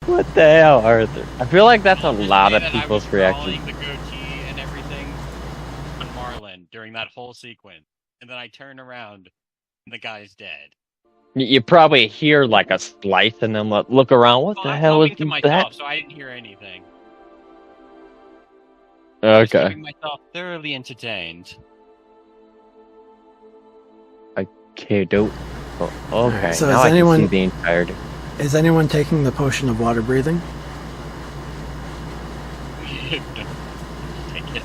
What the hell, Arthur? I feel like that's a I'll just lot say of that I people's was reaction. drawing the goatee and everything on Marlin during that whole sequence, and then I turn around and the guy's dead. You probably hear like a slice and then look around. What Well, the I'm hell is talking to that? myself, so I didn't hear anything. I was Okay. keeping myself thoroughly entertained. Okay, don't. Oh, okay, Alright, so now is I can anyone- see the entirety. Is anyone taking the potion of water breathing? Take it.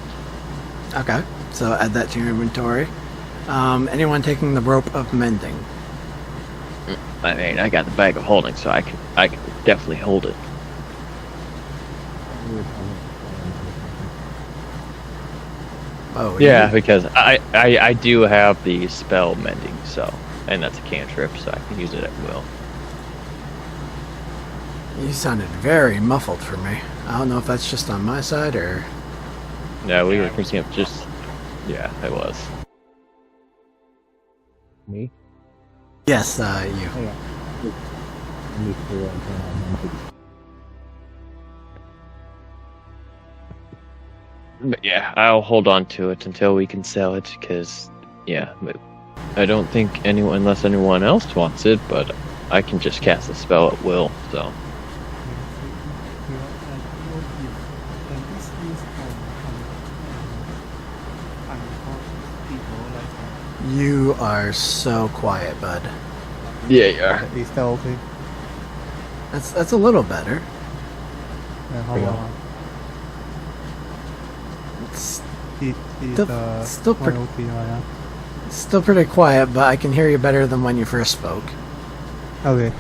Okay, so add that to your inventory. Anyone taking the rope of mending? I mean, I got the bag of holding, so I can definitely hold it. Oh, Yeah, because I do have the spell mending, so, and that's a cantrip, so I can use it at will. You sounded very muffled for me. I don't know if that's just on my side or... No, we Yeah, were I was thinking of just. Yeah, it was. Me? Yes, you. Oh, yeah. I need to turn on mending. But yeah, I'll hold on to it until we can sell it, because, yeah, I don't think anyone, unless anyone else wants it, but I can just cast a spell at will, so. You are so quiet, bud. Yeah, yeah. Is that okay? That's a little better. How Yeah. about It's is still one pretty- okay right now? still pretty quiet, but I can hear you better than when you first spoke. Okay.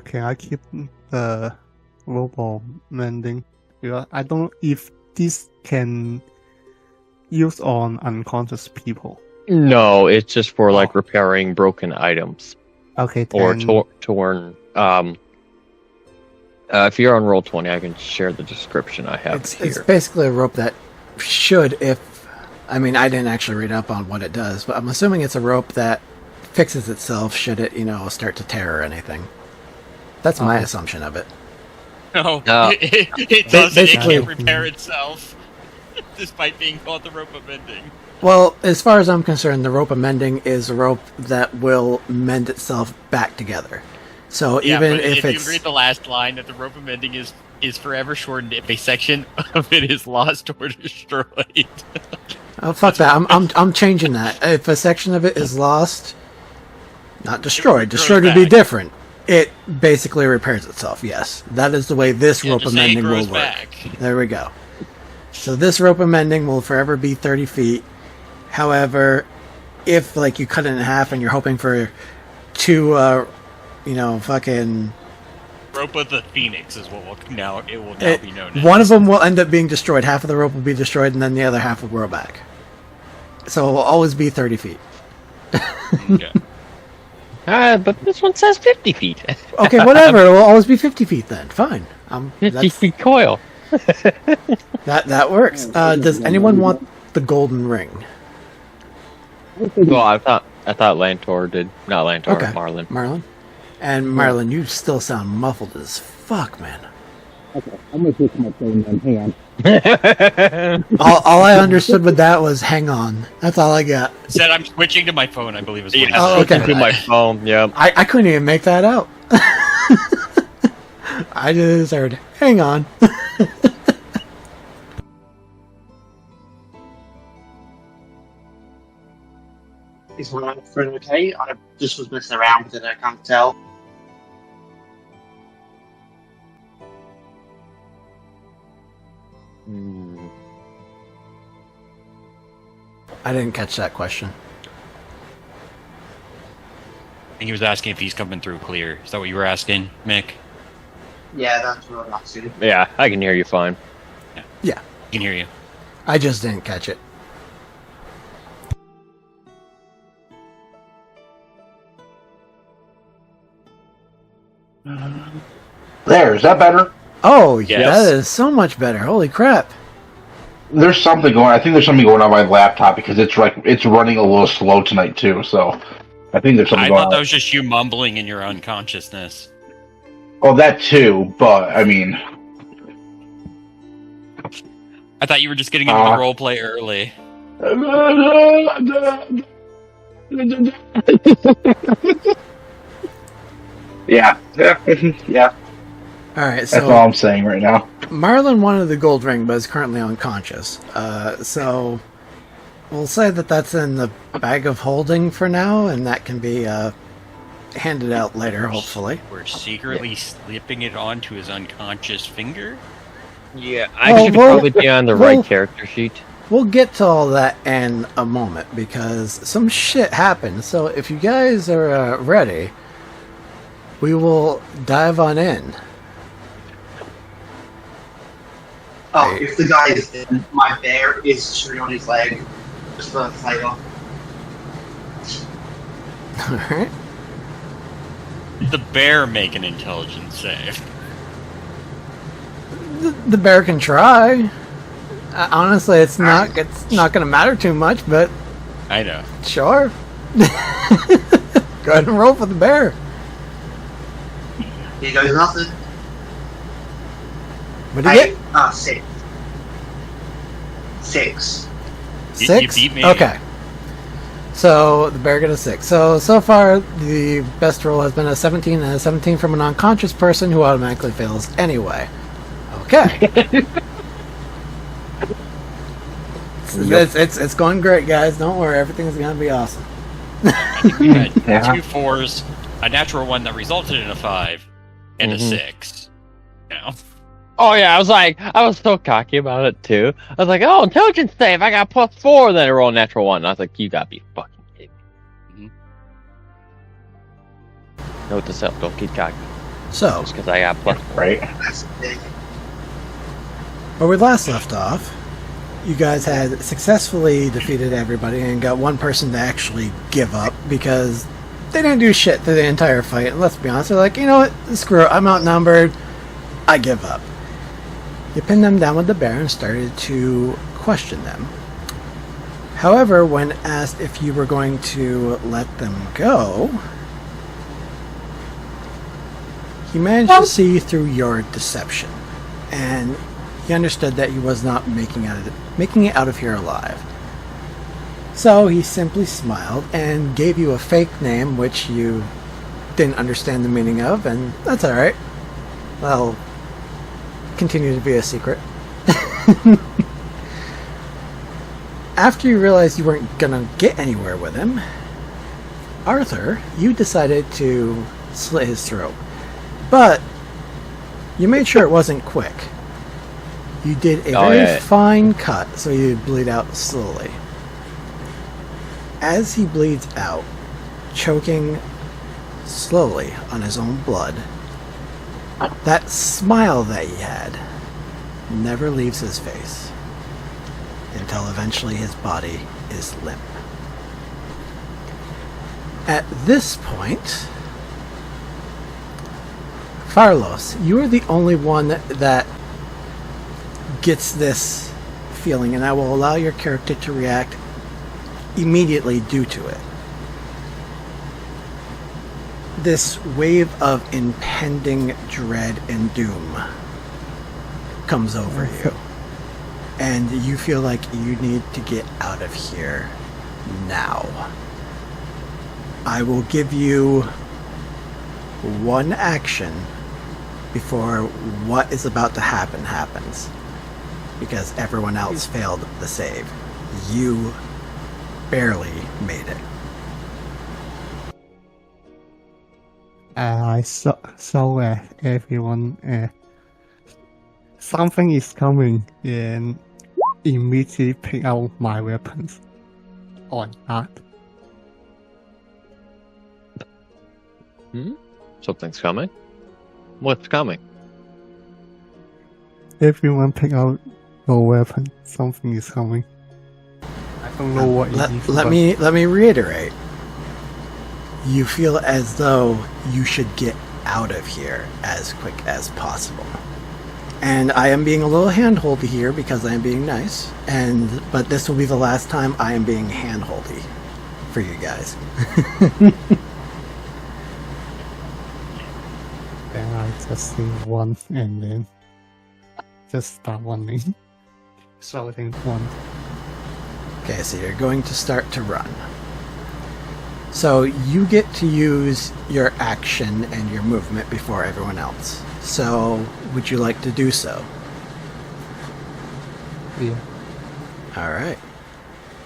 Can I keep the rope of mending? Because I don't know if this can use on unconscious people. No, it's just for, like, Oh. repairing broken items. Okay, Or then torn. If you're on Roll20, I can share the description I have It's here. basically a rope that should, if... I mean, I didn't actually read up on what it does, but I'm assuming it's a rope that fixes itself should it, start to tear or anything. That's my Okay. assumption of it. No, No. it doesn't. It Basically- can't repair itself, despite being called the rope of mending. Well, as far as I'm concerned, the rope of mending is a rope that will mend itself back together. So Yeah, even but if you it's... read the last line, that the rope of mending is forever shortened if a section of it is lost or destroyed. Oh, fuck that. I'm changing that. If a section of it is lost, not destroyed. grows Destroyed would be back. different. It basically repairs itself, yes. That is the way this Yeah, rope just of say it mending will grows work. back. There we go. So this rope of mending will forever be 30 feet. However, if like you cut it in half and you're hoping for two, fucking... Rope of the Phoenix is what it will now be known as. One of them will end up being destroyed. Half of the rope will be destroyed, and then the other half will grow back. So it will always be 30 feet. Okay. But this one says 50 feet. Okay, whatever. It will always be 50 feet then. Fine. 50 That's, feet coil. that works. Does anyone want the golden ring? Well, I thought Lantor did. Not Lantor, Okay. Marlin. Marlon? And Marlon, you still sound muffled as fuck, man. Okay, I'm gonna switch my phone then. Hang on. All I understood with that was hang on. That's all I got. Said I'm switching to my phone, I believe is what Yeah, it Oh, said. okay. to my phone, yeah. I couldn't even make that out. I just heard, hang on. Is my phone okay? I just was messing around with it, I can't tell. Hmm. I didn't catch that question. I think he was asking if he's coming through clear. Is that what you were asking, Mick? Yeah, that's what I'm asking. Yeah, I can hear you fine. Yeah, I can hear you. I just didn't catch it. There, is that better? Oh, Yes. that is so much better. Holy crap. There's something going. I think there's something going on my laptop because it's running a little slow tonight too. So I think there's something I going thought that on. was just you mumbling in your unconsciousness. Oh, that too, but I mean, I thought you were just getting into the role play early. yeah, yeah. All right, That's so all I'm saying right now. Marlon wanted the gold ring, but is currently unconscious. So we'll say that that's in the bag of holding for now, and that can be handed out later, hopefully. We're secretly slipping it onto his unconscious finger? Yeah, I should probably be on the right character sheet. We'll get to all that in a moment, because some shit happened. So if you guys are ready, we will dive on in. Oh, if the guy is in, my bear is chewing on his leg. Just for the flavor. Alright. The bear make an intelligence save. The bear can try. Honestly, it's not going to matter too much, but I know. sure. Go ahead and roll for the bear. Here goes nothing. What do you get? 6. 6. 6? You beat me. Okay. So the bear got a 6. So far, the best roll has been a 17, and a 17 from an unconscious person who automatically fails anyway. Okay. It's going great, guys. Don't worry. Everything's going to be awesome. We had 2 4s, a natural 1 that resulted in a 5, and a 6. Now. Oh yeah, I was so cocky about it too. I was like, oh, intelligence save, I got +4, then I roll a natural 1. I was like, you gotta be fucking kidding me. Note to self, don't get cocky. So, just because I got +4. Right. That's big. where we last left off, you guys had successfully defeated everybody and got one person to actually give up because they didn't do shit through the entire fight. And let's be honest, they're like, you know what, screw it, I'm outnumbered, I give up. You pinned them down with the bear and started to question them. However, when asked if you were going to let them go, he managed to see through your deception, and he understood that he was not making it out of here alive. So he simply smiled and gave you a fake name, which you didn't understand the meaning of, and that's alright. Well, continue to be a secret. After you realized you weren't gonna get anywhere with him, Arthur, you decided to slit his throat. But you made sure it wasn't quick. You did a very fine cut so you'd bleed out slowly. As he bleeds out, choking slowly on his own blood, that smile that he had never leaves his face until eventually his body is limp. At this point, Farlos, you are the only one that gets this feeling, and I will allow your character to react immediately due to it. This wave of impending dread and doom comes over you, and you feel like you need to get out of here now. I will give you one action before what is about to happen happens, because everyone else failed the save. You barely made it. I saw everyone. Something is coming, and immediately pick out my weapons on that. Something's coming. What's coming? Everyone pick out your weapon. Something is coming. I don't know what it is. Let me reiterate. You feel as though you should get out of here as quick as possible. And I am being a little hand-holdy here because I am being nice. But this will be the last time I am being hand-holdy for you guys. Then I Just say one and then just start running. Shouting one. Okay, so you're going to start to run. So you get to use your action and your movement before everyone else. So would you like to do so? Yeah. Alright.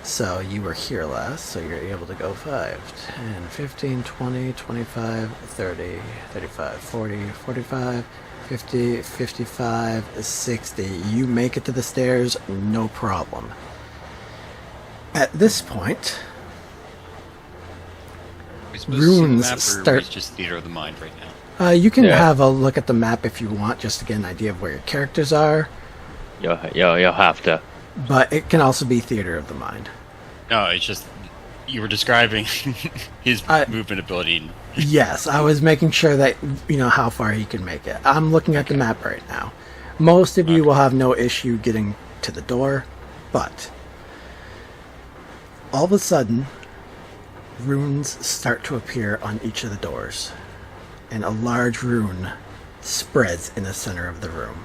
So you were here last, so you're able to go 5, 10, 15, 20, 25, 30, 35, 40, 45, 50, 55, 60. You make it to the stairs, no problem. At this point, We supposed to see the runes map, or start- it's just theater of the mind right now. you can Yeah. have a look at the map if you want, just to get an idea of where your characters are, You'll have to. but it can also be theater of the mind. No, it's just you were describing his movement ability. Yes, I was making sure that, how far he can make it. I'm looking at the map right now. Most of you will have no issue getting to the door, but all of a sudden, runes start to appear on each of the doors, and a large rune spreads in the center of the room,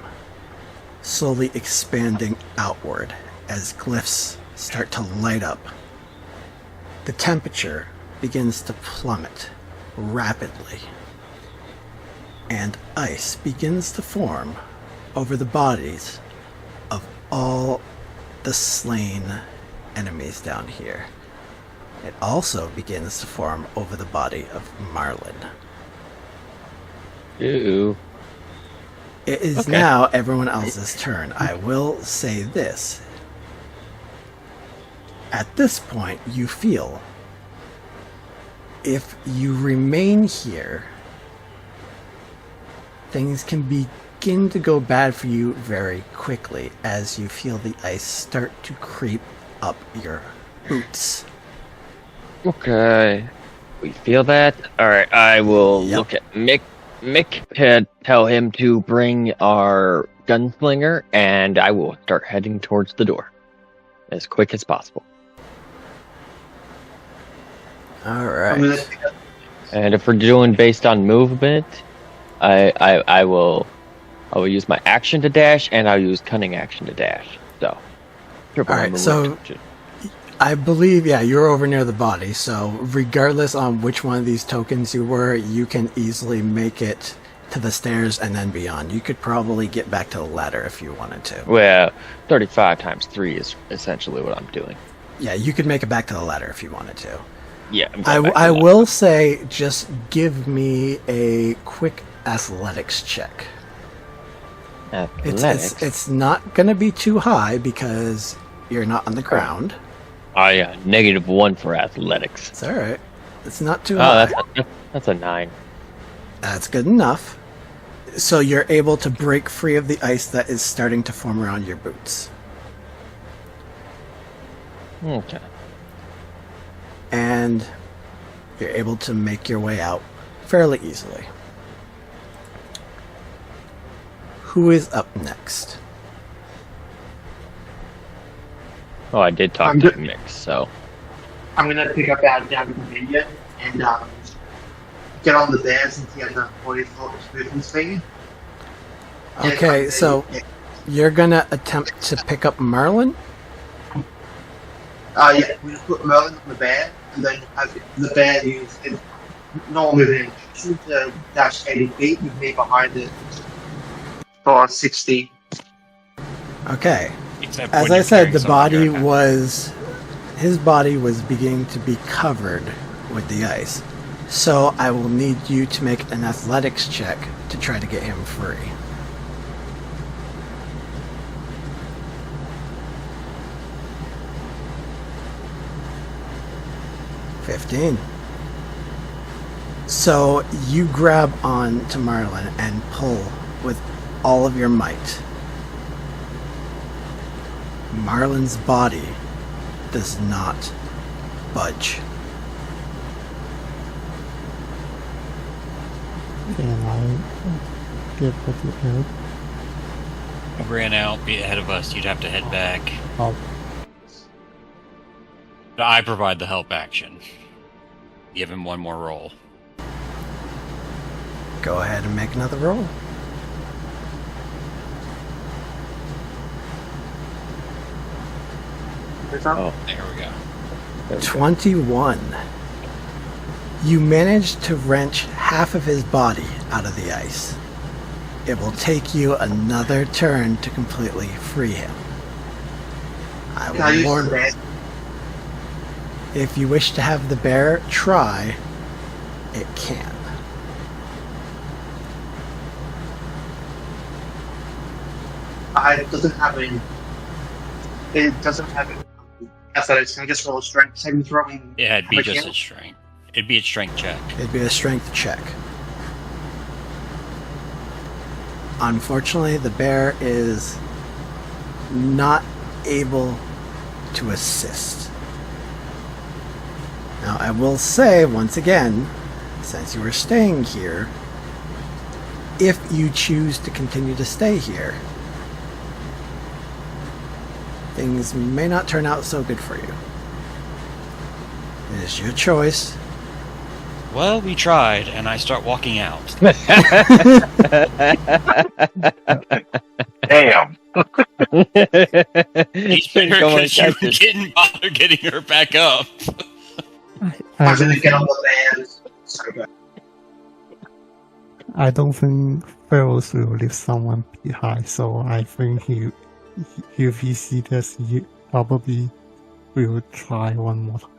slowly expanding outward as glyphs start to light up. The temperature begins to plummet rapidly, and ice begins to form over the bodies of all the slain enemies down here. It also begins to form over the body of Marlin. Ew. It is Okay. now everyone else's turn. I will say this. At this point, you feel if you remain here, things can begin to go bad for you very quickly as you feel the ice start to creep up your boots. Okay. We feel that? Alright, I will Yep. look at Mick. Mick can tell him to bring our gunslinger, and I will start heading towards the door as quick as possible. I'm Alright. gonna pick up. And if we're doing based on movement, I will use my action to dash, and I'll use cunning action to dash. So, triple Alright, number so- rotation. I believe, you're over near the body, so regardless on which one of these tokens you were, you can easily make it to the stairs and then beyond. You could probably get back to the ladder if you wanted to. Well, 35 times 3 is essentially what I'm doing. Yeah, you could make it back to the ladder if you wanted to. Yeah, I'm going back to I that. will say, just give me a quick athletics check. Athletics. It's not going to be too high because you're not on the ground. Oh yeah, -1 for athletics. It's all right. It's not too Oh, high. that's a 9. That's good enough. So you're able to break free of the ice that is starting to form around your boots. Okay. And you're able to make your way out fairly easily. Who is up next? Oh, I did talk I'm to good. Mick, so I'm gonna pick up out down the pavilion and get on the bears and get the 40-foot movement thing. Okay, so you're gonna attempt to pick up Marlin? Yeah, we just put Merlin on the bear and then have the bear use his normal moving action to dash 80 feet with me behind it for 60. Okay. Except As when I you're said, carrying the someone, body you're gonna have- his body was beginning to be covered with the ice. So I will need you to make an athletics check to try to get him free. $15. So you grab on to Marlin and pull with all of your might. Marlin's body does not budge. And I get what you help. If we ran out, be ahead of us, you'd have to head back. Oh, But I provide the help action. Give him one more roll. Go ahead and make another roll. Oh, There we go. there we go. 21. You manage to wrench half of his body out of the ice. It will take you another turn to completely free him. I Can I will use warn the bear? if you wish to have the bear try, it can. It doesn't have any. It doesn't have any athletics. Can I just roll a strength saving throw? Yeah, it'd be Have a just chance? a strength. It'd be a strength check. It'd be a strength check. Unfortunately, the bear is not able to assist. Now, I will say, once again, since you are staying here, if you choose to continue to stay here, things may not turn out so good for you. It is your choice. Well, we tried, and I start walking out. Damn. He's bigger Come on, because you Cactus. didn't bother getting her back up. I I'm gonna don't, get on the van. Sorry, go ahead. I don't think Pharaohs will leave someone behind, so I think if he sees this, he probably will try one more time.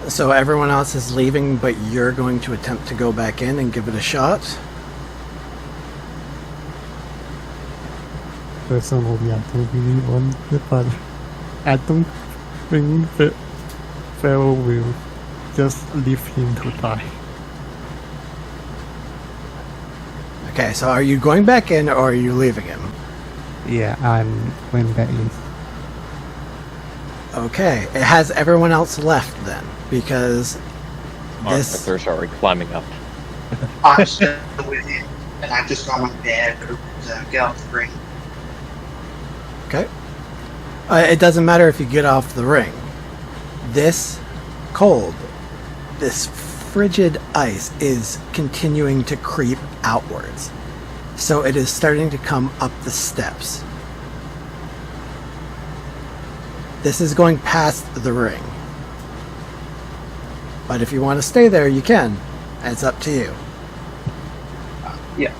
So everyone else is leaving, but you're going to attempt to go back in and give it a shot. Personally, I don't really want it, but I don't think Pharaoh will just leave him to die. Okay, so are you going back in or are you leaving him? Yeah, I'm going back in. Okay, it has everyone else left then, because this. Arthur's already climbing up. I'm still with him, and I just got my van to get off the ring. Okay. It doesn't matter if you get off the ring. This cold, this frigid ice is continuing to creep outwards. So it is starting to come up the steps. This is going past the ring. But if you want to stay there, you can. It's up to you. Yeah.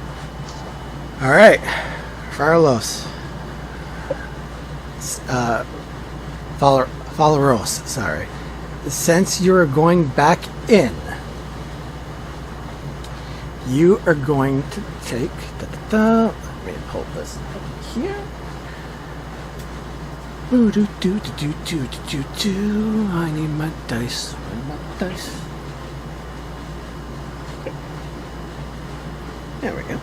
Alright. Farlos. Falaros, sorry. Since you're going back in, you are going to take. Let me pull this up here. I need my dice. Where are my dice? There we go.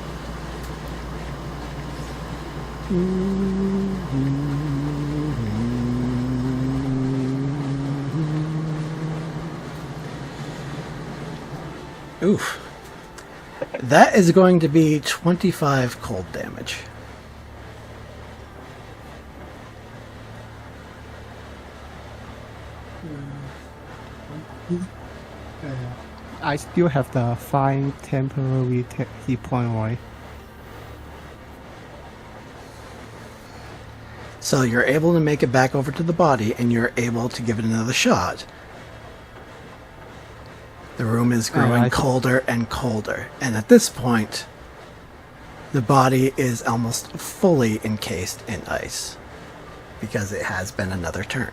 Oof. That is going to be 25 cold damage. I still have the 5 temporary hit point, right? So you're able to make it back over to the body and you're able to give it another shot. The room is growing colder and colder. And at this point, the body is almost fully encased in ice. Because it has been another turn.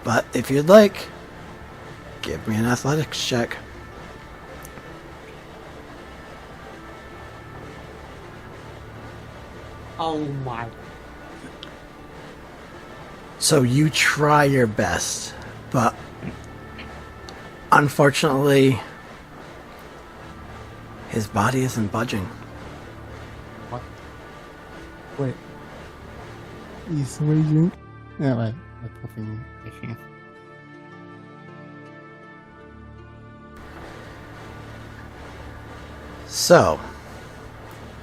But if you'd like, give me an athletics check. Oh my. So you try your best, but unfortunately, his body isn't budging. What? Wait. Is raging? Yeah, I think I can. So,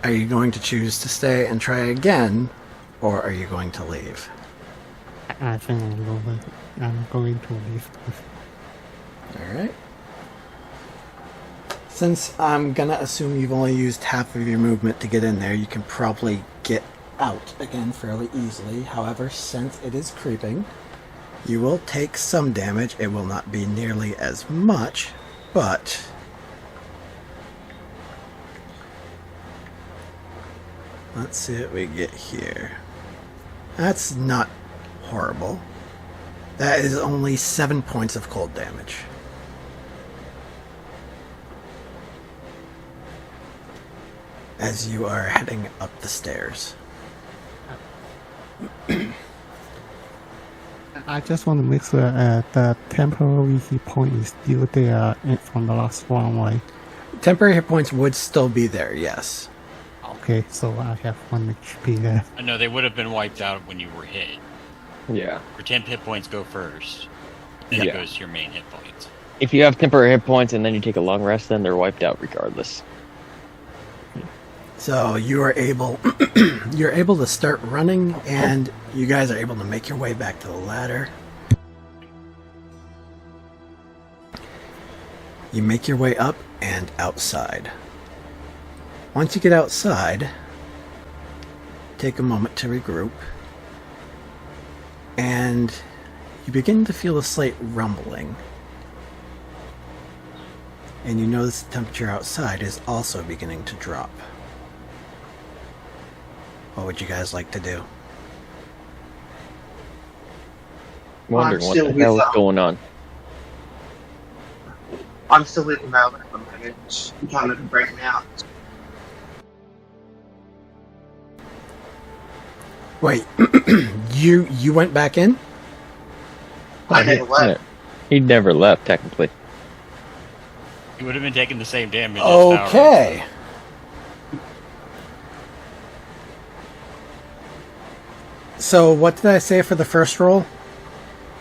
are you going to choose to stay and try again, or are you going to leave? I think I'm going to leave. Alright. Since I'm gonna assume you've only used half of your movement to get in there, you can probably get out again fairly easily. However, since it is creeping, you will take some damage. It will not be nearly as much, but let's see what we get here. That's not horrible. That is only 7 points of cold damage. As you are heading up the stairs. I just want to make sure the temporary hit point is still there from the last round, right? Temporary hit points would still be there, yes. Okay, so I have 1 HP there. No, they would have been wiped out when you were hit. Yeah. Your temp hit points go first. Then Yeah. it goes to your main hit points. If you have temporary hit points and then you take a long rest, then they're wiped out regardless. So you are able you're able to start running, and you guys are able to make your way back to the ladder. You make your way up and outside. Once you get outside, take a moment to regroup, and you begin to feel a slight rumbling. And you notice the temperature outside is also beginning to drop. What would you guys like to do? Wondering what still the with hell is that. going on. I'm still with Mel at the moment. I'm trying to break me out. Wait, you went back in? I never Yeah. left. He never left, technically. You would have been taking the same damage. as Power. Okay. So what did I say for the first roll?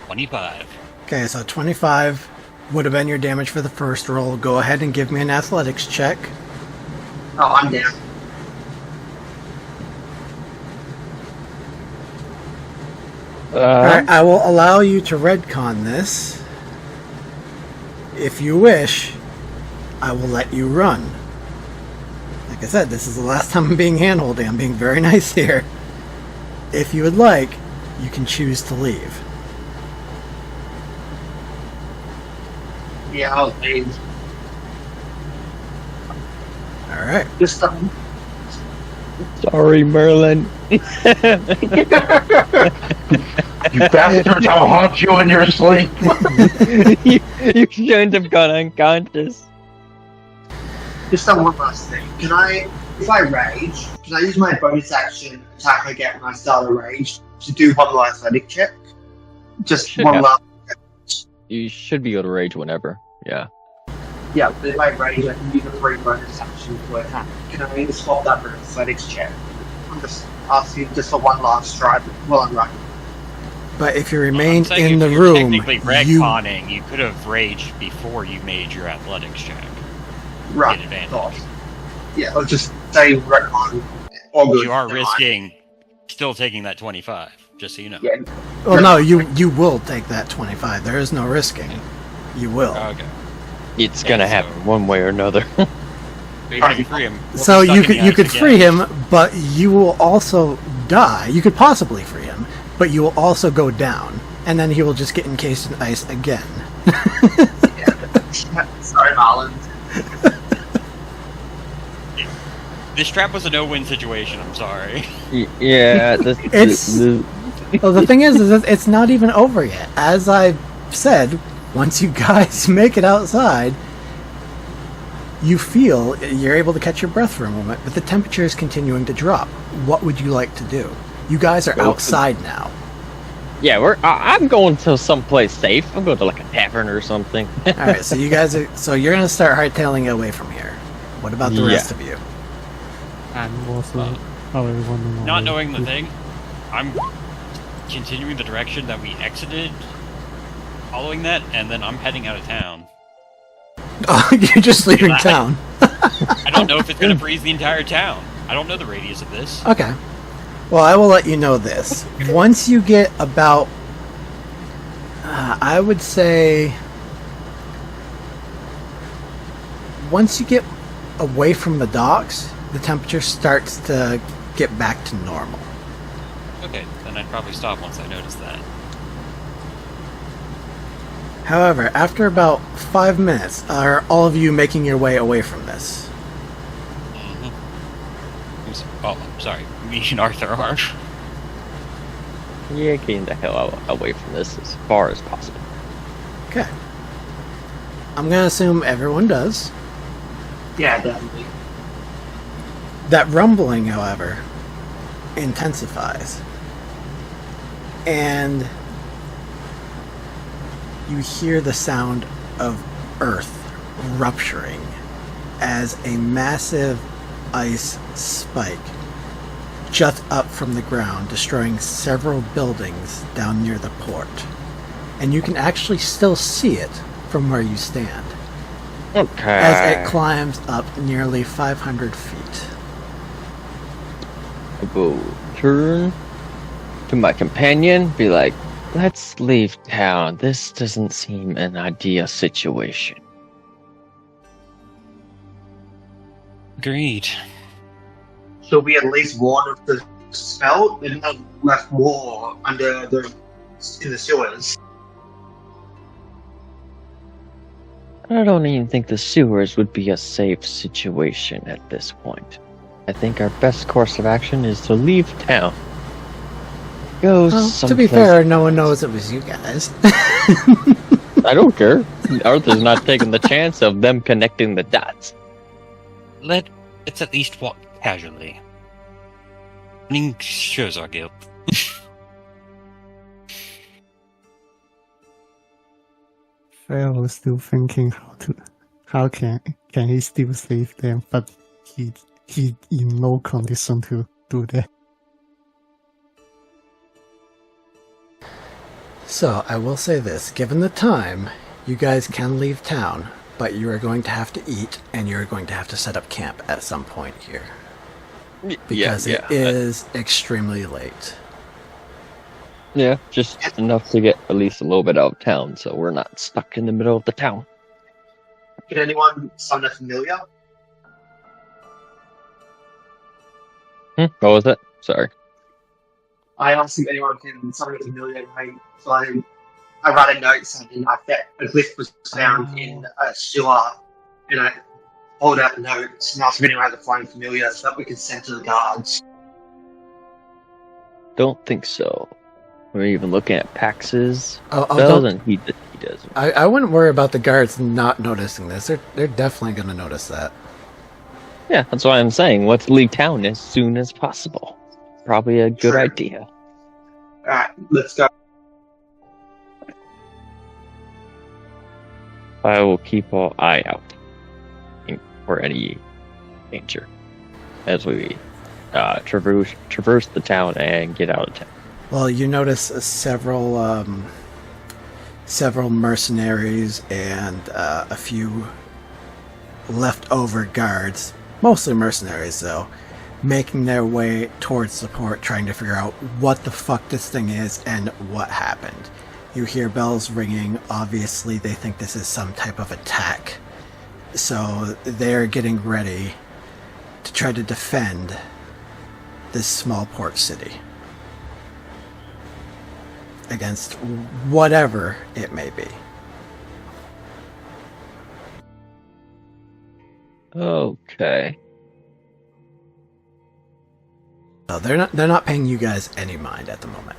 25. Okay, so 25 would have been your damage for the first roll. Go ahead and give me an athletics check. Oh, I'm down. Alright, I will allow you to redcon this. If you wish, I will let you run. Like I said, this is the last time I'm being handholding. I'm being very nice here. If you would like, you can choose to leave. Yeah, I'll leave. Alright. This time. Sorry, Merlin. You bastards, I'll haunt you in your sleep. you shouldn't have gone unconscious. Just on one last thing. Can I, if I rage, can I use my bonus action attack I get when I start a rage to do one more athletic check? Just Should one have. last. You should be able to rage whenever. Yeah. Yeah, but if I rage, I can use a free bonus action to attack. Can I swap that for an athletics check? I'm just asking just for one last stride while I'm running. But if you I'm remained saying in the if you're room, technically you retconning, you could have raged before you made your athletics check. Right. Get advantage. thought. Yeah, I'll just say retcon. All good. You are Never mind. risking still taking that 25, just so you know. Yeah. well, no, you will take that 25. There is no risking. You will. Okay. It's gonna so- happen one way or another. Maybe you can free him. We'll So be stuck you in could the you ice could again. free him, but you will also die. You could possibly free him, but you will also go down, and then he will just get encased in ice again. Sorry, Marlon. This trap was a no-win situation. I'm sorry. Yeah. It's- Well, the thing is that it's not even over yet. As I said, once you guys make it outside, you feel you're able to catch your breath for a moment, but the temperature is continuing to drop. What would you like to do? You guys are Well, outside now. Yeah, I'm going to someplace safe. I'm going to like a tavern or something. All right, so you guys are you're gonna start hightailing it away from here. What about the Yeah. rest of you? I'm also already wondering. Not knowing the thing, I'm continuing the direction that we exited, following that, and then I'm heading out of town. Oh, you're just leaving town. I don't know if it's going to freeze the entire town. I don't know the radius of this. Okay. Well, I will let you know this. Once you get about, I would say, once you get away from the docks, the temperature starts to get back to normal. Okay, then I'd probably stop once I notice that. However, after about 5 minutes, are all of you making your way away from this? Oh, I'm sorry. Me and Arthur are. Yeah, getting the hell away from this as far as possible. Okay. I'm going to assume everyone does. Yeah, definitely. That rumbling, however, intensifies. And you hear the sound of earth rupturing as a massive ice spike juts up from the ground, destroying several buildings down near the port. And you can actually still see it from where you stand, Okay. as it climbs up nearly 500 feet. I will turn to my companion, be like, let's leave town. This doesn't seem an ideal situation. Agreed. So we at least warn of the spell and not left more in the sewers. I don't even think the sewers would be a safe situation at this point. I think our best course of action is to leave town. Go Well, to someplace. be fair, no one knows it was you guys. I don't care. Arthur's not taking the chance of them connecting the dots. Let's at least walk casually. Running shows our guilt. Phil was still thinking how can he still save them, but he in no condition to do that. So, I will say this. Given the time, you guys can leave town, but you are going to have to eat, and you're going to have to set up camp at some point here. Because it is extremely late. Yeah, just enough to get at least a little bit out of town, so we're not stuck in the middle of the town. Can anyone summon a familiar? What was that? Sorry. I asked if anyone can summon a familiar, right? So I write a note saying a glyph was found in a sewer, and I hold out the note and ask if anyone has a flying familiar so that we can send to the guards. Don't think so. We're even looking at Pax's Oh, spells, and he does. I wouldn't worry about the guards not noticing this. They're definitely going to notice that. Yeah, that's why I'm saying let's leave town as soon as possible. Probably a good Sure. idea. Alright, let's go. I will keep an eye out for any danger as we traverse the town and get out of town. Well, you notice several mercenaries and a few leftover guards, mostly mercenaries though, making their way towards the port, trying to figure out what the fuck this thing is and what happened. You hear bells ringing. Obviously, they think this is some type of attack. So they're getting ready to try to defend this small port city against whatever it may be. Okay. So they're not paying you guys any mind at the moment.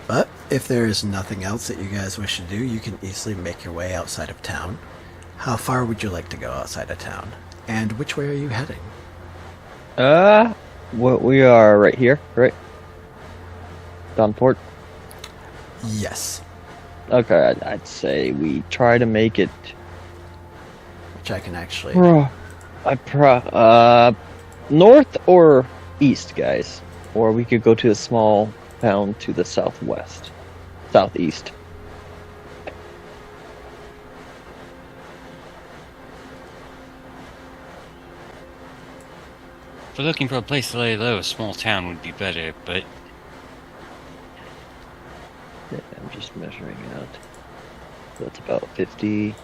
But if there is nothing else that you guys wish to do, you can easily make your way outside of town. How far would you like to go outside of town? And which way are you heading? What we are right here, right? Downport. Yes. Okay, I'd say we try to make it. Which I can actually... North or east, guys, or we could go to a small town to the southeast. If we're looking for a place to lay low, a small town would be better, but Yeah, I'm just measuring out. So it's about 50.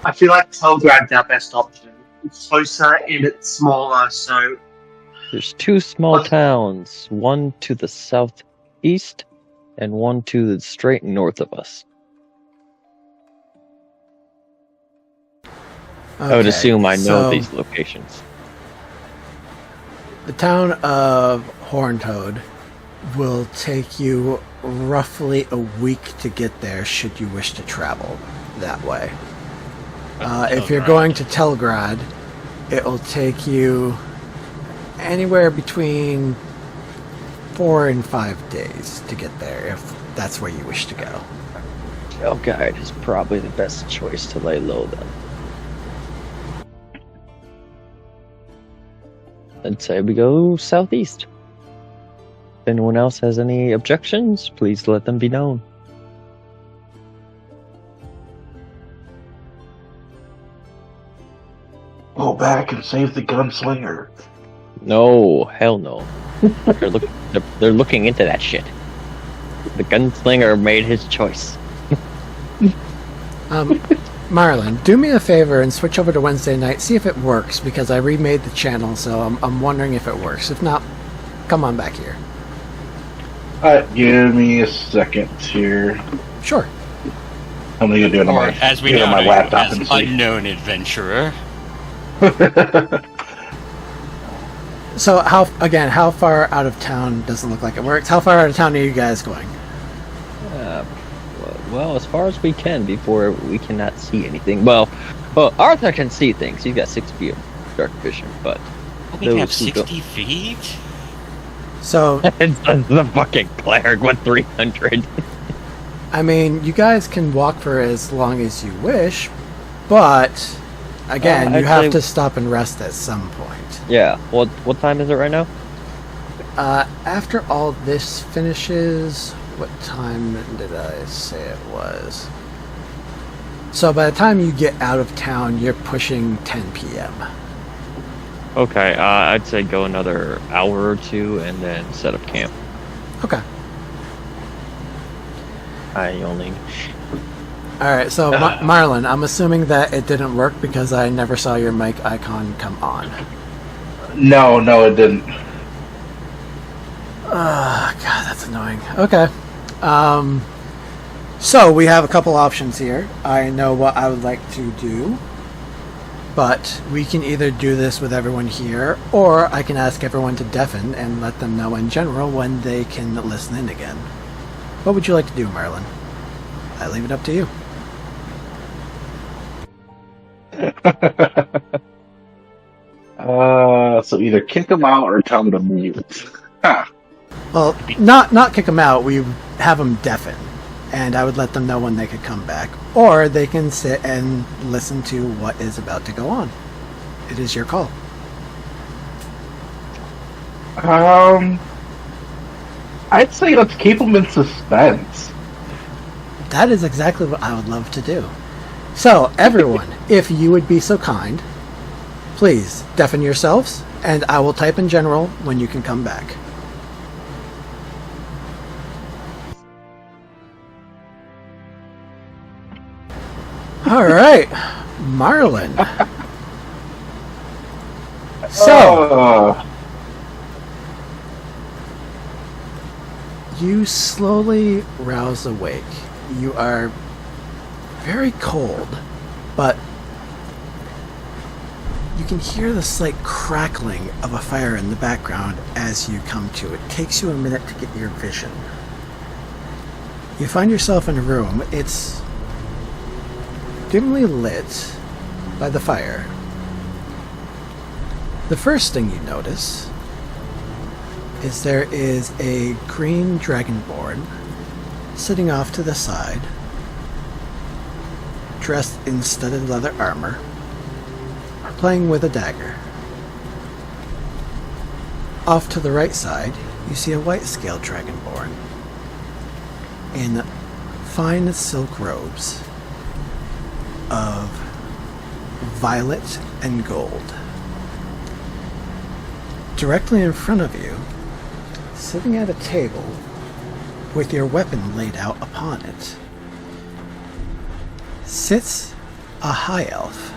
I feel like Telgrad's our best option. It's closer and it's smaller, so There's 2 small towns, one to the southeast and one to the straight north of us. I would assume I know so these locations. the town of Horntoad will take you roughly a week to get there should you wish to travel that way. If you're going to Telgrad, it'll take you anywhere between 4 and 5 days to get there if that's where you wish to go. Telguide is probably the best choice to lay low then. I'd say we go southeast. If anyone else has any objections, please let them be known. Go back and save the gunslinger. No, hell no. They're looking into that shit. The gunslinger made his choice. Marlon, do me a favor and switch over to Wednesday night. See if it works, because I remade the channel, so I'm wondering if it works. If not, come on back here. Alright, give me a second here. Sure. I'm gonna go do it on Or, my, as we do it know, on my laptop as and see. unknown adventurer. So, how far out of town doesn't look like it works? How far out of town are you guys going? Well, as far as we can before we cannot see anything. Well, Arthur can see things. He's got 6 feet of dark vision, but We have those who don't- 60 feet? So, the fucking cleric went 300. I mean, you guys can walk for as long as you wish, but again, you I'd have say- to stop and rest at some point. Yeah. What time is it right now? After all this finishes, what time did I say it was? So by the time you get out of town, you're pushing 10 p.m. Okay. I'd say go another hour or 2 and then set up camp. Okay. I only. Alright, so Marlon, I'm assuming that it didn't work because I never saw your mic icon come on. No, it didn't. God, that's annoying. Okay. So we have a couple options here. I know what I would like to do, but we can either do this with everyone here, or I can ask everyone to deafen and let them know in general when they can listen in again. What would you like to do, Marlon? I leave it up to you. So either kick them out or tell them to mute. Huh. Well, not kick them out. We have them deafen, and I would let them know when they could come back, or they can sit and listen to what is about to go on. It is your call. I'd say let's keep them in suspense. That is exactly what I would love to do. So, everyone, if you would be so kind, please deafen yourselves, and I will type in general when you can come back. All right, Marlon. So, you slowly rouse awake. You are very cold, but you can hear the slight crackling of a fire in the background as you come to. It takes you a minute to get your vision. You find yourself in a room. It's dimly lit by the fire. The first thing you notice is there is a green dragonborn sitting off to the side, dressed in studded leather armor, playing with a dagger. Off to the right side, you see a white-scaled dragonborn in fine silk robes of violet and gold. Directly in front of you, sitting at a table with your weapon laid out upon it, sits a high elf.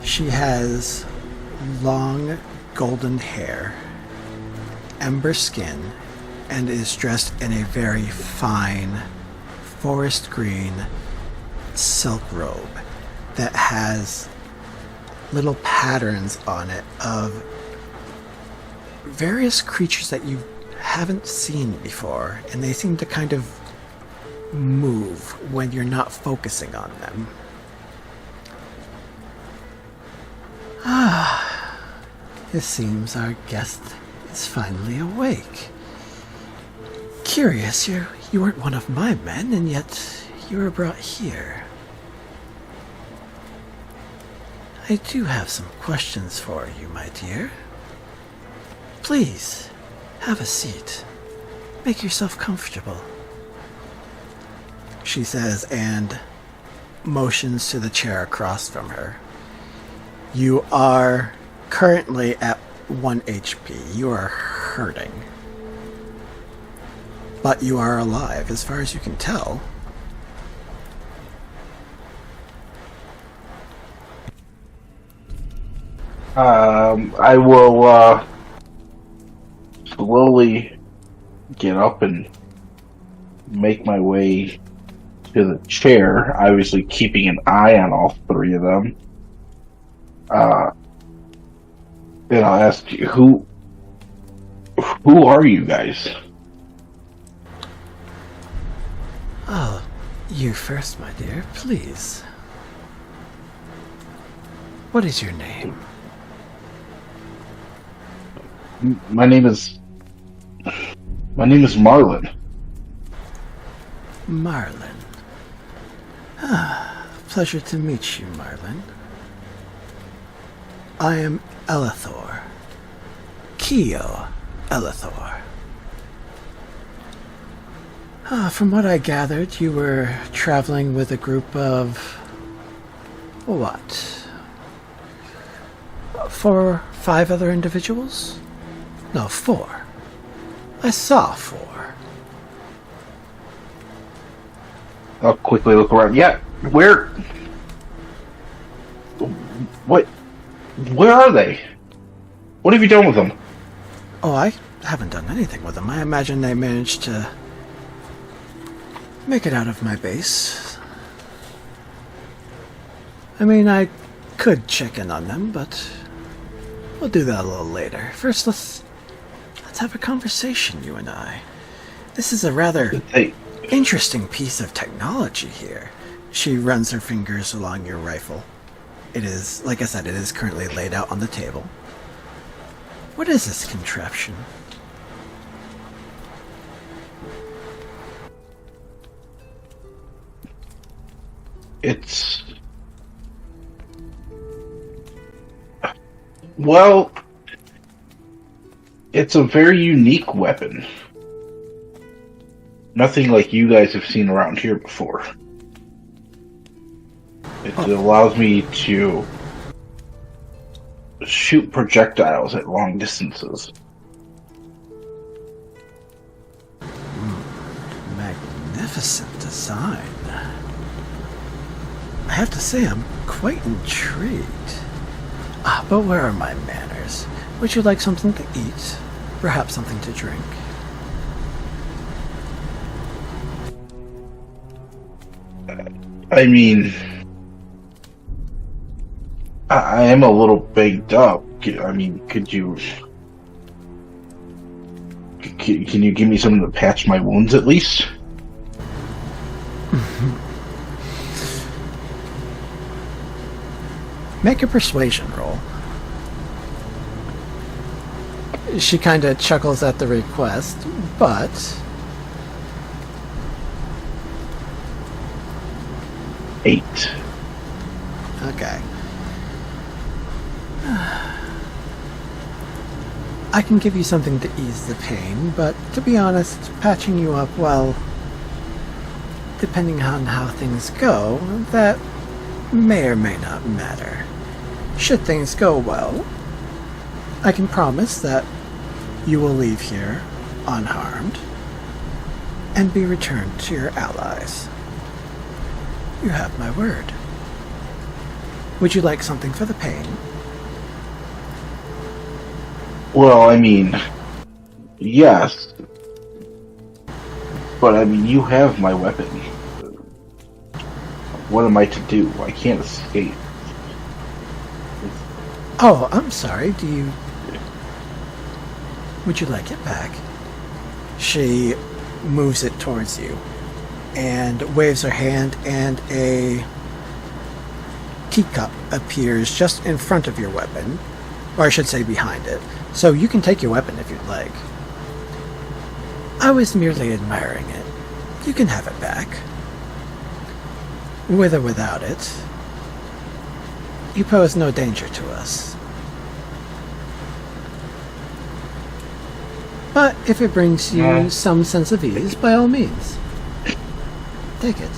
She has long golden hair, ember skin, and is dressed in a very fine forest green silk robe that has little patterns on it of various creatures that you haven't seen before, and they seem to kind of move when you're not focusing on them. It seems our guest is finally awake. Curious, you weren't one of my men, and yet you were brought here. I do have some questions for you, my dear. Please, have a seat. Make yourself comfortable, she says, and motions to the chair across from her. You are currently at 1 HP. You are hurting. But you are alive, as far as you can tell. I will slowly get up and make my way to the chair, obviously keeping an eye on all three of them. And I'll ask you, who are you guys? Oh, you first, my dear, please. What is your name? My name is Marlin. Marlin. Pleasure to meet you, Marlin. I am Elithor. Keo Elithor. From what I gathered, you were traveling with a group of... what? 4 or 5 other individuals? No, 4. I saw 4. I'll quickly look around. Yeah, where are they? What have you done with them? Oh, I haven't done anything with them. I imagine they managed to make it out of my base. I mean, I could check in on them, but we'll do that a little later. First, let's have a conversation, you and I. This is a rather interesting piece of technology here. She runs her fingers along your rifle. It is, like I said, it is currently laid out on the table. What is this contraption? It's... well, it's a very unique weapon. Nothing like you guys have seen around here before. It allows me to shoot projectiles at long distances. Magnificent design. I have to say, I'm quite intrigued. But where are my manners? Would you like something to eat? Perhaps something to drink? I mean, I am a little banged up. I mean, could you... Can you give me something to patch my wounds at least? Make a persuasion roll. She kind of chuckles at the request, but... Eight. Okay. I can give you something to ease the pain, but to be honest, patching you up, well, depending on how things go, that may or may not matter. Should things go well, I can promise that you will leave here unharmed and be returned to your allies. You have my word. Would you like something for the pain? Well, I mean, yes. But I mean, you have my weapon. What am I to do? I can't escape. Oh, I'm sorry. Would you like it back? She moves it towards you and waves her hand, and a teacup appears just in front of your weapon, or I should say behind it. So you can take your weapon if you'd like. I was merely admiring it. You can have it back. With or without it. You pose no danger to us. But if it brings you some sense of ease, by all means, take it.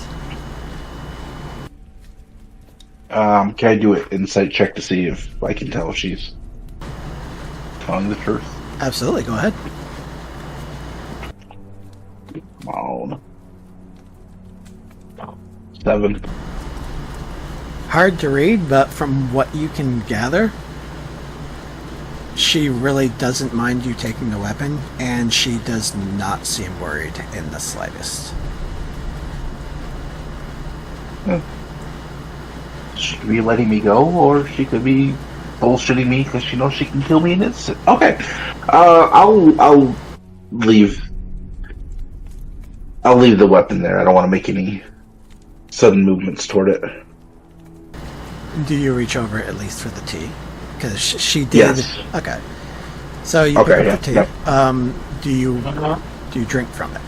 Can I do an insight check to see if I can tell if she's telling the truth? Absolutely, go ahead. Come on. 7. Hard to read, but from what you can gather, she really doesn't mind you taking the weapon, and she does not seem worried in the slightest. She could be letting me go, or she could be bullshitting me because she knows she can kill me in an instant. Okay, I'll leave. I'll leave the weapon there. I don't want to make any sudden movements toward it. Do you reach over at least for the tea? Because she did. Yes. Okay. So you pick up the tea. Yep. Do you drink from it?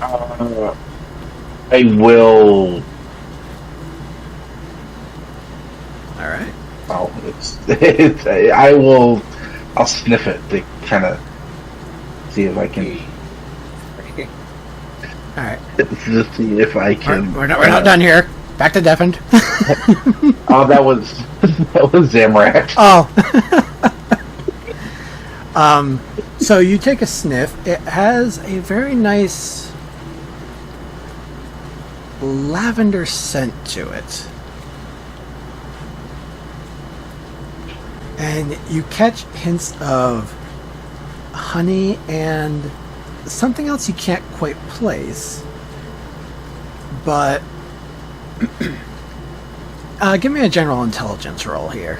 I will. All right. Oh, I will. I'll sniff it to kind of see if I can. All right. To see if I can. We're not done here. Back to deafened. Oh, that was Zamrak. Oh. So you take a sniff. It has a very nice lavender scent to it. And you catch hints of honey and something else you can't quite place. But give me a general intelligence roll here.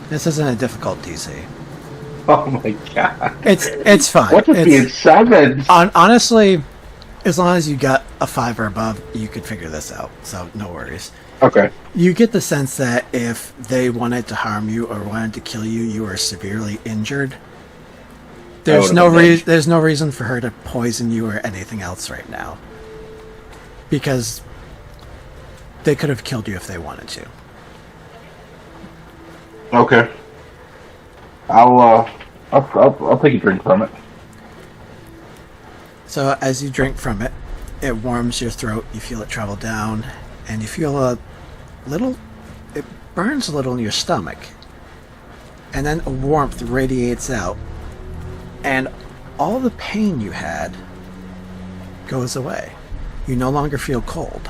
This isn't a difficult DC. Oh my god! It's fine. What if it's 7? Honestly, as long as you got a 5 or above, you could figure this out. So no worries. Okay. You get the sense that if they wanted to harm you or wanted to kill you, you are severely injured. There's no reason for her to poison you or anything else right now, because they could have killed you if they wanted to. Okay. I'll take a drink from it. So as you drink from it, it warms your throat. You feel it travel down, and you feel a little. It burns a little in your stomach, and then a warmth radiates out. And all the pain you had goes away. You no longer feel cold.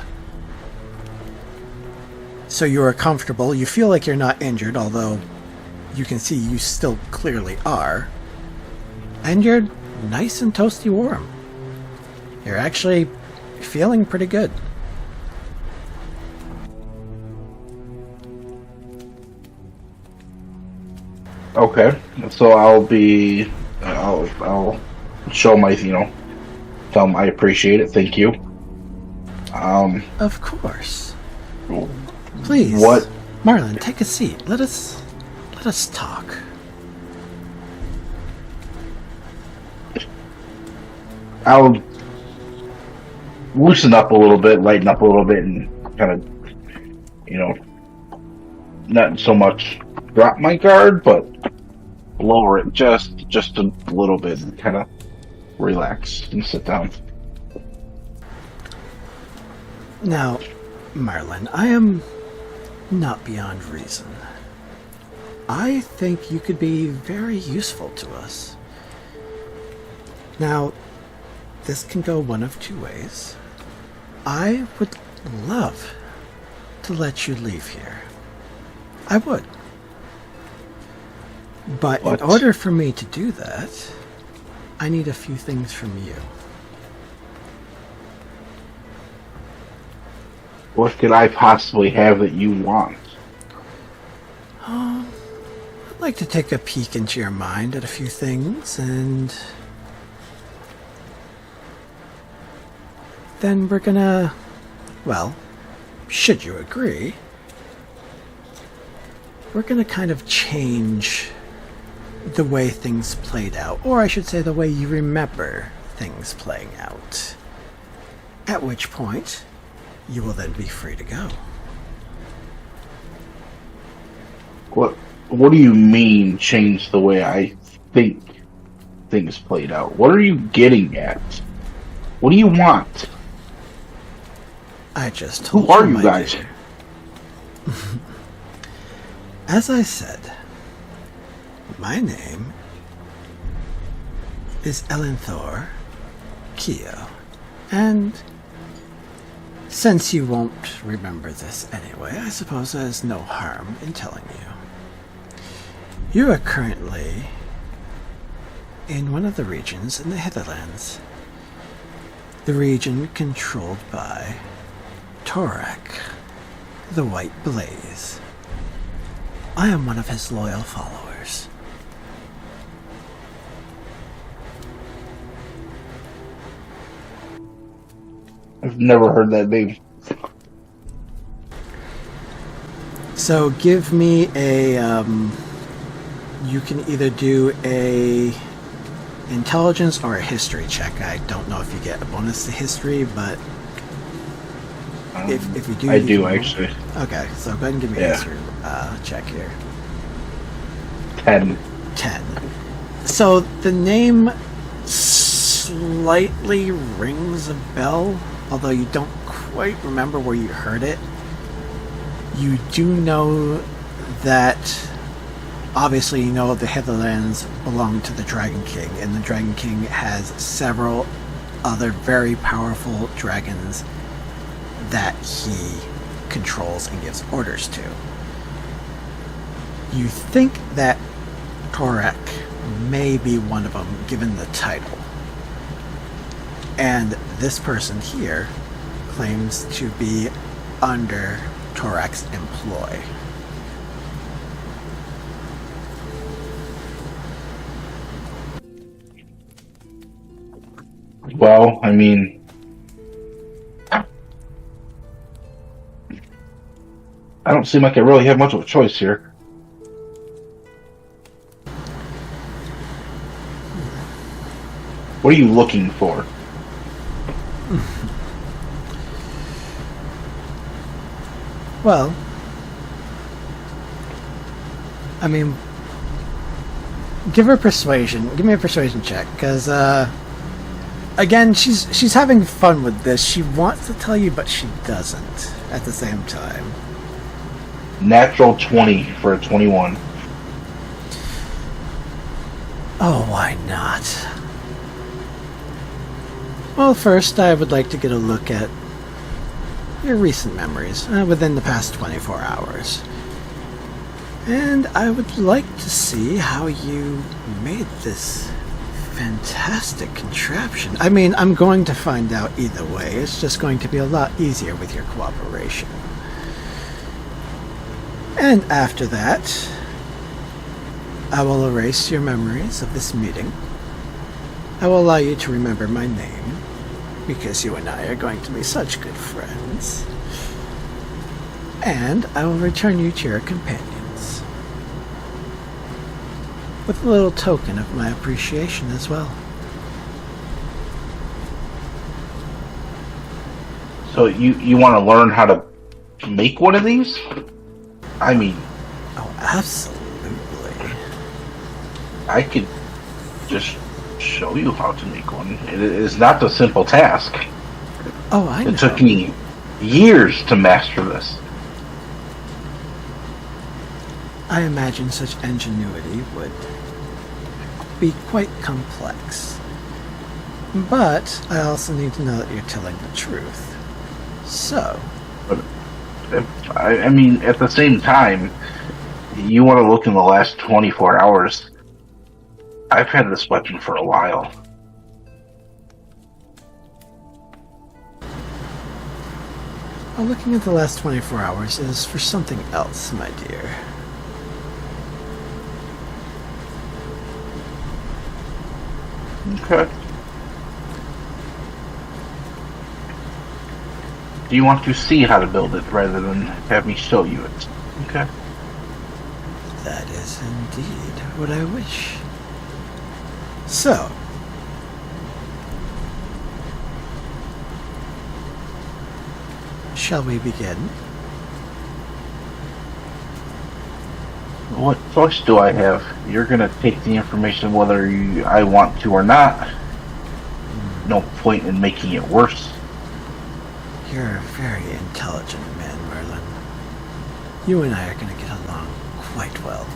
So you are comfortable. You feel like you're not injured, although you can see you still clearly are. And you're nice and toasty warm. You're actually feeling pretty good. Okay. So I'll show my, tell them I appreciate it. Thank you. Of course. Please. What? Marlon, take a seat. Let us talk. I'll loosen up a little bit, lighten up a little bit, and kind of, not so much drop my guard, but lower it just a little bit and kind of relax and sit down. Now, Marlon, I am not beyond reason. I think you could be very useful to us. Now, this can go one of two ways. I would love to let you leave here. I would. But What? in order for me to do that, I need a few things from you. What could I possibly have that you want? I'd like to take a peek into your mind at a few things, and then we're gonna, well, should you agree, we're gonna kind of change the way things played out, or I should say the way you remember things playing out. At which point, you will then be free to go. What do you mean change the way I think things played out? What are you getting at? What do you want? I just told Who are my you guys? dear. As I said, my name is Elenthor Keo, and since you won't remember this anyway, I suppose there's no harm in telling you. You are currently in one of the regions in the Hitherlands, the region controlled by Torak, the White Blaze. I am one of his loyal followers. I've never heard that name. So give me a, you can either do a intelligence or a history check. I don't know if you get a bonus to history, but if you do... I you do, can- actually. Okay, so go ahead and give me a Yeah. history check here. 10. 10. So the name slightly rings a bell, although you don't quite remember where you heard it. You do know that, obviously you know the Hitherlands belong to the Dragon King, and the Dragon King has several other very powerful dragons that he controls and gives orders to. You think that Torek may be one of them, given the title. And this person here claims to be under Torek's employ. Well, I mean, I don't seem like I really have much of a choice here. What are you looking for? Well, I mean, give her persuasion. Give me a persuasion check, because again, she's having fun with this. She wants to tell you, but she doesn't at the same time. Natural 20 for a 21. Oh, why not? Well, first, I would like to get a look at your recent memories within the past 24 hours. And I would like to see how you made this fantastic contraption. I mean, I'm going to find out either way. It's just going to be a lot easier with your cooperation. And after that, I will erase your memories of this meeting. I will allow you to remember my name, because you and I are going to be such good friends. And I will return you to your companions, with a little token of my appreciation as well. So you want to learn how to make one of these? I mean, Oh, absolutely. I could just show you how to make one. It is not a simple task. Oh, I know. It took me years to master this. I imagine such ingenuity would be quite complex. But I also need to know that you're telling the truth. So, I mean, at the same time, you want to look in the last 24 hours. I've had this weapon for a while. well, looking at the last 24 hours is for something else, my dear. Okay. Do you want to see how to build it rather than have me show you it? Okay. That is indeed what I wish. So, shall we begin? What choice do I have? You're gonna take the information whether I want to or not. No point in making it worse. You're a very intelligent man, Merlin. You and I are going to get along quite well.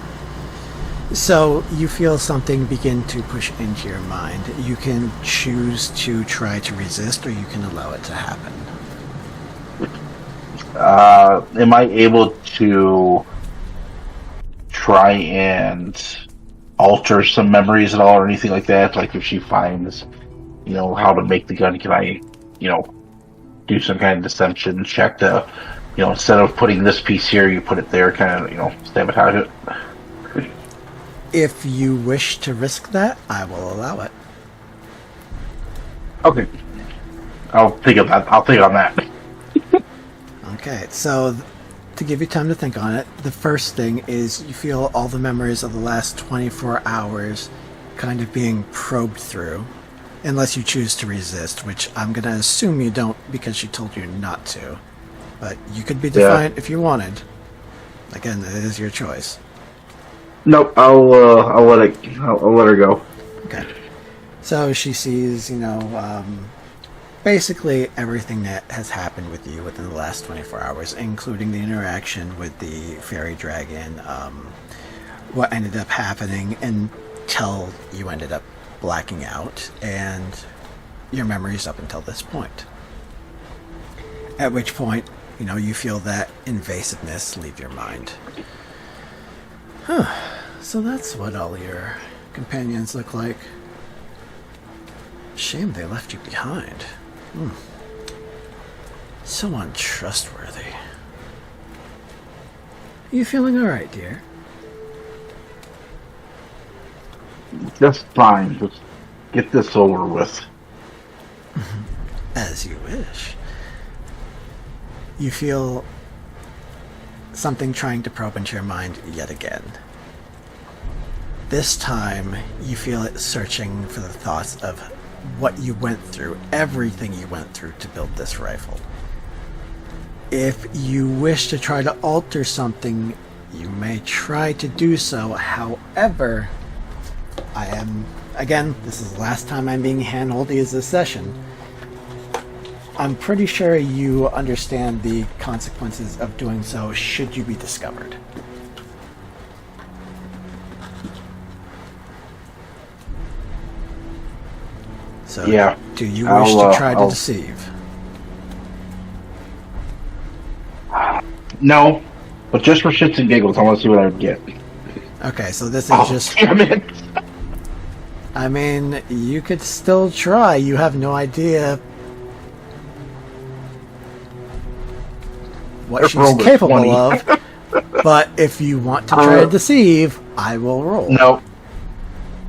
So, you feel something begin to push into your mind. You can choose to try to resist, or you can allow it to happen. Am I able to try and alter some memories at all or anything like that? Like if she finds, how to make the gun, can I, do some kind of deception check to, instead of putting this piece here, you put it there, kind of, sabotage it? If you wish to risk that, I will allow it. Okay. I'll think on that. Okay, so to give you time to think on it, the first thing is you feel all the memories of the last 24 hours kind of being probed through, unless you choose to resist, which I'm going to assume you don't because she told you not to. But you could be defiant if you wanted. Again, it is your choice. Nope, I'll let her go. Okay. So she sees, basically everything that has happened with you within the last 24 hours, including the interaction with the fairy dragon, what ended up happening until you ended up blacking out, and your memories up until this point. At which point, you feel that invasiveness leave your mind. So that's what all your companions look like. Shame they left you behind. So untrustworthy. You feeling alright, dear? Just fine. Just get this over with. As you wish. You feel something trying to probe into your mind yet again. This time, you feel it searching for the thoughts of what you went through, everything you went through to build this rifle. If you wish to try to alter something, you may try to do so. However, again, this is the last time I'm being handholdy as this session. I'm pretty sure you understand the consequences of doing so should you be discovered. So, yeah. Do you wish to try to deceive? No, but just for shits and giggles, I want to see what I would get. Okay, so this is just... Damn it! I mean, you could still try. You have no idea what she's capable 20. of. But if you want to try to deceive, I will roll.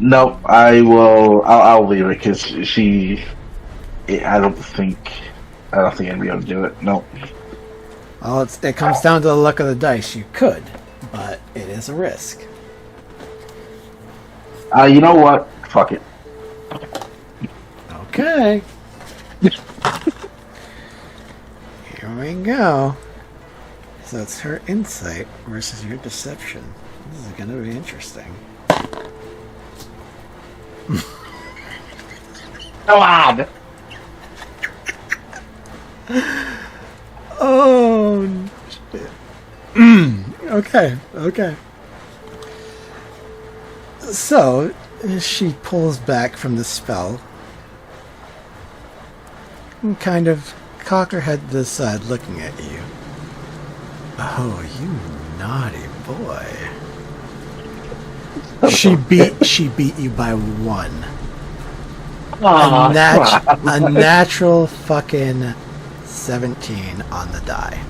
No, I will. I'll leave it because she. I don't think I'd be able to do it. No. Well, it comes down to the luck of the dice. You could, but it is a risk. You know what? Fuck it. Okay. Here we go. So it's her insight versus your deception. This is going to be interesting. Come on! Oh, shit. Okay. So, she pulls back from the spell, and kind of cock her head to the side, looking at you. Oh, you naughty boy. She beat you by 1. A natural fucking 17 on the die.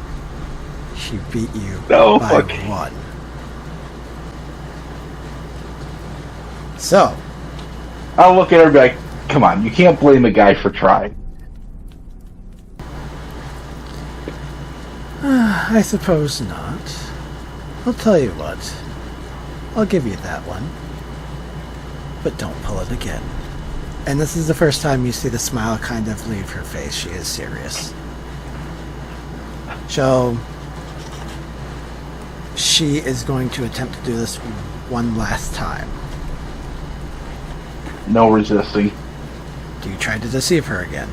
She beat you by 1. So, I'll look at her and be like, come on, you can't blame a guy for trying. I suppose not. I'll tell you what. I'll give you that one. But don't pull it again. And this is the first time you see the smile kind of leave her face. She is serious. So, she is going to attempt to do this one last time. No resisting. Do you try to deceive her again?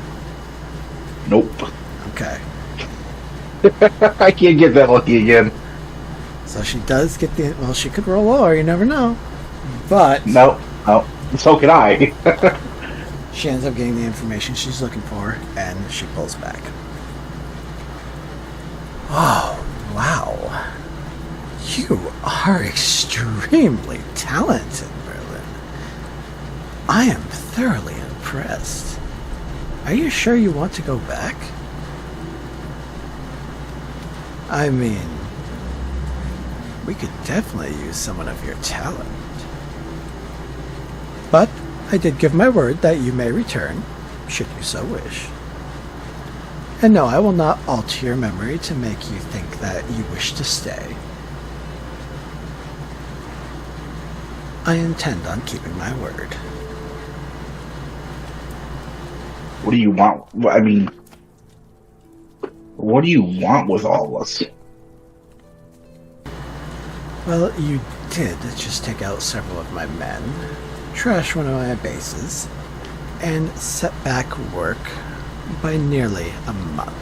Nope. Okay. I can't get that lucky again. So she does get the... Well, she could roll lower, you never know. But... No. So can I. She ends up getting the information she's looking for, and she pulls back. Oh, wow. You are extremely talented, Merlin. I am thoroughly impressed. Are you sure you want to go back? I mean, we could definitely use someone of your talent. But I did give my word that you may return, should you so wish. And no, I will not alter your memory to make you think that you wish to stay. I intend on keeping my word. What do you want? I mean, what do you want with all of us? Well, you did just take out several of my men, trash one of my bases, and set back work by nearly a month.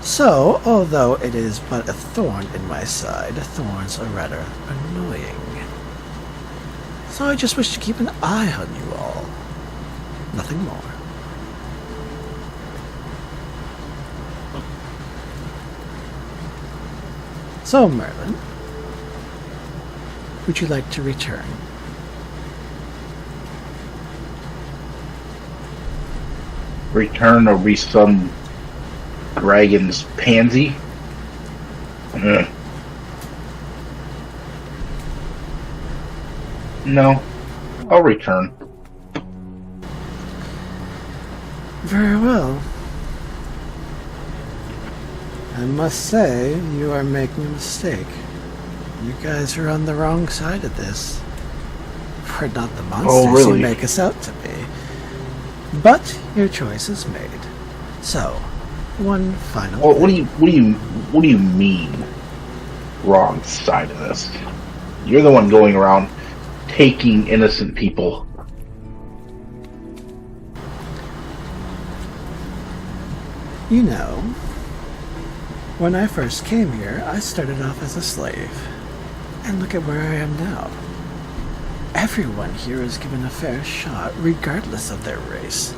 So, although it is but a thorn in my side, thorns are rather annoying. So I just wish to keep an eye on you all. Nothing more. So, Merlin, would you like to return? Return or be some dragon's pansy? Ugh. No, I'll return. Very well. I must say, you are making a mistake. You guys are on the wrong side of this. We're not the monsters really? you make us out to be. But your choice is made. So, one final Well, thing. what do you mean? Wrong side of this. You're the one going around taking innocent people. You know, when I first came here, I started off as a slave. And look at where I am now. Everyone here is given a fair shot, regardless of their race.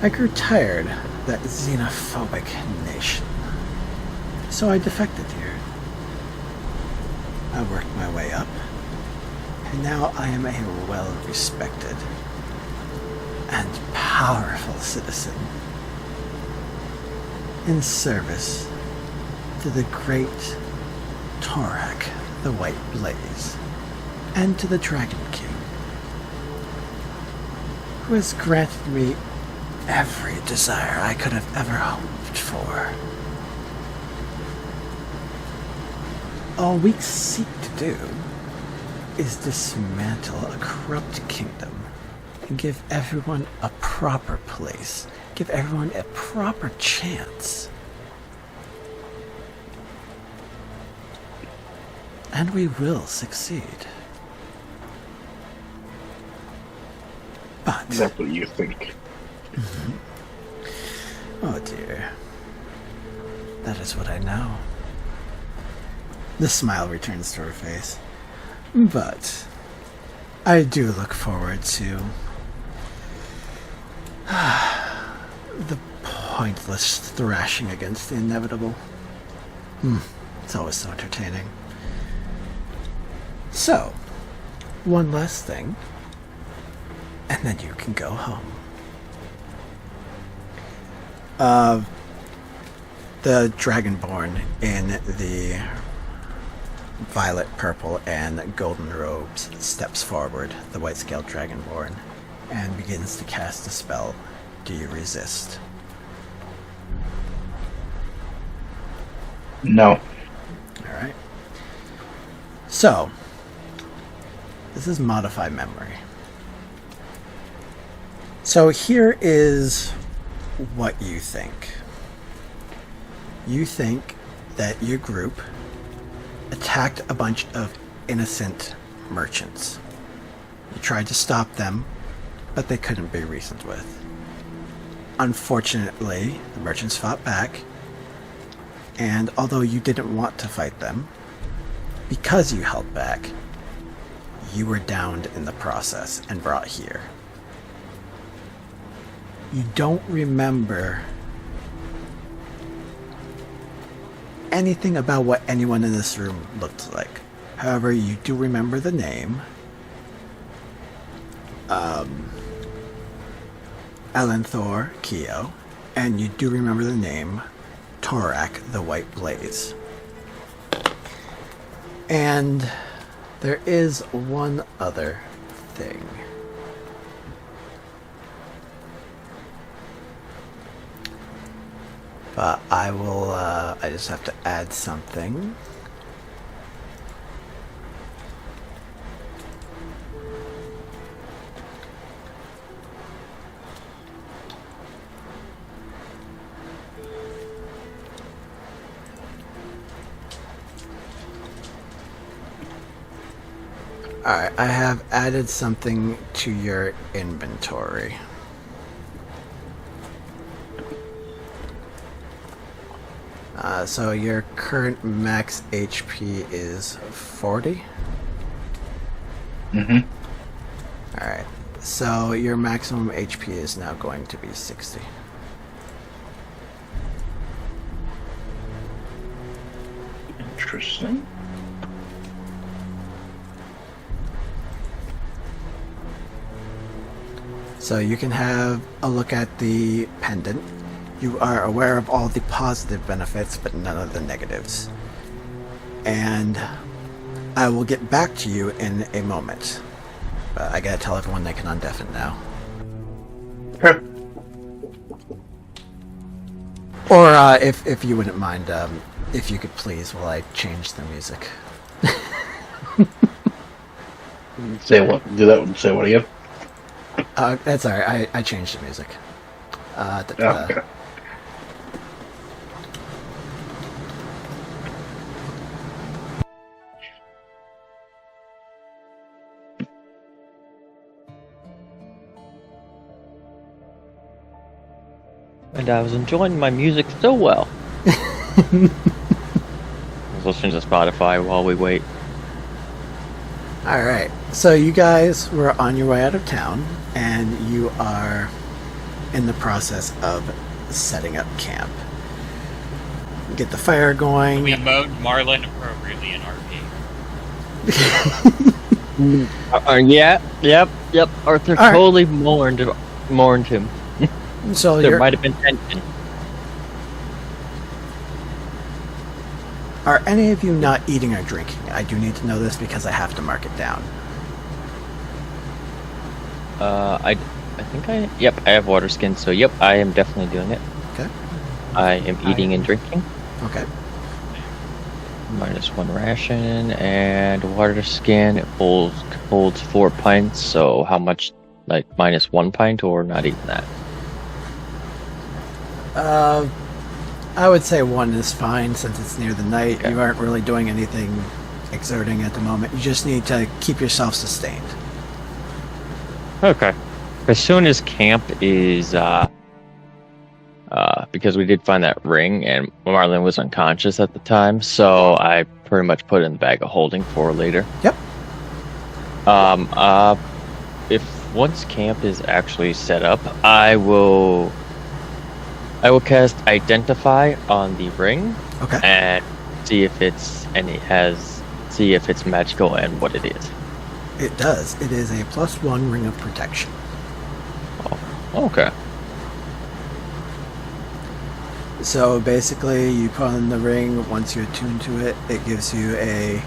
I grew tired of that xenophobic nation. So I defected here. I worked my way up. And now I am a well-respected and powerful citizen in service to the great Torak, the White Blaze, and to the Dragon King, who has granted me every desire I could have ever hoped for. All we seek to do is dismantle a corrupt kingdom and give everyone a proper place, give everyone a proper chance. And we will succeed. But... That's what you think. Oh dear. That is what I know. The smile returns to her face. But I do look forward to the pointless thrashing against the inevitable. It's always so entertaining. So, one last thing, and then you can go home. The Dragonborn in the violet, purple, and golden robes steps forward, the white-scaled Dragonborn, and begins to cast a spell. Do you resist? No. Alright. So, this is modify memory. So here is what you think. You think that your group attacked a bunch of innocent merchants. You tried to stop them, but they couldn't be reasoned with. Unfortunately, the merchants fought back, and although you didn't want to fight them, because you held back, you were downed in the process and brought here. You don't remember anything about what anyone in this room looked like. However, you do remember the name. Elenthor Keo. And you do remember the name Torak the White Blaze. And there is one other thing. But I will, I just have to add something. Alright, I have added something to your inventory. So your current max HP is 40? Mm-hmm. Alright, so your maximum HP is now going to be 60. Interesting. So you can have a look at the pendant. You are aware of all the positive benefits, but none of the negatives. And I will get back to you in a moment. But I gotta tell everyone they can undeafen now. Okay. Or if you wouldn't mind, if you could please, while I change the music. Say what? Do that. Say what again? That's alright. I changed the music. Okay. And I was enjoying my music so well. I was listening to Spotify while we wait. Alright, so you guys were on your way out of town, and you are in the process of setting up camp. Get the fire going. We mowed Marlin appropriately in RP. Yep. Arthur All right. totally mourned him. So There might have been tension. are any of you not eating or drinking? I do need to know this because I have to mark it down. I think I have water skin, so yep, I am definitely doing it. Okay. I am eating and drinking. Okay. -1 ration, and water skin holds 4 pints, so how much, like -1 pint or not even that? I would say 1 is fine since it's near the night. Okay. You aren't really doing anything exerting at the moment. You just need to keep yourself sustained. Okay. As soon as camp is, because we did find that ring, and Marlon was unconscious at the time, so I pretty much put it in the bag of holding for later. Yep. If once camp is actually set up, I will cast Identify on the ring Okay. and see if it's magical and what it is. It does. It is a +1 ring of protection. Oh, okay. So basically, you put on the ring. Once you attune to it, it gives you a.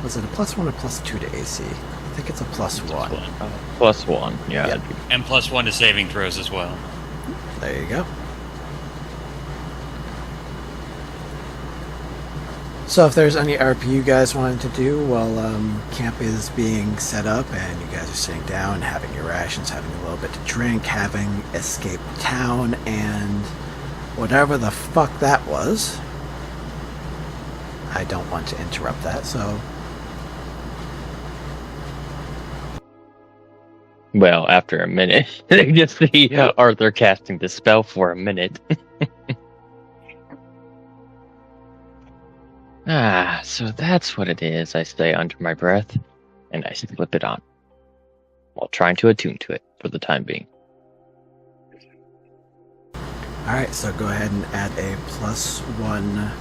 Was it a +1 or +2 to AC? I think it's a +1. +1, yeah. Yep. And +1 to saving throws as well. There you go. So if there's any RP you guys wanted to do while camp is being set up and you guys are sitting down, having your rations, having a little bit to drink, having escaped town, and whatever the fuck that was, I don't want to interrupt that, so... Well, after a minute, they just see Arthur casting the spell for a minute. So that's what it is, I say under my breath, and I slip it on, while trying to attune to it for the time being. Alright, so go ahead and add a +1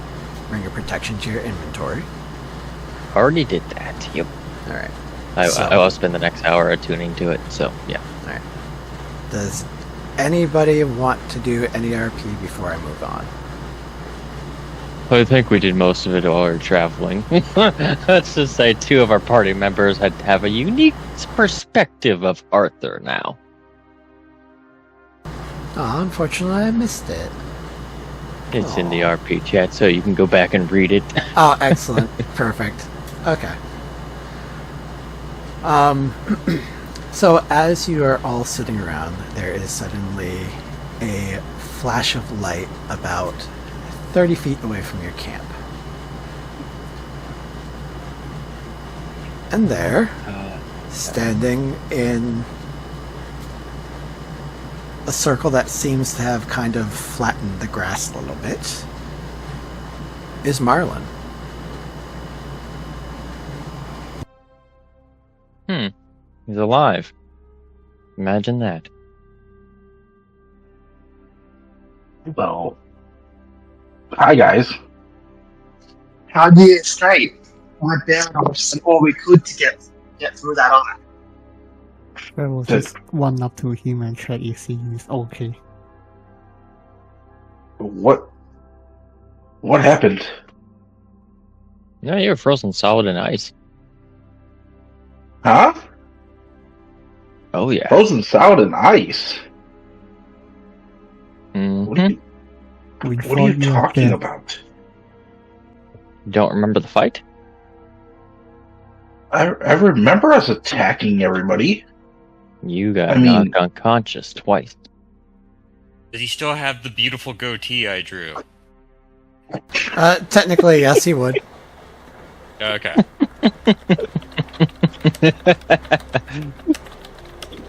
ring of protection to your inventory. Already did that, yep. Alright. I will spend the next hour attuning to it, so yeah. Alright. Does anybody want to do any RP before I move on? I think we did most of it while we were traveling. Let's just say 2 of our party members have a unique perspective of Arthur now. Oh, unfortunately, I missed it. It's in the RP chat, so you can go back and read it. Oh, excellent. Perfect. Okay. So as you are all sitting around, there is suddenly a flash of light about 30 feet away from your camp. And there, standing in a circle that seems to have kind of flattened the grass a little bit, is Marlin. He's alive. Imagine that. Well, hi guys. How do you escape? My bad, I was doing all we could to get through that eye. I will just run up to him and check if he is okay. What happened? Yeah, you're frozen solid in ice. Huh? Oh yeah. Frozen solid in ice. What are you, We what are you thought were talking dead. about? Don't remember the fight? I remember us attacking everybody. You got I mean- knocked unconscious twice. Does he still have the beautiful goatee I drew? Technically, yes, he would. Okay.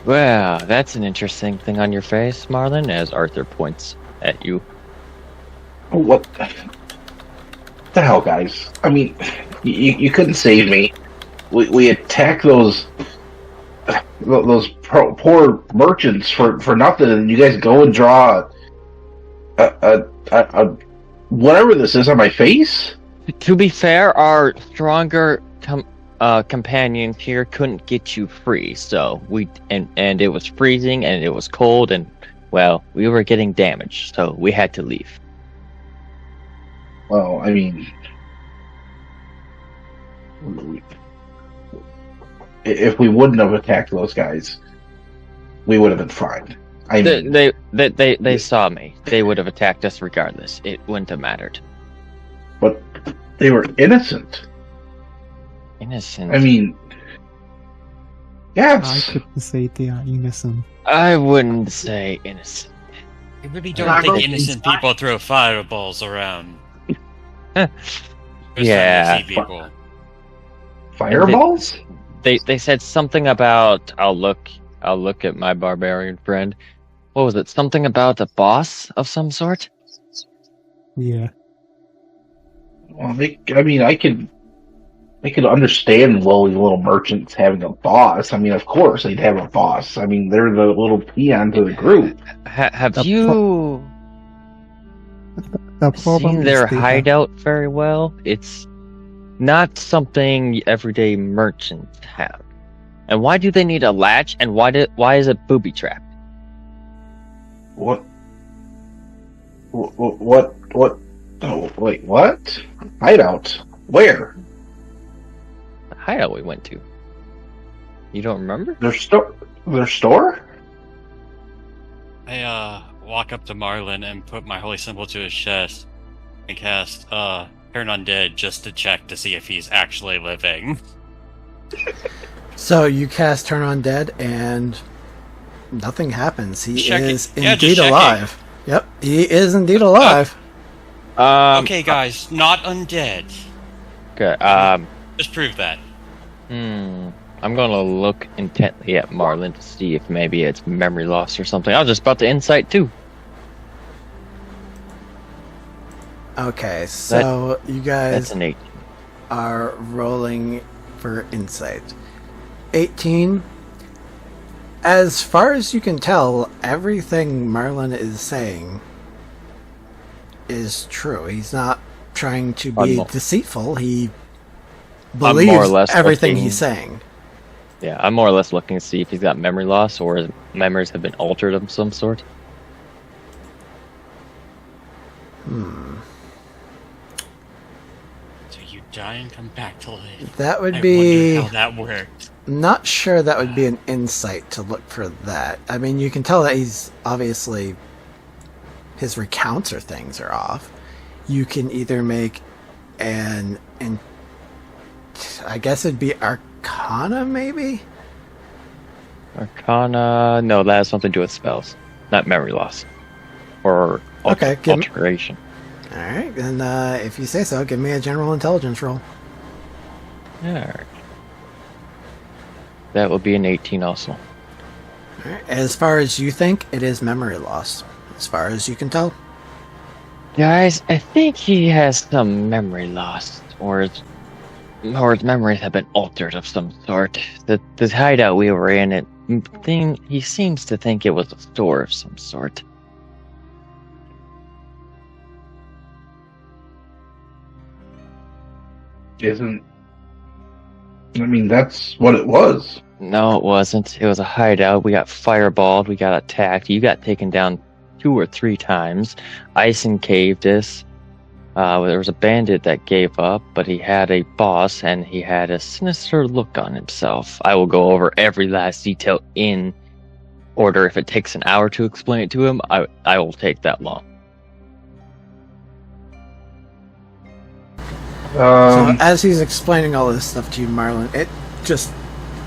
Well, that's an interesting thing on your face, Marlin, as Arthur points at you. What the hell, guys? I mean, you couldn't save me. We attacked those poor merchants for nothing, and you guys go and draw a whatever this is on my face. To be fair, our stronger companions here couldn't get you free, so and it was freezing and it was cold, and well, we were getting damaged, so we had to leave. Well, I mean, if we wouldn't have attacked those guys, we would have been fine. I mean, They saw me. They would have attacked us regardless. It wouldn't have mattered. but they were innocent. Innocent. I mean, I yes. couldn't say they are innocent. I wouldn't say innocent. I really Can don't I think roll innocent insight? people throw fireballs around. Yeah. See people. Fireballs? They said something about I'll look at my barbarian friend. What was it? Something about a boss of some sort? Yeah. Well, I mean, I could I could understand lowly little merchants having a boss. I mean, of course they'd have a boss. I mean, they're the little peons of the group. Have The you The problem seen is their they have- hideout very well? It's not something everyday merchants have. And why do they need a latch? And why is it booby trapped? What? What? Oh, wait, what? Hideout? Where? The hideout we went to. You don't remember? Their store? Their store? I walk up to Marlin and put my holy symbol to his chest and cast Turn Undead just to check to see if he's actually living. So you cast Turn on Dead, and nothing happens. He Just checking. is Yeah, just indeed checking. alive. Yep, he is indeed alive. Okay, guys, not undead. Okay. Just prove that. I'm gonna look intently at Marlin to see if maybe it's memory loss or something. I was just about to insight too. Okay, so you That's guys an 8. are rolling for insight. 18. As far as you can tell, everything Marlin is saying is true. He's not trying to be I'm- deceitful. He more or believes less everything looking- he's saying. Yeah, I'm more or less looking to see if he's got memory loss or his memories have been altered of some sort. So you die and come back to life. That would I be... wonder how that worked. Not sure that would be an insight to look for that. I mean, you can tell that he's obviously... his recounts or things are off. You can either make an... I guess it'd be Arcana, maybe? Arcana... No, that has something to do with spells, not memory loss. Or Okay, give me- alteration. Alright, then if you say so, give me a general intelligence roll. Alright. That would be an 18 also. Alright, as far as you think, it is memory loss. As far as you can tell. Guys, I think he has some memory loss, or his memories have been altered of some sort. The hideout we were in, he seems to think it was a store of some sort. I mean, that's what it was. No, it wasn't. It was a hideout. We got fireballed. We got attacked. You got taken down 2 or 3 times. Ison caved us. There was a bandit that gave up, but he had a boss and he had a sinister look on himself. I will go over every last detail in order. If it takes an hour to explain it to him, I will take that long. So as he's explaining all this stuff to you, Marlon, it just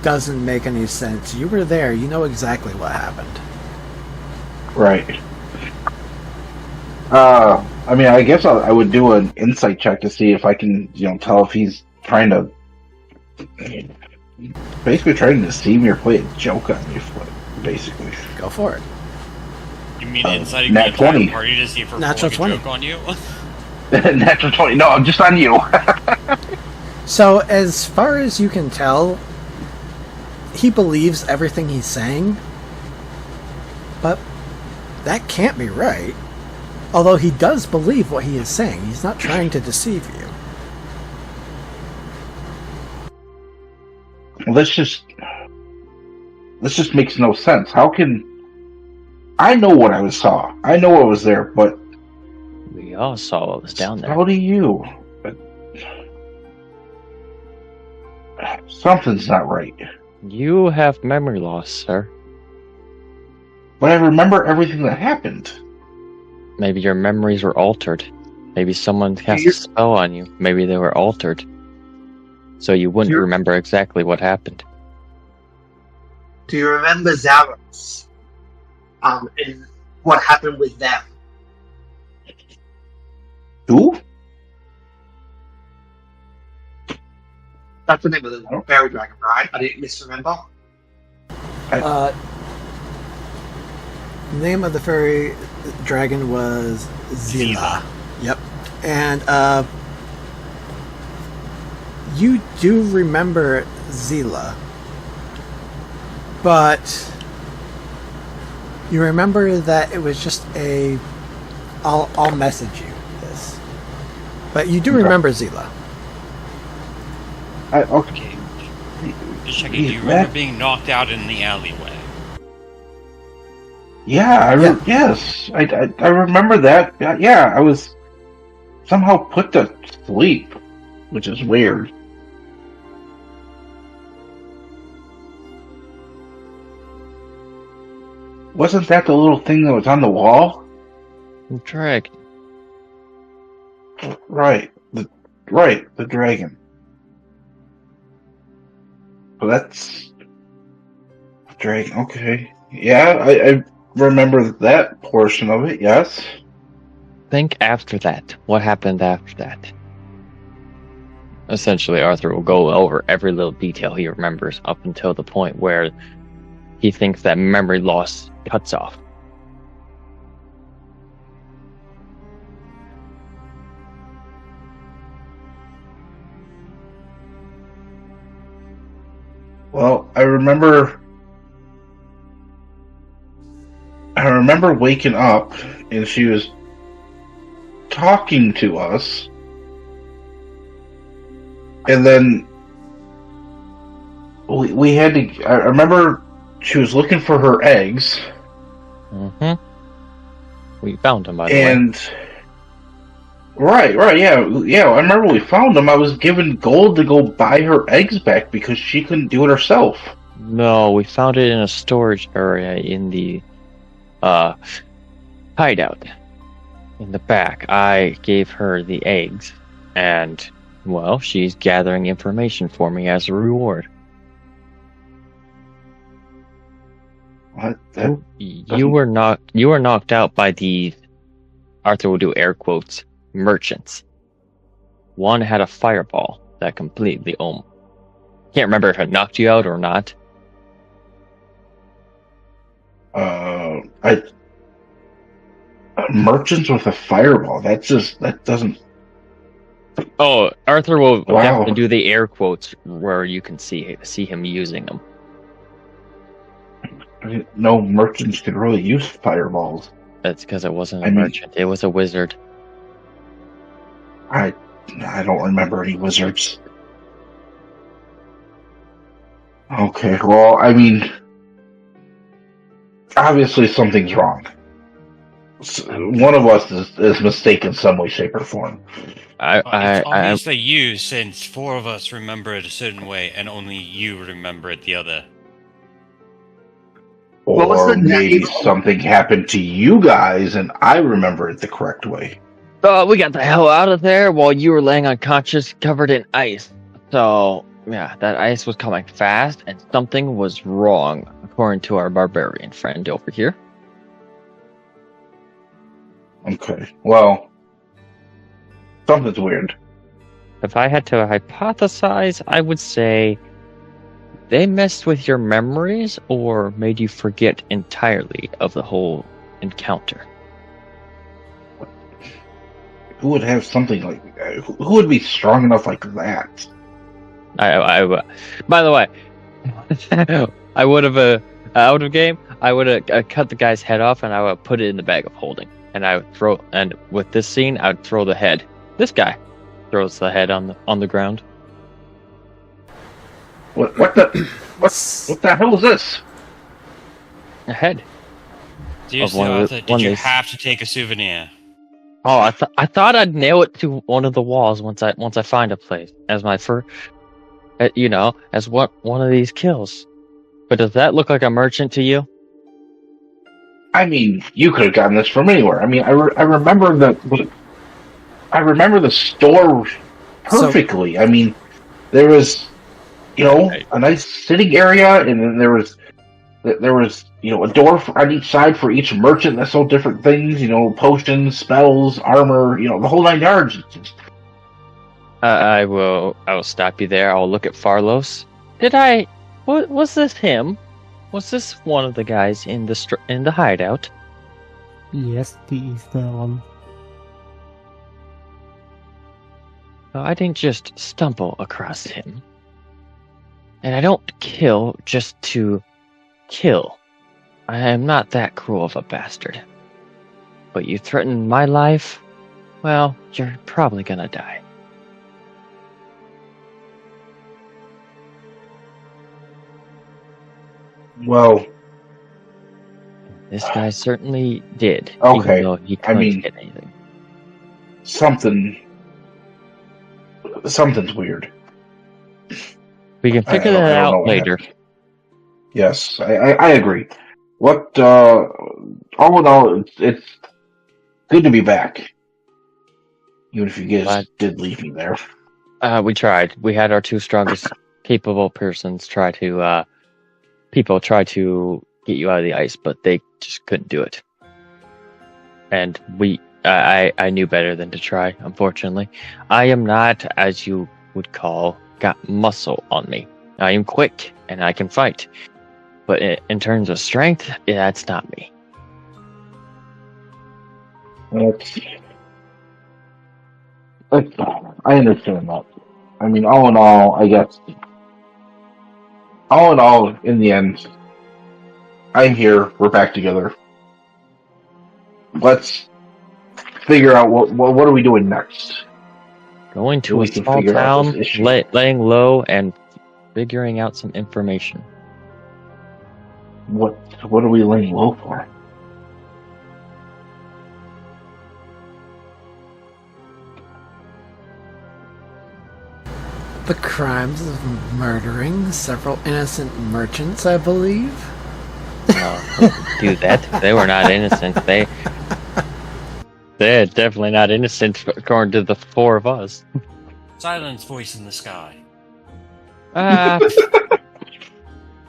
doesn't make any sense. You were there. You know exactly what happened. Right. I mean, I guess I would do an insight check to see if I can, tell if he's trying to, basically trying to deceive me or play a joke on me, basically. Go for it. You mean inciting nat the entire 20. party to see if we're Natural pulling 20. a joke on you? Natural 20. No, I'm just on you. So as far as you can tell, he believes everything he's saying, but that can't be right. Although he does believe what he is saying. He's not trying to deceive you. Well, this just makes no sense. How can I know what I saw? I know what was there, but We all saw what was down there. how do you? Something's not right. You have memory loss, sir. But I remember everything that happened. Maybe your memories were altered. Maybe someone cast you- a spell on you. Maybe they were altered. So you wouldn't You- remember exactly what happened. Do you remember Zaros? And what happened with them? Who? That's the name of the fairy dragon, right? I didn't misremember. The name of the fairy dragon was Zila. Yep. And you do remember Zila, but you remember that it was just a. I'll message you this, but you do remember Zila. Okay. Just checking, do you remember being knocked out in the alleyway? Yeah, yes, I remember that. Yeah, I was somehow put to sleep, which is weird. Wasn't that the little thing that was on the wall? Dragon. Right, the dragon. So that's dragon. Okay, yeah, I remember that portion of it. Yes. Think after that. What happened after that? Essentially, Arthur will go over every little detail he remembers up until the point where he thinks that memory loss cuts off. Well, I remember waking up and she was talking to us, and then we had to. I remember she was looking for her eggs. Mm-hmm. We found them, by the way. And right, yeah. I remember we found them. I was given gold to go buy her eggs back because she couldn't do it herself. No, we found it in a storage area in the hideout in the back. I gave her the eggs, and well, she's gathering information for me as a reward. What? You were knocked out by these. Arthur will do air quotes. Merchants. One had a fireball that completely can't remember if it knocked you out or not. Merchants with a fireball. That doesn't. Oh, Arthur will Wow. definitely do the air quotes where you can see him using them. I didn't know merchants could really use fireballs. That's because it wasn't a merchant; it was a wizard. I don't remember any wizards. Okay, well, I mean, obviously something's wrong. One of us is mistaken in some way, shape, or form. It's obviously you, since four of us remember it a certain way, and only you remember it the other. What was Or the maybe name? something happened to you guys and I remember it the correct way. We got the hell out of there while you were laying unconscious, covered in ice. So yeah, that ice was coming fast, and something was wrong, according to our barbarian friend over here. Okay, well, something's weird. If I had to hypothesize, I would say they messed with your memories or made you forget entirely of the whole encounter. Who would have something like who would be strong enough like that? By the way, I would have out of game. I would have cut the guy's head off and I would put it in the bag of holding. And I would throw. And with this scene, I would throw the head. This guy throws the head on the ground. What the hell is this? A head. Seriously, one of the- Arthur, one did you of these- have to take a souvenir? Oh, I thought I'd nail it to one of the walls once I find a place as my first, as one of these kills. But does that look like a merchant to you? I mean, you could have gotten this from anywhere. I mean, I remember the store perfectly. I mean, there was, a nice sitting area, and then there was a door on each side for each merchant that sold different things. Potions, spells, armor. The whole 9 yards. I will stop you there. I'll look at Farlos. Was this him? Was this one of the guys in the hideout? Yes, he is the one. I didn't just stumble across him. And I don't kill just to kill. I am not that cruel of a bastard. But you threaten my life? Well, you're probably gonna die. Well, This guy certainly did, Okay, even though he couldn't mean- get anything. something's weird. We can figure I that don't know out what later. Yes, I agree. What, all in all, it's good to be back. Even if you guys Glad- did leave me there. We tried. We had our two strongest capable persons try to get you out of the ice, but they just couldn't do it. And I knew better than to try, unfortunately. I am not, as you would call, got muscle on me. I am quick, and I can fight. But in terms of strength, that's not me. I understand that. I mean, all in all, I guess. All in all, in the end, I'm here. We're back together. Let's figure out what are we doing next. Going to We a can small figure out town, this issue. laying low, and figuring out some information. What are we laying low for? The crimes of murdering several innocent merchants, I believe. No, do that. They were not innocent. They're definitely not innocent, according to the four of us. Silence, voice in the sky.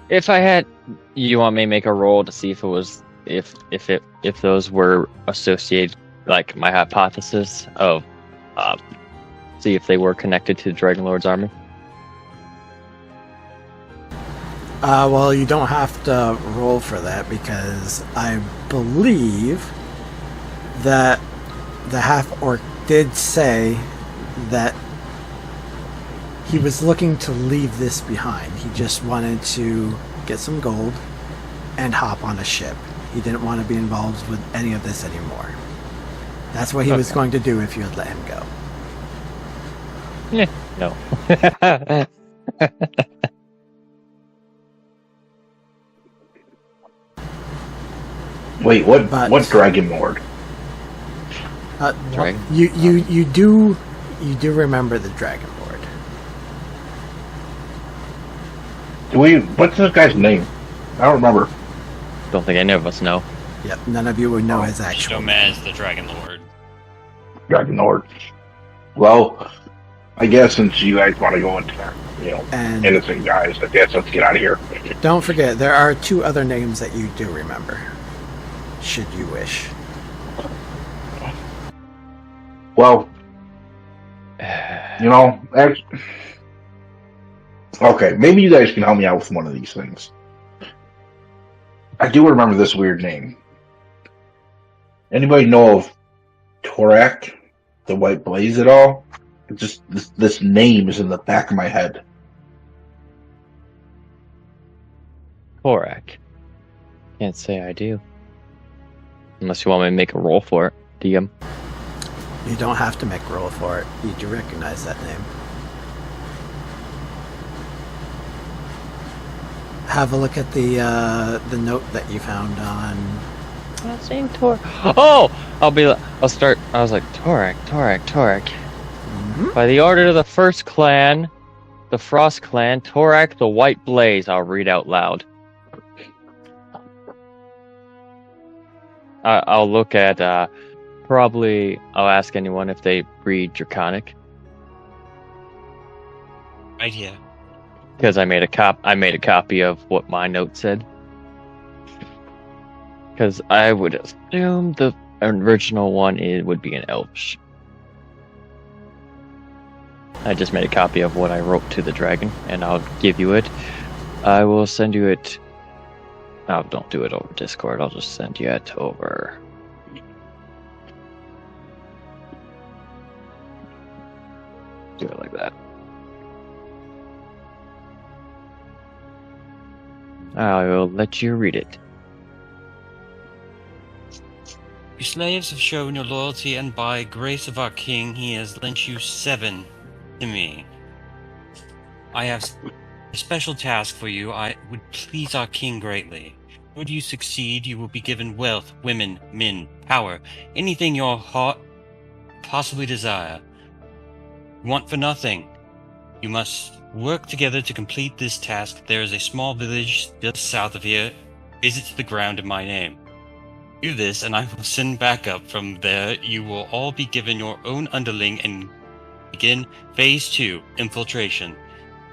If I had, you want me to make a roll to see if it was if those were associated, like my hypothesis of, see if they were connected to the Dragon Lord's army. Well, you don't have to roll for that because I believe that the half-orc did say that he was looking to leave this behind. He just wanted to get some gold and hop on a ship. He didn't want to be involved with any of this anymore. That's what he was going to do if you had let him go. No. Wait, what But- Dragon Lord? Dragon? You do remember the Dragon Lord. What's this guy's name? I don't remember. Don't think any of us know. Yep, none of you would know his actual Show name. as the Dragon Lord. Dragon Lord. Well, I guess since you guys want to go into, And innocent guys, I guess let's get out of here. don't forget, there are two other names that you do remember, should you wish. Well, okay, maybe you guys can help me out with one of these things. I do remember this weird name. Anybody know of Torak, the White Blaze at all? It's just this name is in the back of my head. Korak. Can't say I do. Unless you want me to make a roll for it, DM. You don't have to make a roll for it. You do recognize that name. Have a look at the note that you found on. Not saying Tor. Oh, I'll start. I was like Torak. Mhm. By the order of the first clan, the Frost clan, Torak the White Blaze. I'll read out loud. I'll look at. Probably, I'll ask anyone if they read Draconic Right here. because I made a copy of what my note said. Because I would assume the original one would be an Elvish. I just made a copy of what I wrote to the dragon, and I'll give you it. I will send you it. Oh, don't do it over Discord. I'll just send you it over. Do it like that. I will let you read it. Your slaves have shown your loyalty, and by grace of our king, he has lent you 7 to me. I have a special task for you. I would please our king greatly. Should you succeed, you will be given wealth, women, men, power, anything your heart possibly desire. You want for nothing. You must work together to complete this task. There is a small village just south of here. Raise it to the ground in my name. Do this, and I will send backup from there. You will all be given your own underling and begin Phase 2, Infiltration.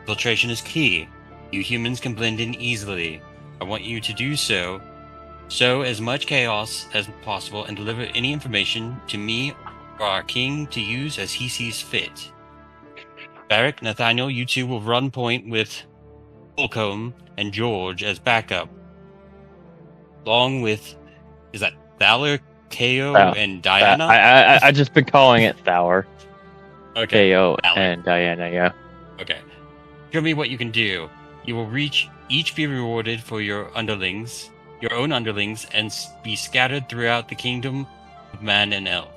Infiltration is key. You humans can blend in easily. I want you to do so. Sow as much chaos as possible and deliver any information to me or our king to use as he sees fit. Barrick, Nathaniel, you two will run point with Holcomb and George as backup. Along with, is that Thaler, Ko, and Diana? I just been calling it Thaler. Okay. Ko Thaler. and Diana, yeah. Okay. Show me what you can do. You will each be rewarded for your own underlings, and be scattered throughout the kingdom of man and elf.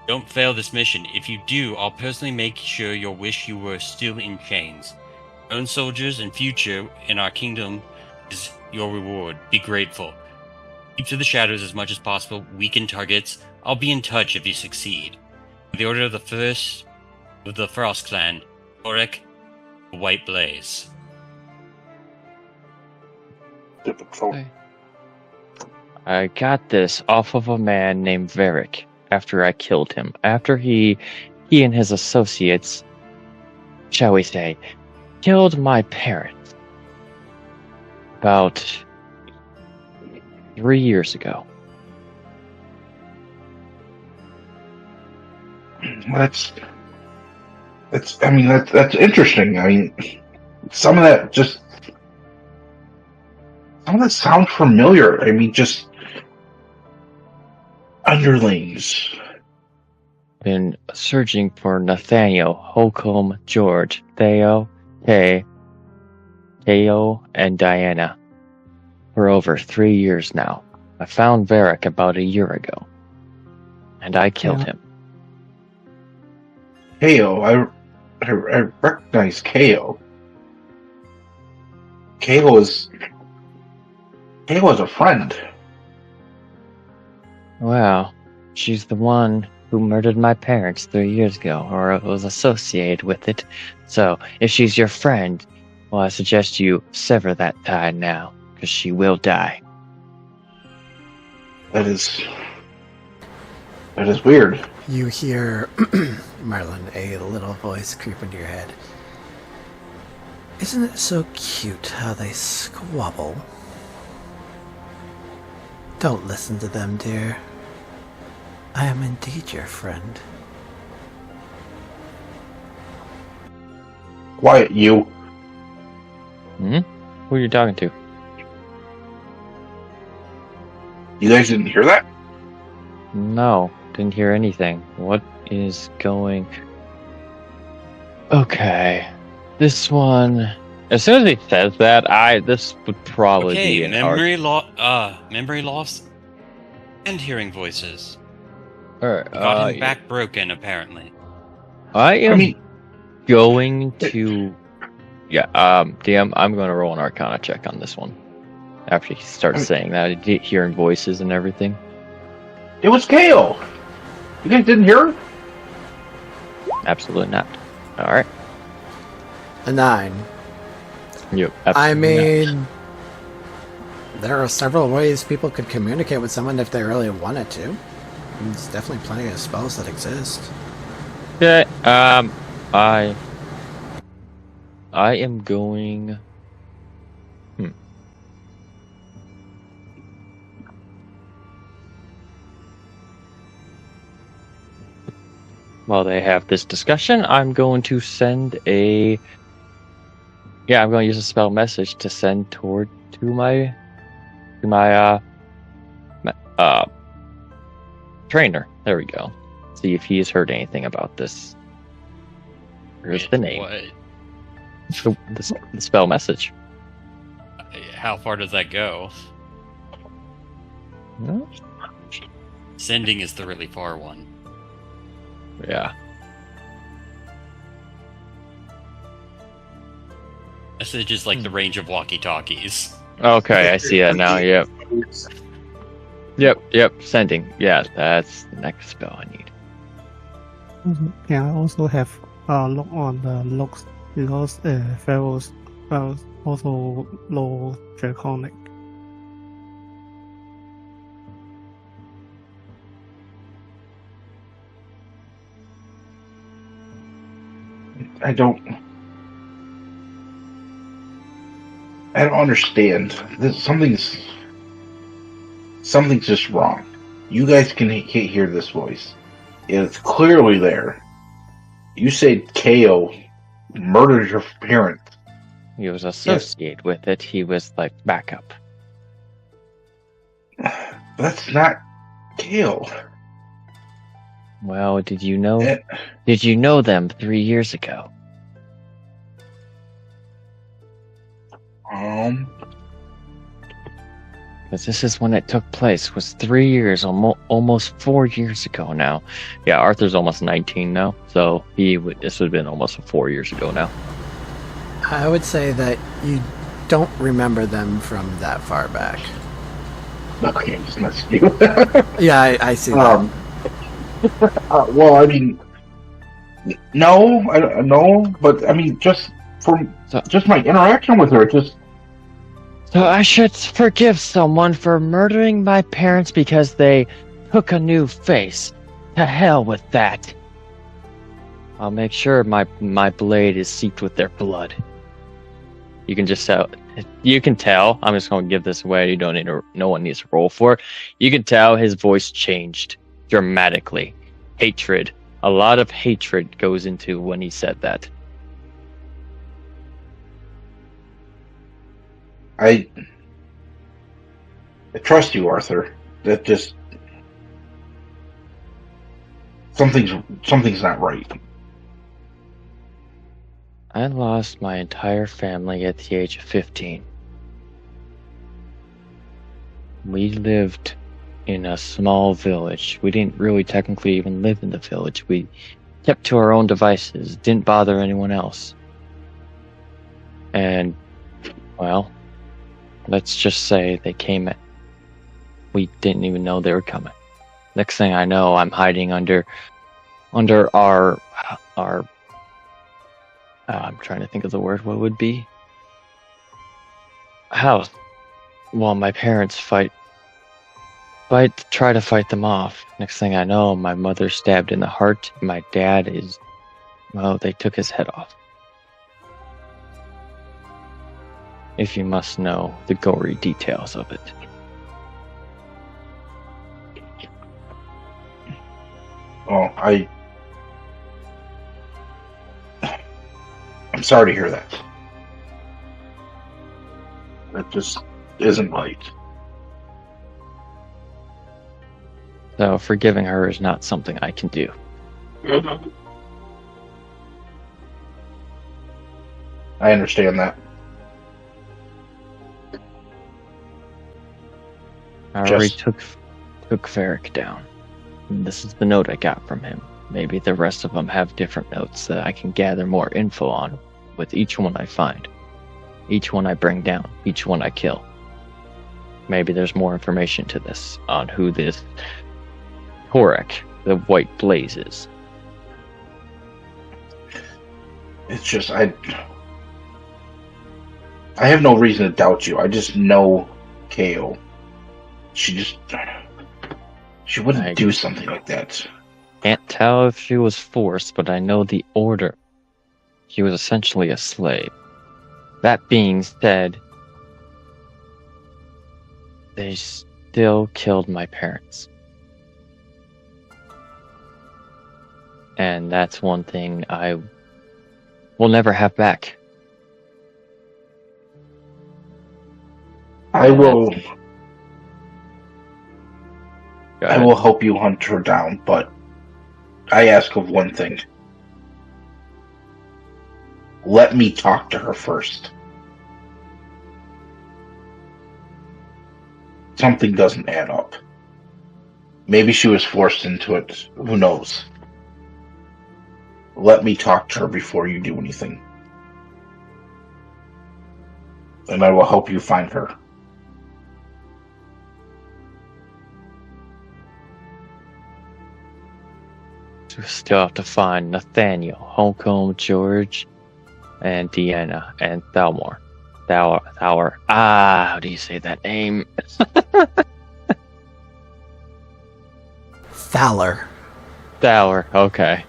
Don't fail this mission. If you do, I'll personally make sure you wish you were still in chains. Your own soldiers and future in our kingdom is your reward. Be grateful. Keep to the shadows as much as possible. Weaken targets. I'll be in touch if you succeed. With the order of the first of the Frost Clan, Oric, the White Blaze. I got this off of a man named Varric after I killed him. After he and his associates, shall we say, killed my parents about 3 years ago. That's interesting. I mean, some of that sounds familiar. I mean, just underlings. Been searching for Nathaniel, Holcomb, George, Theo, and Diana for over 3 years now. I found Varric about a year ago, and I killed him. Ko, I recognize Ko. Ko is a friend. Well, she's the one who murdered my parents 3 years ago, or was associated with it. So, if she's your friend, well, I suggest you sever that tie now, because she will die. That is weird. You hear, Marlin, a little voice creep into your head. Isn't it so cute how they squabble? Don't listen to them, dear. I am indeed your friend. Quiet, you. Who are you talking to? You guys didn't hear that? No, didn't hear anything. What is going... Okay. This one... As soon as he says that, this would probably be an memory loss and hearing voices. Got him back broken, apparently. I am going to... Yeah, DM, I'm going to roll an Arcana check on this one. After he starts saying that, hearing voices and everything. It was Ko! You guys didn't hear it? Absolutely not. Alright. A 9. Yep. I mean, there are several ways people could communicate with someone if they really wanted to. There's definitely plenty of spells that exist. Okay, I am going... While they have this discussion, I'm going to send a... Yeah, I'm going to use a spell message to send to my trainer. There we go. See if he's heard anything about this. Here's the name. What? The spell message. How far does that go? No? Sending is the really far one. Yeah. Message is like the range of walkie-talkies. Okay, I see that now. Yep. Yep. Sending. Yeah, that's the next spell I need. Can I also have a look on the looks because Pharaoh's also low draconic. I don't understand. Something's just wrong. You guys can't hear this voice. It's clearly there. You say KO murdered your parent. He was associated with it. He was like backup. That's not KO. Well, did you know? Did you know them 3 years ago? Because this is when it took place. Was 3 years, almost 4 years ago now. Yeah, Arthur's almost 19 now, so this would have been almost 4 years ago now. I would say that you don't remember them from that far back. Okay, I'm just messing you. Yeah, I see that. Well, I mean, no, but I mean, just my interaction with her, So I should forgive someone for murdering my parents because they took a new face. To hell with that. I'll make sure my blade is seeped with their blood. You can just tell. You can tell. I'm just going to give this away. No one needs to roll for it. You can tell his voice changed dramatically. Hatred. A lot of hatred goes into when he said that. I trust you, Arthur. That just something's not right. I lost my entire family at the age of 15. We lived in a small village. We didn't really technically even live in the village. We kept to our own devices, didn't bother anyone else. And, well, let's just say they came at... We didn't even know they were coming. Next thing I know, I'm hiding under our I'm trying to think of the word. What would be? House. Well, my parents try to fight them off. Next thing I know, my mother's stabbed in the heart. My dad they took his head off. If you must know the gory details of it. Oh, I'm sorry to hear that. That just isn't right. So forgiving her is not something I can do. I understand that. I already took Varric down. And this is the note I got from him. Maybe the rest of them have different notes that I can gather more info on with each one I find. Each one I bring down. Each one I kill. Maybe there's more information to this on who this Torek, the White Blaze, is. It's just, I have no reason to doubt you. I just know KO. She wouldn't do something like that. Can't tell if she was forced, but I know the order. She was essentially a slave. That being said, they still killed my parents. And that's one thing I will never have back. I will help you hunt her down, but I ask of one thing. let me talk to her first. Something doesn't add up. Maybe she was forced into it. Who knows? Let me talk to her before you do anything. And I will help you find her. We still have to find Nathaniel, Holcomb, George, and Deanna, and Thalmor. Thalor. How do you say that name? Thaler. Thalor, okay.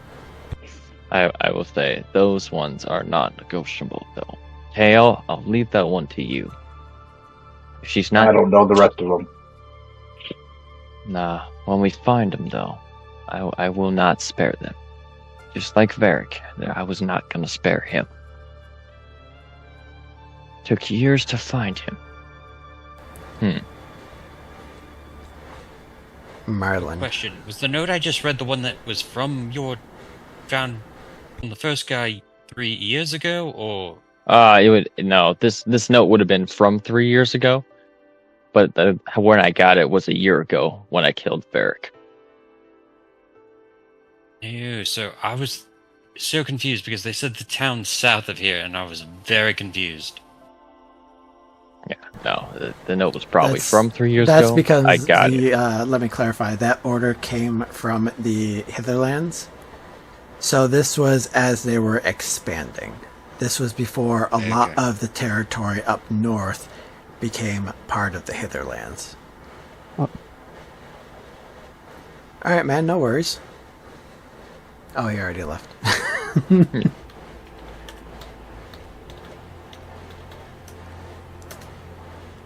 I will say, those ones are not negotiable, though. Hale, I'll leave that one to you. If she's not... I don't know the rest of them. Nah, when we find them, though, I will not spare them. Just like Varric, I was not going to spare him. Took years to find him. Marlin. Question: was the note I just read the one that was from your found from the first guy 3 years ago, or? This note would have been from 3 years ago, but when I got it was a year ago when I killed Varric. No, so I was so confused because they said the town south of here, and I was very confused. Yeah, no, the note was probably That's- from 3 years That's ago. because I got it. let me clarify. That order came from the Hitherlands. So this was as they were expanding. This was before a lot of the territory up north became part of the Hitherlands. Oh. All right, man, no worries. Oh, he already left.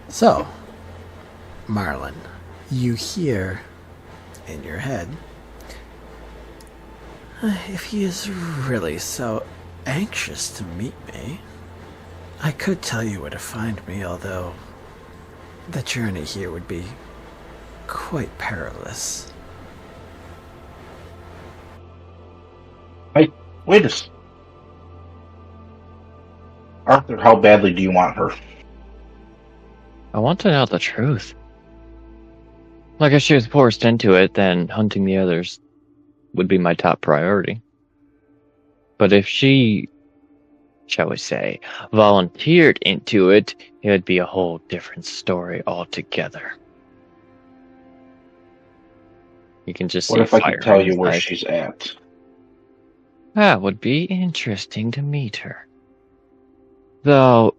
So, Marlin, you hear in your head, if he is really so anxious to meet me, I could tell you where to find me, although the journey here would be quite perilous. Wait a second. Arthur, how badly do you want her? I want to know the truth. Like, if she was forced into it, then hunting the others would be my top priority. But if she, shall we say, volunteered into it, it would be a whole different story altogether. You can just What see if I fire could tell in you his where eyes. she's at? That would be interesting to meet her. Though,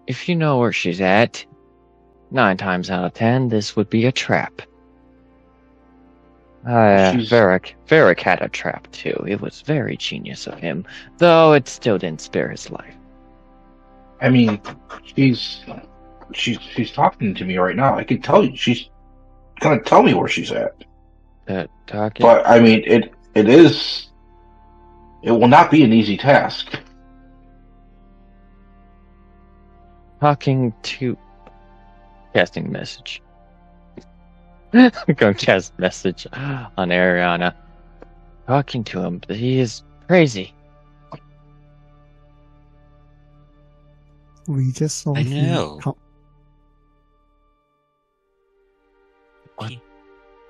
if you know where she's at, 9 times out of 10, this would be a trap. Varric had a trap too. It was very genius of him, though it still didn't spare his life. I mean, she's talking to me right now. I can tell you, she's gonna tell me where she's at. Talking. But I mean, it will not be an easy task. Talking to... Casting message. Go cast message on Ariana. Talking to him, but he is crazy. We just saw I him know. come.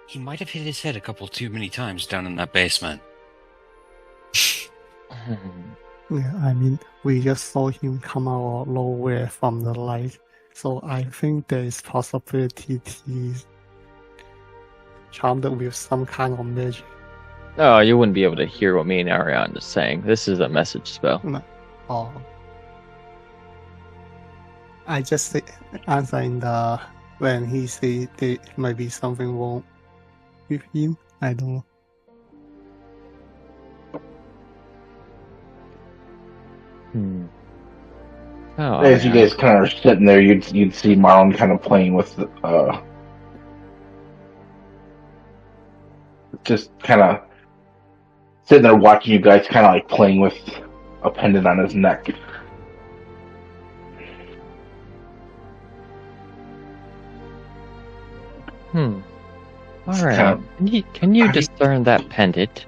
He might have hit his head a couple too many times down in that basement. Yeah, I mean, we just saw him come out of nowhere from the light. So I think there is possibility he's charmed with some kind of magic. Oh, you wouldn't be able to hear what me and Ariana are saying. This is a message spell. Or I just say, answer in the when he say there might be something wrong with him. I don't know. Oh, As you guys kind of are sitting there, you'd see Marlon kind of playing with just kind of sitting there watching you guys kind of like playing with a pendant on his neck. All right. Can you discern that pendant?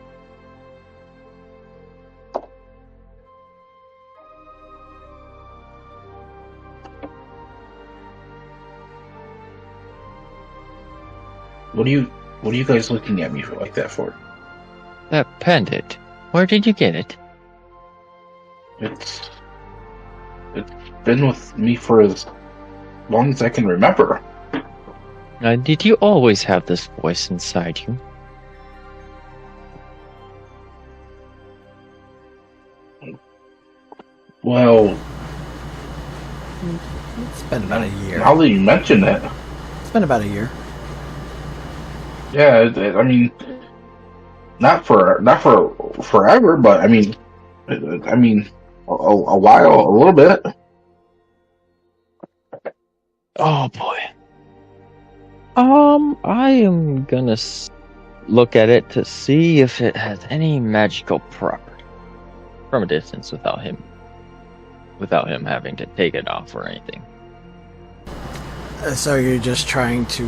What are you guys looking at me for like that for? That pendant. Where did you get it? It's been with me for as long as I can remember. Did you always have this voice inside you? Well, It's been about a year. now that you mention it, It's been about a year. yeah. I mean, not for forever, but I mean, a while, a little bit. Oh boy. I am gonna look at it to see if it has any magical property from a distance without him having to take it off or anything. So you're just trying to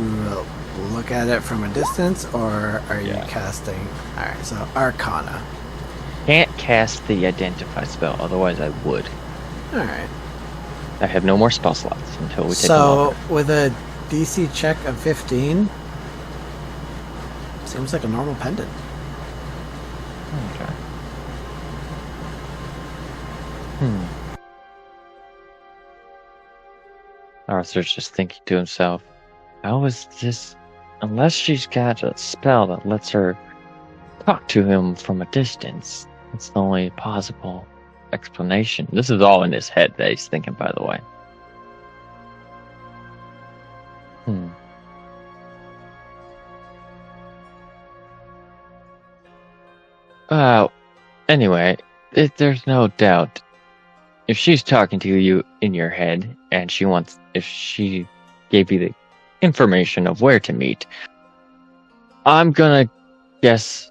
look at it from a distance, or are you Yeah. casting? All right, so Arcana. Can't cast the identify spell, otherwise I would. All right. I have no more spell slots until we take them So off. with a DC check of 15, seems like a normal pendant. Okay. Arthur's just thinking to himself, how is this? Unless she's got a spell that lets her talk to him from a distance, it's the only possible explanation. This is all in his head that he's thinking, by the way. Anyway, there's no doubt. If she's talking to you in your head, and if she gave you the information of where to meet, I'm gonna guess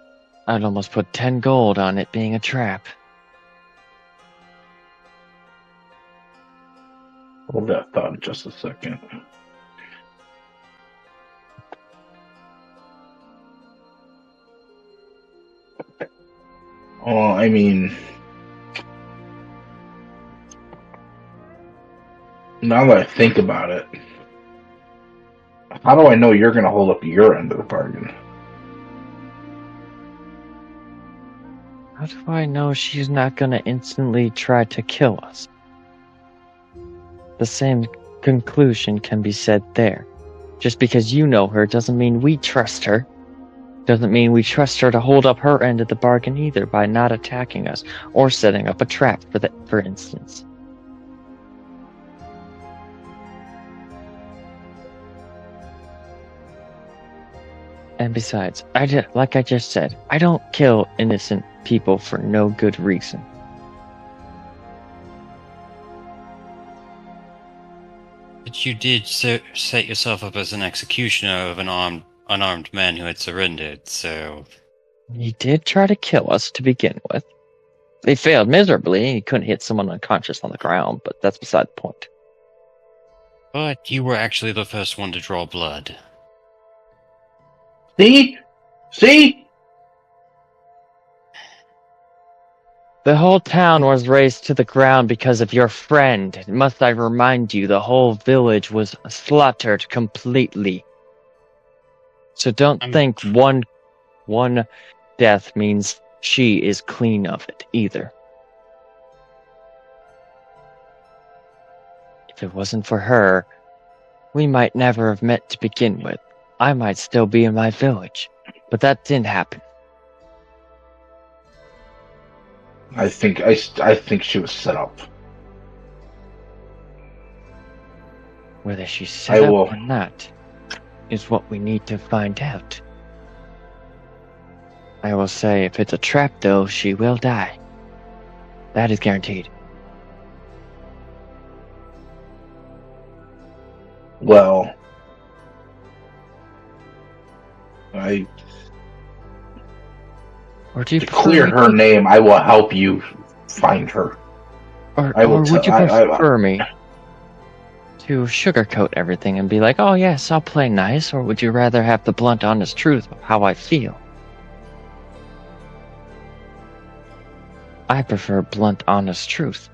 I'd almost put 10 gold on it being a trap. Hold that thought just a second. Well, I mean, now that I think about it, how do I know you're going to hold up your end of the bargain? How do I know she's not gonna instantly try to kill us? The same conclusion can be said there. Just because you know her doesn't mean we trust her. Doesn't mean we trust her to hold up her end of the bargain either by not attacking us or setting up a trap for instance. And besides, like I just said, I don't kill innocent people for no good reason. But you did set yourself up as an executioner of an unarmed man who had surrendered, so... He did try to kill us to begin with. He failed miserably. He couldn't hit someone unconscious on the ground, but that's beside the point. But you were actually the first one to draw blood. See? The whole town was razed to the ground because of your friend. Must I remind you, the whole village was slaughtered completely. So don't think one death means she is clean of it either. If it wasn't for her, we might never have met to begin with. I might still be in my village, but that didn't happen. I think she was set up. Whether she's set up or not is what we need to find out. I will say, if it's a trap, though, she will die. That is guaranteed. Well, Or do you to clear her name, I will help you find her. Or would you prefer me to sugarcoat everything and be like, oh yes, I'll play nice, or would you rather have the blunt, honest truth of how I feel? I prefer blunt, honest truth.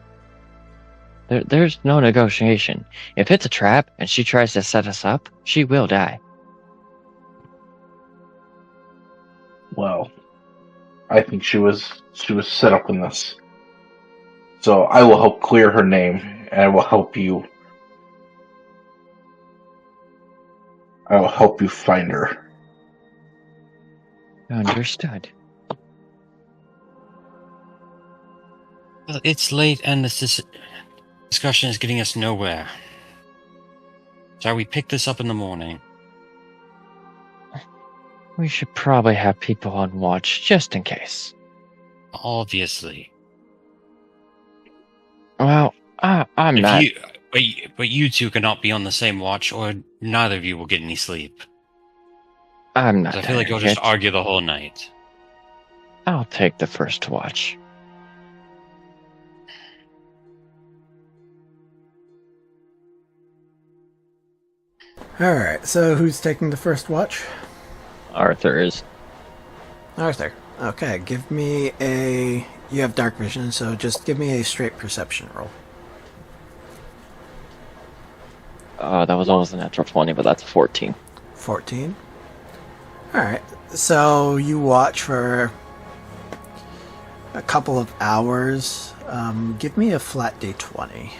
There's no negotiation. If it's a trap and she tries to set us up, she will die. Well, I think she was set up in this. So I will help clear her name, and I will help you. I will help you find her. Understood. Well, it's late and this discussion is getting us nowhere. Shall we pick this up in the morning? We should probably have people on watch just in case. Obviously. Well, I'm not. But you two cannot be on the same watch, or neither of you will get any sleep. I'm not. I feel like you'll just argue the whole night. I'll take the first watch. Alright, so who's taking the first watch? Arthur is. Arthur. Okay, give me a... You have dark vision, so just give me a straight perception roll. That was almost a natural 20, but that's 14. 14. Alright, so you watch for a couple of hours. Give me a flat D20.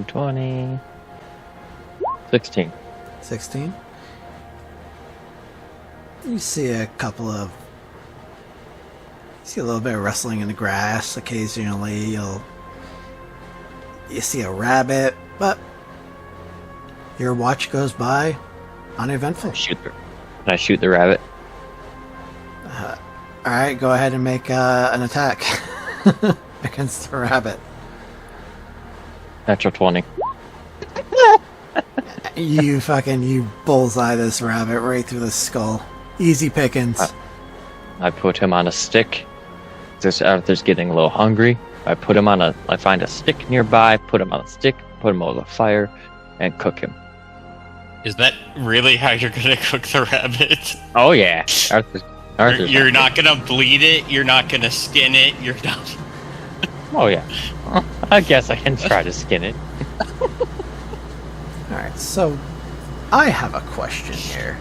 20. 16. 16. You see a couple of... You see a little bit of rustling in the grass. Occasionally you see a rabbit, but your watch goes by uneventful. Can I shoot the rabbit? Alright, go ahead and make an attack against the rabbit. Natural 20. You bullseye this rabbit right through the skull. Easy pickings. I put him on a stick. Arthur's getting a little hungry. I find a stick nearby, put him on a stick, put him over the fire, and cook him. Is that really how you're gonna cook the rabbit? Oh yeah. Arthur's You're not gonna bleed it, you're not gonna skin it, you're not... Oh yeah. I guess I can try to skin it. Alright, so I have a question here.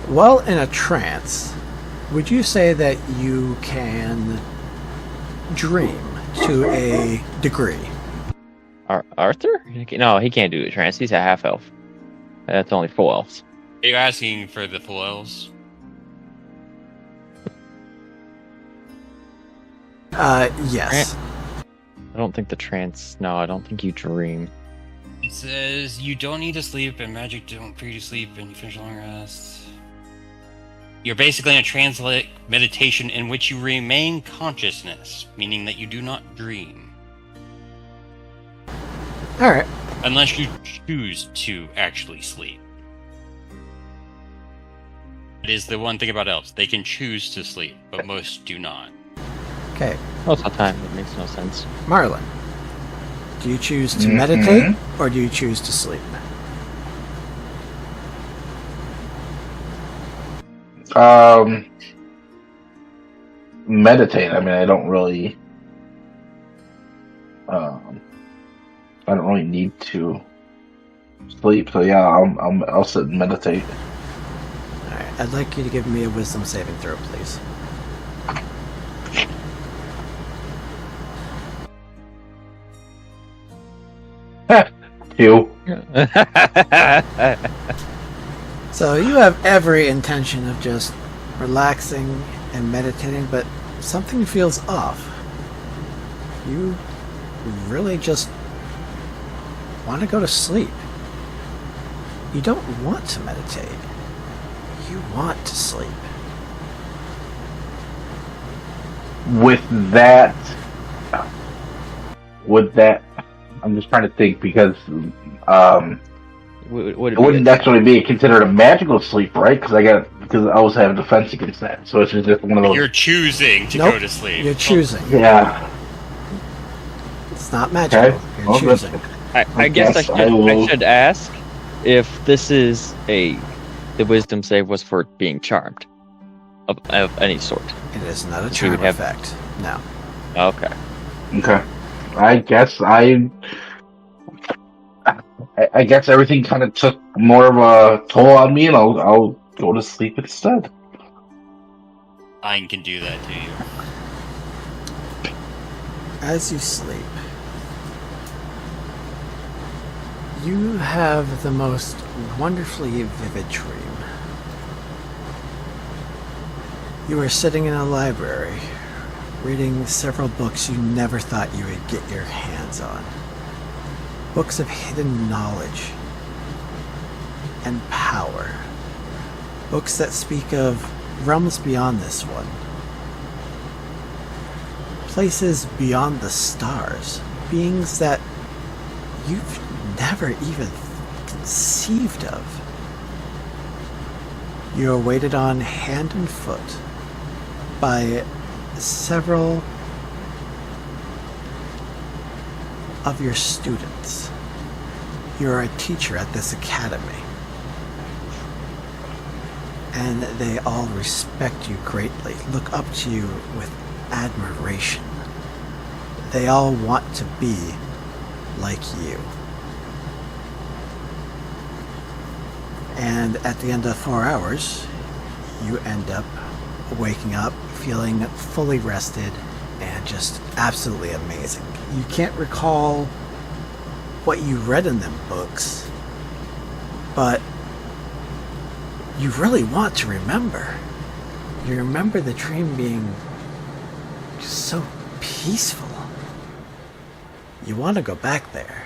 While in a trance, would you say that you can dream to a degree? Arthur? No, he can't do a trance. He's a half elf. That's only full elves. Are you asking for the full elves? Yes. I don't think the trance... No, I don't think you dream. It says, you don't need to sleep, and magic don't free you to sleep, and you finish a long rest. You're basically in a trance-like meditation in which you remain consciousness, meaning that you do not dream. Alright. Unless you choose to actually sleep. That is the one thing about elves. They can choose to sleep, but most do not. Okay. Most of the time, it makes no sense. Marlon, do you choose to meditate, or do you choose to sleep? Meditate. I mean, I don't really need to sleep. So yeah, I'll sit and meditate. All right. I'd like you to give me a wisdom saving throw, please. You. So you have every intention of just relaxing and meditating, but something feels off. You really just want to go to sleep. You don't want to meditate. You want to sleep. With that, I'm just trying to think because it wouldn't necessarily be considered a magical sleep, right? Because I always have a defense against that. So it's just one of those. You're choosing to go to sleep. You're choosing. Yeah. It's not magical. Okay. You're choosing. I guess I should ask if this is the wisdom save was for being charmed of any sort. It is not a charm effect. No. Okay. Okay. I guess I guess everything kind of took more of a toll on me, and I'll go to sleep instead. I can do that to you. As you sleep, you have the most wonderfully vivid dream. You are sitting in a library, reading several books you never thought you would get your hands on. Books of hidden knowledge and power. Books that speak of realms beyond this one. Places beyond the stars. Beings that you've never even conceived of. You are waited on hand and foot by several of your students. You are a teacher at this academy, and they all respect you greatly, look up to you with admiration. They all want to be like you. And at the end of 4 hours, you end up waking up feeling fully rested and just absolutely amazing. You can't recall what you read in them books, but you really want to remember. You remember the dream being just so peaceful. You want to go back there.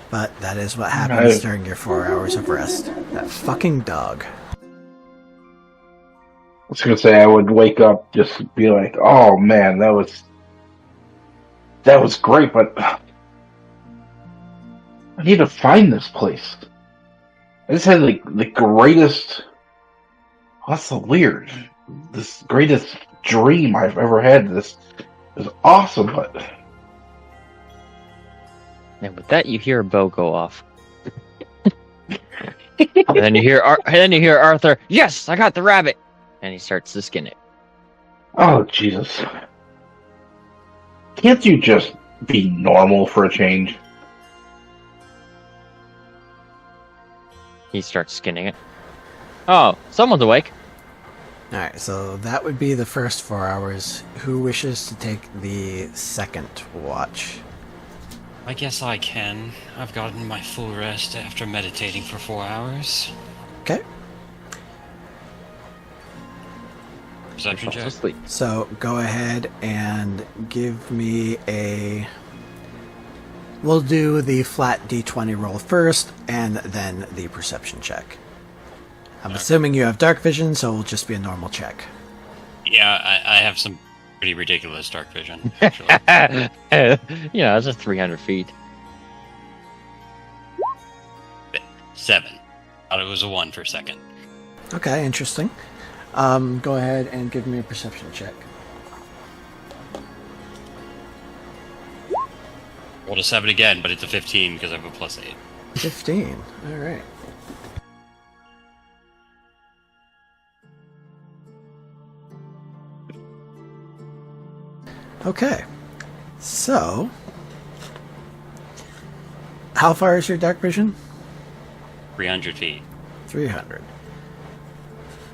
But that is what happens during your 4 hours of rest. That fucking dog. I was gonna say I would wake up just be like, "Oh man, that was great," but I need to find this place. I just had the greatest. That's so weird. This greatest dream I've ever had. This is awesome, but. And with that, you hear a bow go off. and then you hear Arthur. Yes, I got the rabbit, and he starts to skin it. Oh Jesus! Can't you just be normal for a change? He starts skinning it. Oh, someone's awake. Alright, so that would be the first 4 hours. Who wishes to take the second watch? I guess I can. I've gotten my full rest after meditating for 4 hours. Okay. Perception check. Asleep. So go ahead and give me a... We'll do the flat d20 roll first, and then the perception check. I'm assuming you have dark vision, so it'll just be a normal check. Yeah, I have some pretty ridiculous dark vision, actually. It's just 300 feet. 7. Thought it was a 1 for a second. Okay, interesting. Go ahead and give me a perception check. Rolled a 7 again, but it's a 15 because I have a plus 8. 15. Alright. Okay. So, how far is your dark vision? 300 feet. 300.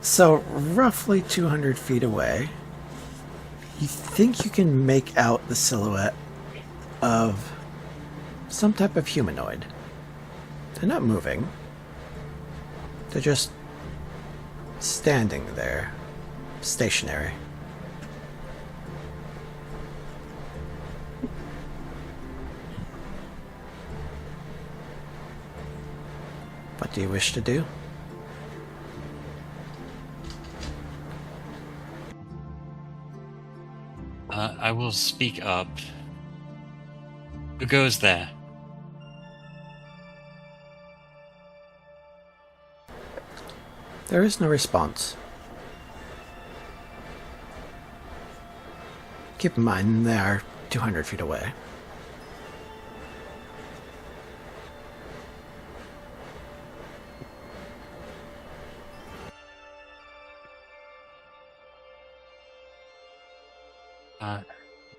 So, roughly 200 feet away, you think you can make out the silhouette of some type of humanoid. They're not moving. They're just standing there, stationary. What do you wish to do? I will speak up. Who goes there? There is no response. Keep in mind, they are 200 feet away.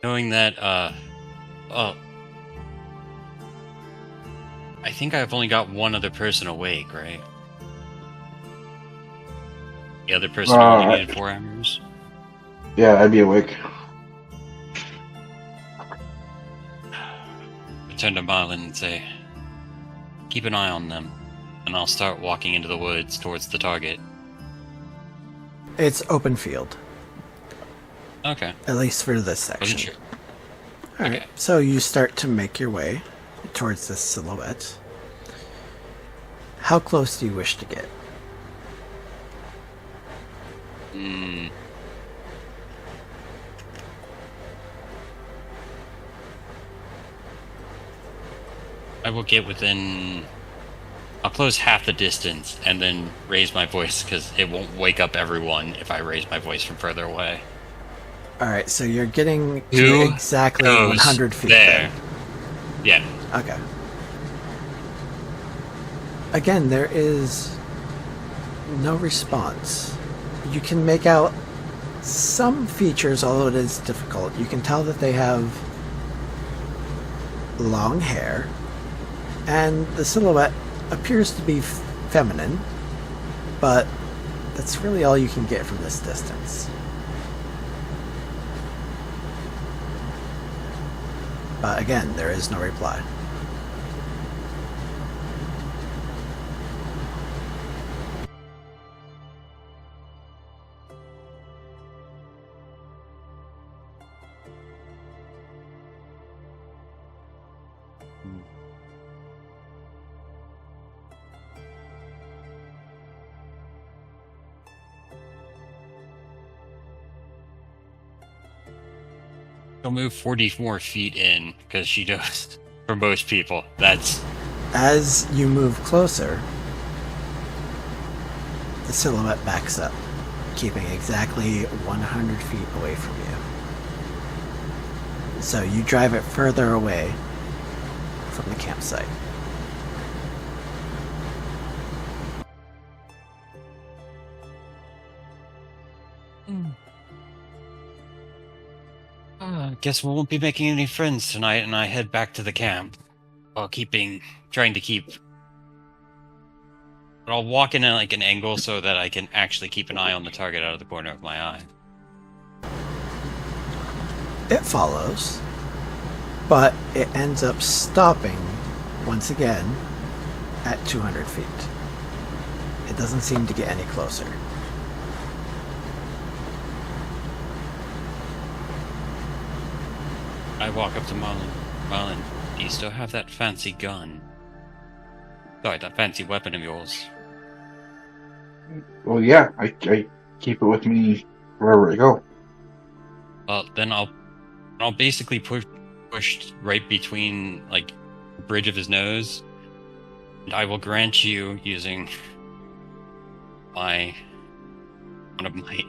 Knowing that I think I've only got one other person awake, right? The other person only needed 4 hours. Yeah, I'd be awake. I turn to Marlin and say, keep an eye on them, and I'll start walking into the woods towards the target. It's open field, Okay. at least for this Wasn't section. sure. All right, Okay. so you start to make your way towards this silhouette. How close do you wish to get? I will get within... I'll close half the distance and then raise my voice, because it won't wake up everyone if I raise my voice from further away. All right, so you're getting to Who exactly goes 100 feet there? Yeah. Okay. Again, there is no response. You can make out some features, although it is difficult. You can tell that they have long hair, and the silhouette appears to be feminine, but that's really all you can get from this distance. But again, there is no reply. She'll move 44 feet in, because she does. For most people, that's... As you move closer, the silhouette backs up, keeping exactly 100 feet away from you. So you drive it further away from the campsite. Guess we won't be making any friends tonight, and I head back to the camp. While trying to keep... But I'll walk in at like an angle so that I can actually keep an eye on the target out of the corner of my eye. It follows, but it ends up stopping once again at 200 feet. It doesn't seem to get any closer. I walk up to Marlin. Marlin, do you still have that fancy gun? Sorry, that fancy weapon of yours. Well, yeah, I keep it with me wherever I go. Well, then I'll basically push right between, like, the bridge of his nose, and I will grant you, using one of my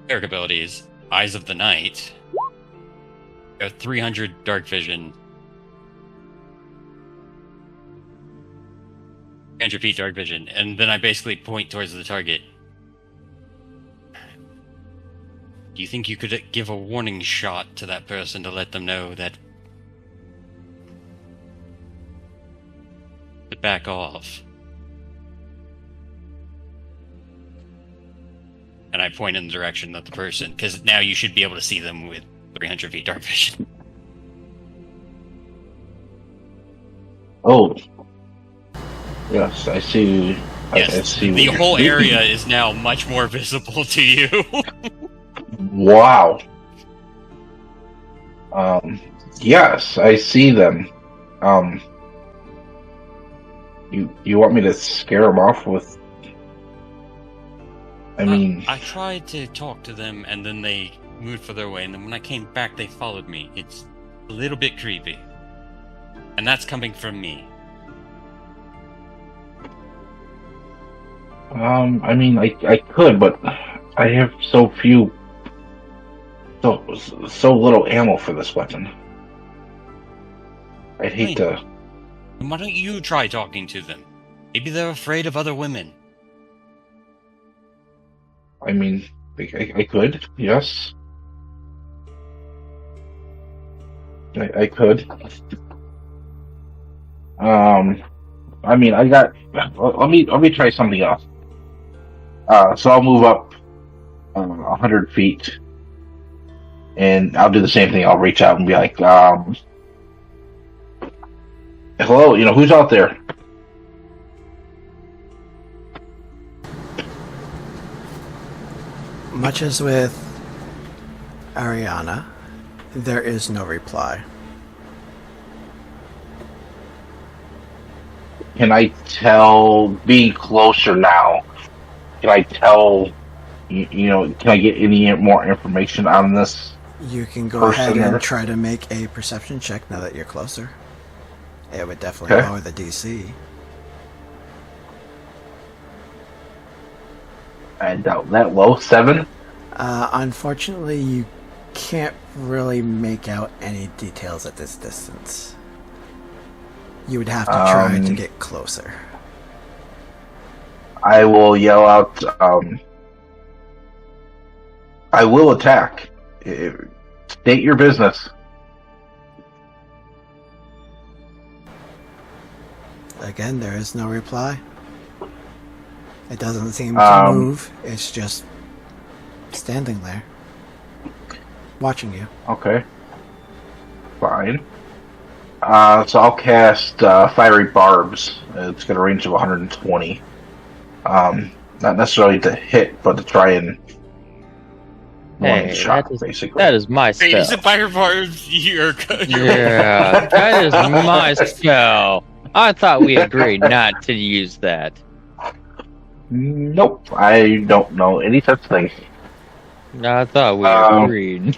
cleric abilities, Eyes of the Night, 300 dark vision, 300 feet dark vision, and then I basically point towards the target. Do you think you could give a warning shot to that person to let them know that to back off? And I point in the direction of the person, because now you should be able to see them with 300 feet dark vision. Oh. Yes, I see. Yes, I see the what whole you're doing. area is now much more visible to you. Wow. Yes, I see them. You want me to scare them off with? I mean, I tried to talk to them, and then they moved further away, and then when I came back, they followed me. It's a little bit creepy. And that's coming from me. I mean, I could, but I have so little ammo for this weapon. I'd hate to. Why don't you try talking to them? Maybe they're afraid of other women. I mean, I could, yes. I could. I mean, I got. Let me try something else. So I'll move up 100 feet, and I'll do the same thing. I'll reach out and be like, "Hello, who's out there?" Much as with Ariana, there is no reply. Can I tell, being closer now, can I tell, can I get any more information on this? You can go Person ahead and there. try to make a perception check now that you're closer. It would definitely Okay. lower the DC. I doubt that low. 7? Unfortunately, you can't really make out any details at this distance. You would have to try to get closer. I will yell out, I will attack. State your business. Again, there is no reply. It doesn't seem to move. It's just standing there, watching you. Okay. Fine. So I'll cast Fiery Barbs. It's got a range of 120. Not necessarily to hit, but to try and one shot, basically. That is my Wait, spell. is it Firebars? You're Yeah, that is my spell. I thought we agreed not to use that. Nope, I don't know any such thing. I thought we agreed.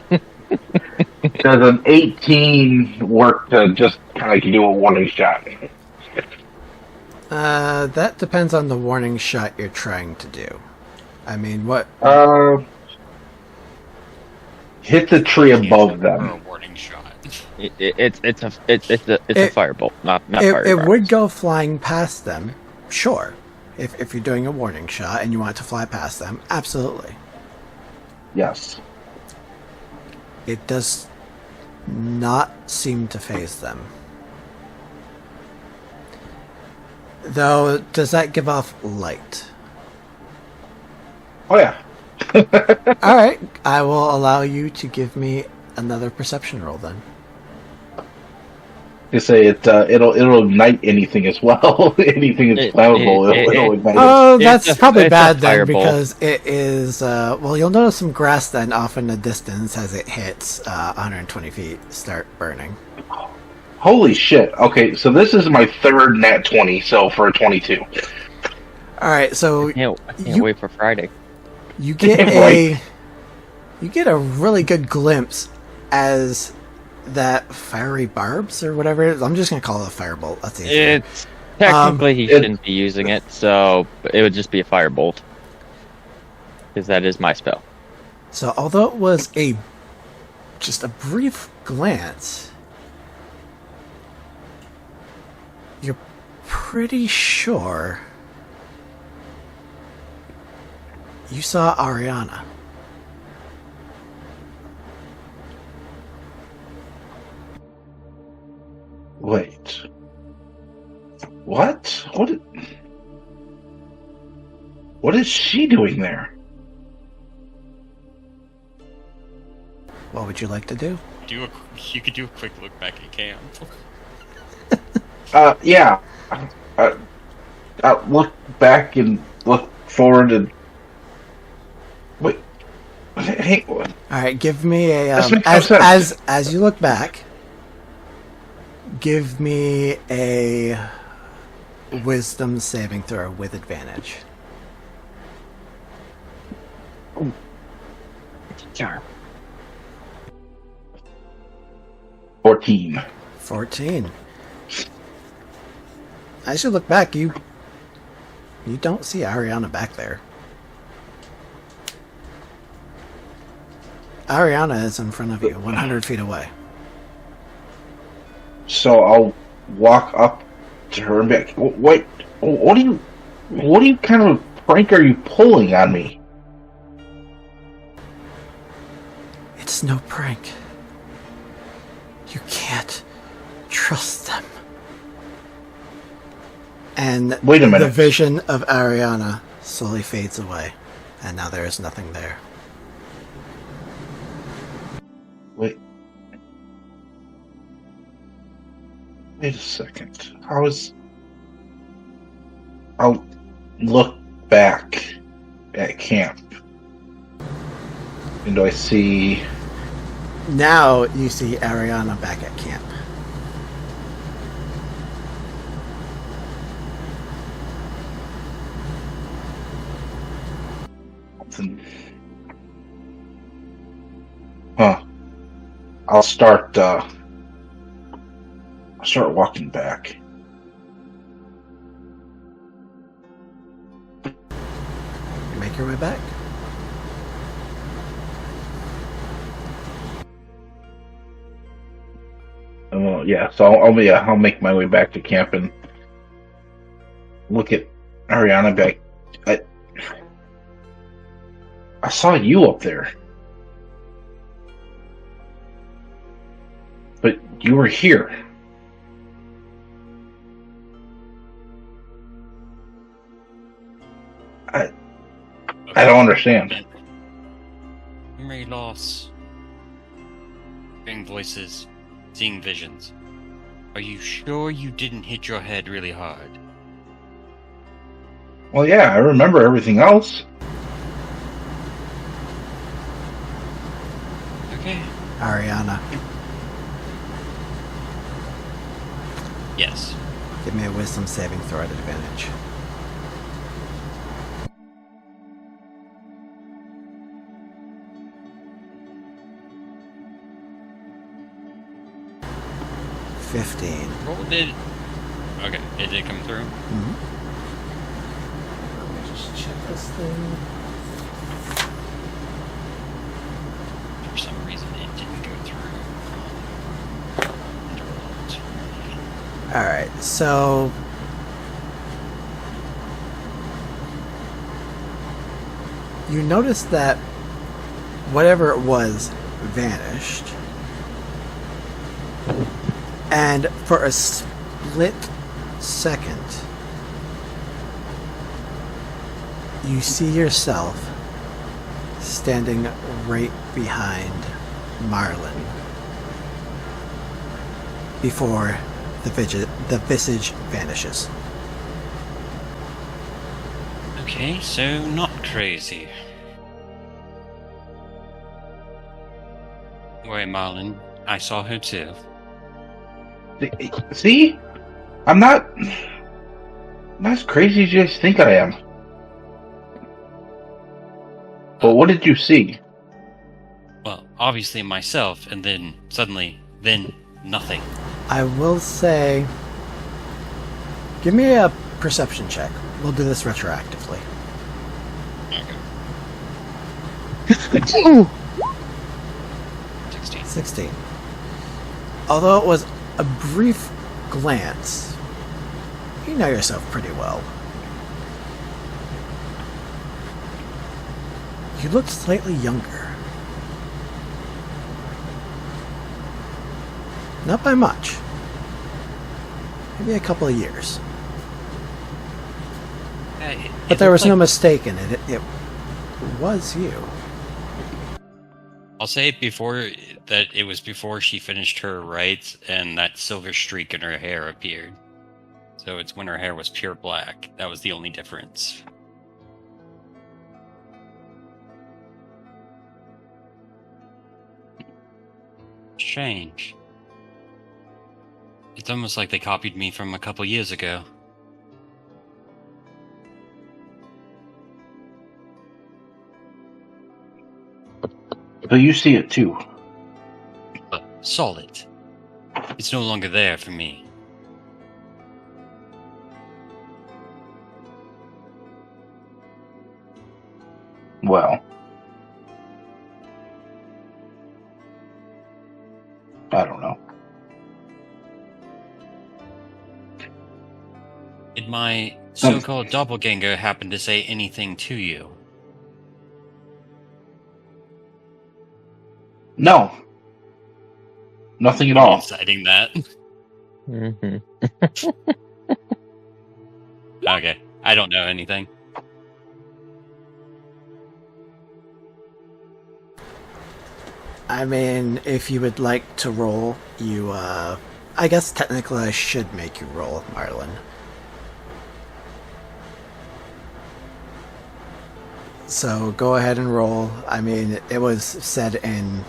Does an 18 work to just kind of do a warning shot? That depends on the warning shot you're trying to do. I mean, what? Hit the tree above Or a them. warning shot. It's a firebolt, not fire. It would go flying past them, sure. If you're doing a warning shot and you want it to fly past them, absolutely. Yes. It does not seem to phase them. Though, does that give off light? Oh yeah. Alright, I will allow you to give me another perception roll then. You say it'll ignite anything as well. Anything that's flammable, it'll ignite it. Oh, that's probably it's a bad then, fireball. because it is, well, you'll notice some grass then off in the distance as it hits 120 feet start burning. Holy shit. Okay, so this is my third nat 20, so for a 22. Alright, so I can't you- wait for Friday. you get Right. you get a really good glimpse as that fiery barbs or whatever it is. I'm just gonna call it a firebolt. That's easy. It's technically he shouldn't be using it, so it would just be a firebolt. Because that is my spell. So although it was just a brief glance, you're pretty sure you saw Ariana. Wait. What? What is she doing there? What would you like to do? You could do a quick look back at camp. Yeah. Look back and look forward and wait. Hey, All right, give me a This makes no sense. as you look back. Give me a wisdom saving throw with advantage. Charm. 14. 14. As you look back, you don't see Ariana back there. Ariana is in front of you, 100 feet away. So I'll walk up to her and be like, "Wait, what kind of prank are you pulling on me?" It's no prank. You can't trust them. And Wait a minute. the vision of Ariana slowly fades away, and now there is nothing there. Wait a second. I'll look back at camp. And do I see... Now you see Ariana back at camp. Huh. I'll start walking back. You make your way back. Yeah, so I'll make my way back to camp and look at Ariana back. I saw you up there. But you were here. I don't understand. Memory loss. Hearing voices. Seeing visions. Are you sure you didn't hit your head really hard? Well, yeah, I remember everything else. Okay. Ariana, Yes. give me a wisdom saving throw at advantage. Roll did. Okay, it did come through. Mm-hmm. Let me just check this thing. For some reason, it didn't go through. Alright, so... You notice that whatever it was vanished. And for a split second, you see yourself standing right behind Marlin before the visage vanishes. Okay, so not crazy. Wait, Marlin, I saw her too. See? I'm not as crazy as you guys think I am. But what did you see? Well, obviously myself, and then suddenly, nothing. I will say, give me a perception check. We'll do this retroactively. Okay. 16. 16. Although it was a brief glance, you know yourself pretty well. You look slightly younger. Not by much. Maybe a couple of years. But there was no mistake in it. It was you. I'll say before that it was before she finished her rites and that silver streak in her hair appeared. So it's when her hair was pure black. That was the only difference. Strange. It's almost like they copied me from a couple years ago. So you see it too. But saw it. It's no longer there for me. Well, I don't know. Did my so-called doppelganger happen to say anything to you? No. Nothing at all. Citing that. Mm-hmm. Okay, I don't know anything. I mean, if you would like to roll, you, I guess technically I should make you roll, Marlon. So go ahead and roll. I mean, it was said in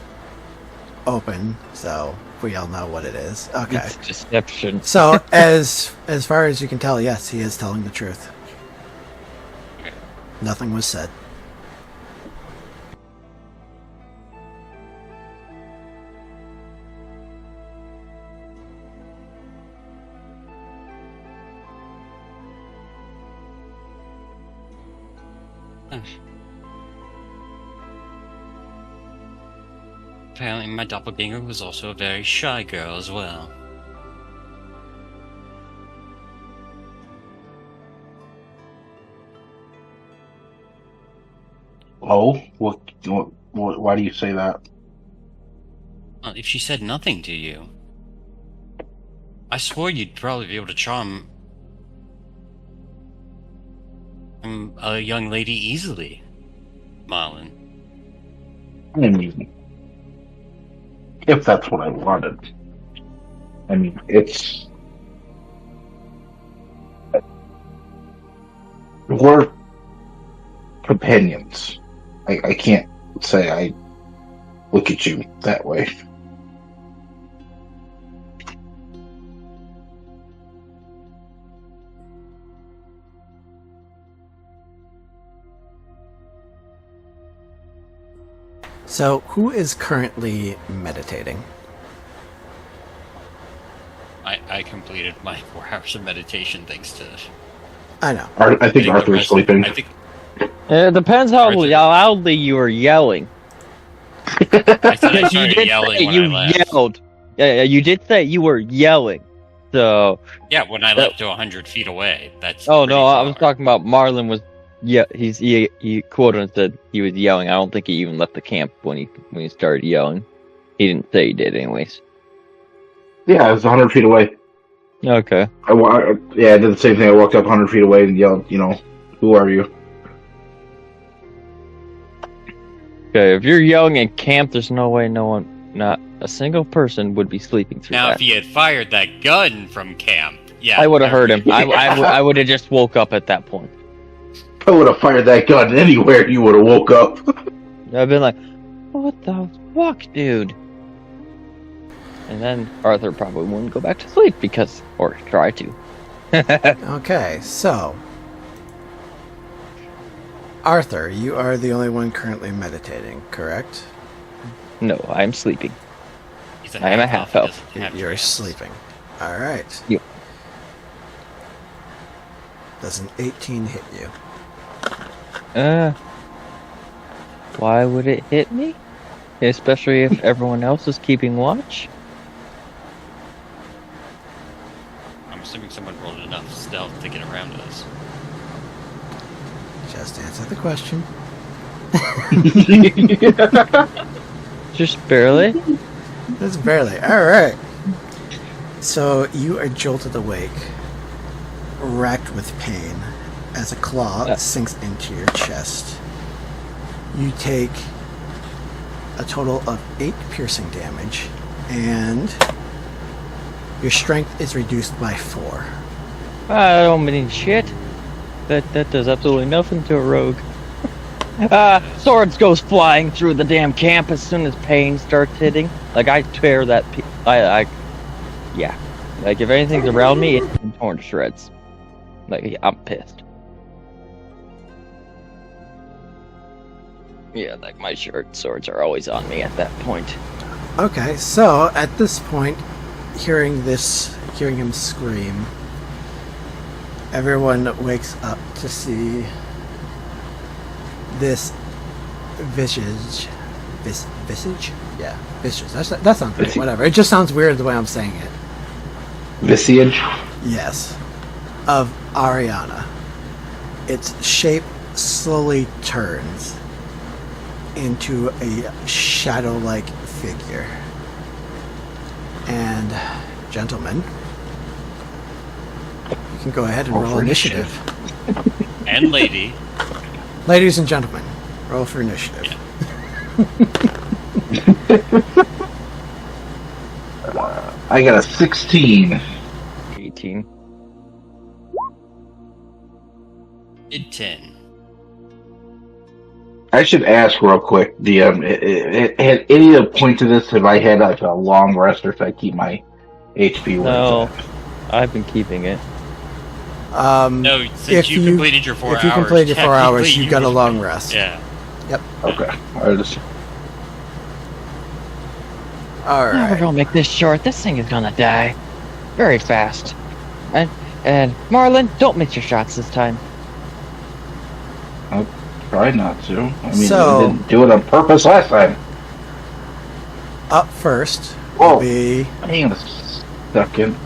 open, so we all know what it is. Okay. It's deception. So as far as you can tell, yes, he is telling the truth. Nothing was said. Apparently my doppelganger was also a very shy girl as well. Oh, why do you say that? Well, if she said nothing to you, I swore you'd probably be able to charm a young lady easily, Marlon. I mean, if that's what I wanted. I mean, we're companions. I can't say I look at you that way. So, who is currently meditating? I completed my 4 hours of meditation thanks to... I know. I think Arthur is sleeping. I think It depends how Arthur. loudly you were yelling. I said I You started did yelling say when you I left. yelled. Yeah, you did say you were yelling. So, Yeah, when I left to 100 feet away. That's oh pretty no, I was far. talking about Marlon was. Yeah, he quoted and said he was yelling. I don't think he even left the camp when he started yelling. He didn't say he did, anyways. Yeah, I was 100 feet away. Okay. I did the same thing. I walked up 100 feet away and yelled, who are you? Okay, if you're yelling in camp, there's no way not a single person would be sleeping through Now, that. if he had fired that gun from camp, yeah. I would have heard him. I would have just woke up at that point. If I would have fired that gun anywhere, you would have woke up. I've been like, what the fuck, dude? And then Arthur probably wouldn't go back to sleep or try to. Okay, so Arthur, you are the only one currently meditating, correct? No, I'm sleeping. He's I am a half elf. he doesn't have You're dreams. sleeping. All right. Yep. Does an 18 hit you? Why would it hit me? Especially if everyone else is keeping watch? I'm assuming someone rolled enough stealth to get around us. Just answer the question. Just barely? Just barely. All right. So you are jolted awake, racked with pain, as a claw sinks into your chest. You take a total of 8 piercing damage, and your strength is reduced by 4. I don't mean shit. That does absolutely nothing to a rogue. Swords goes flying through the damn camp as soon as pain starts hitting. Like, I tear that... Yeah. Like, if anything's around me, it's been torn to shreds. Like, I'm pissed. Yeah, like, my short swords are always on me at that point. Okay, so at this point, hearing him scream, everyone wakes up to see this visage? Yeah, visage. That sounds weird. Whatever. It just sounds weird the way I'm saying it. Visage? Yes. Of Ariana. Its shape slowly turns into a shadow-like figure. And gentlemen, you can go ahead and Roll roll for initiative. And lady. Ladies and gentlemen, roll for initiative. I got a 16. 18. Did 10. I should ask real quick, DM, at any point of this, have I had like a long rest, or if I keep my HP where No, it's I've been keeping it. No, since you completed your 4 hours. If you completed your 4 hours, technically you got a long rest. Yeah. Yep. at? Okay. I just, All We're right. gonna make this short. This thing is gonna die very fast. And Marlon, don't miss your shots this time. I'll try not to. I mean, So- I didn't do it on purpose last time. Up first Whoa. will be Hang on a second.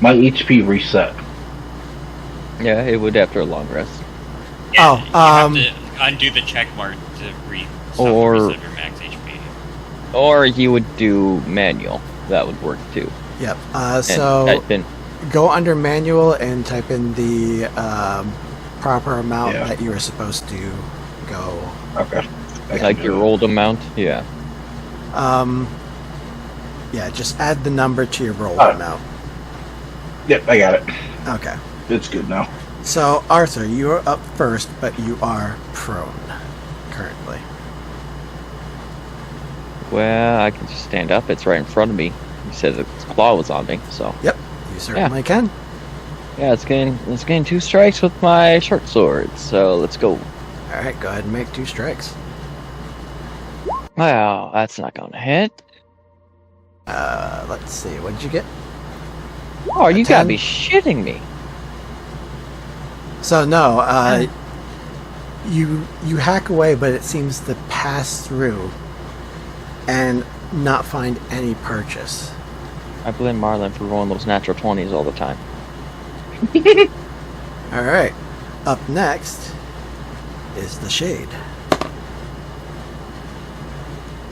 My HP reset. Yeah, it would after a long rest. Oh, You have to undo the check mark to Or- reset your max HP. Or you would do manual. That would work too. yep. And So type in go under manual and type in the proper amount Yeah. that you were supposed to go. Okay. I can like do your that. rolled amount. Yeah. Yeah, just add the number to your roll Alright. amount. Yep, I got it. Okay. It's good now. So Arthur, you are up first, but you are prone currently. Well, I can just stand up. It's right in front of me. He said its claw was on me, so Yep, you certainly can. yeah, it's getting 2 strikes with my short sword. So let's go. All right, go ahead and make 2 strikes. Well, that's not gonna hit. Let's see. What did you get? Oh, you 10? gotta be shitting me. So no, you hack away, but it seems to pass through and not find any purchase. I blame Marlon for rolling those natural 20s all the time. All right. Up next is the shade.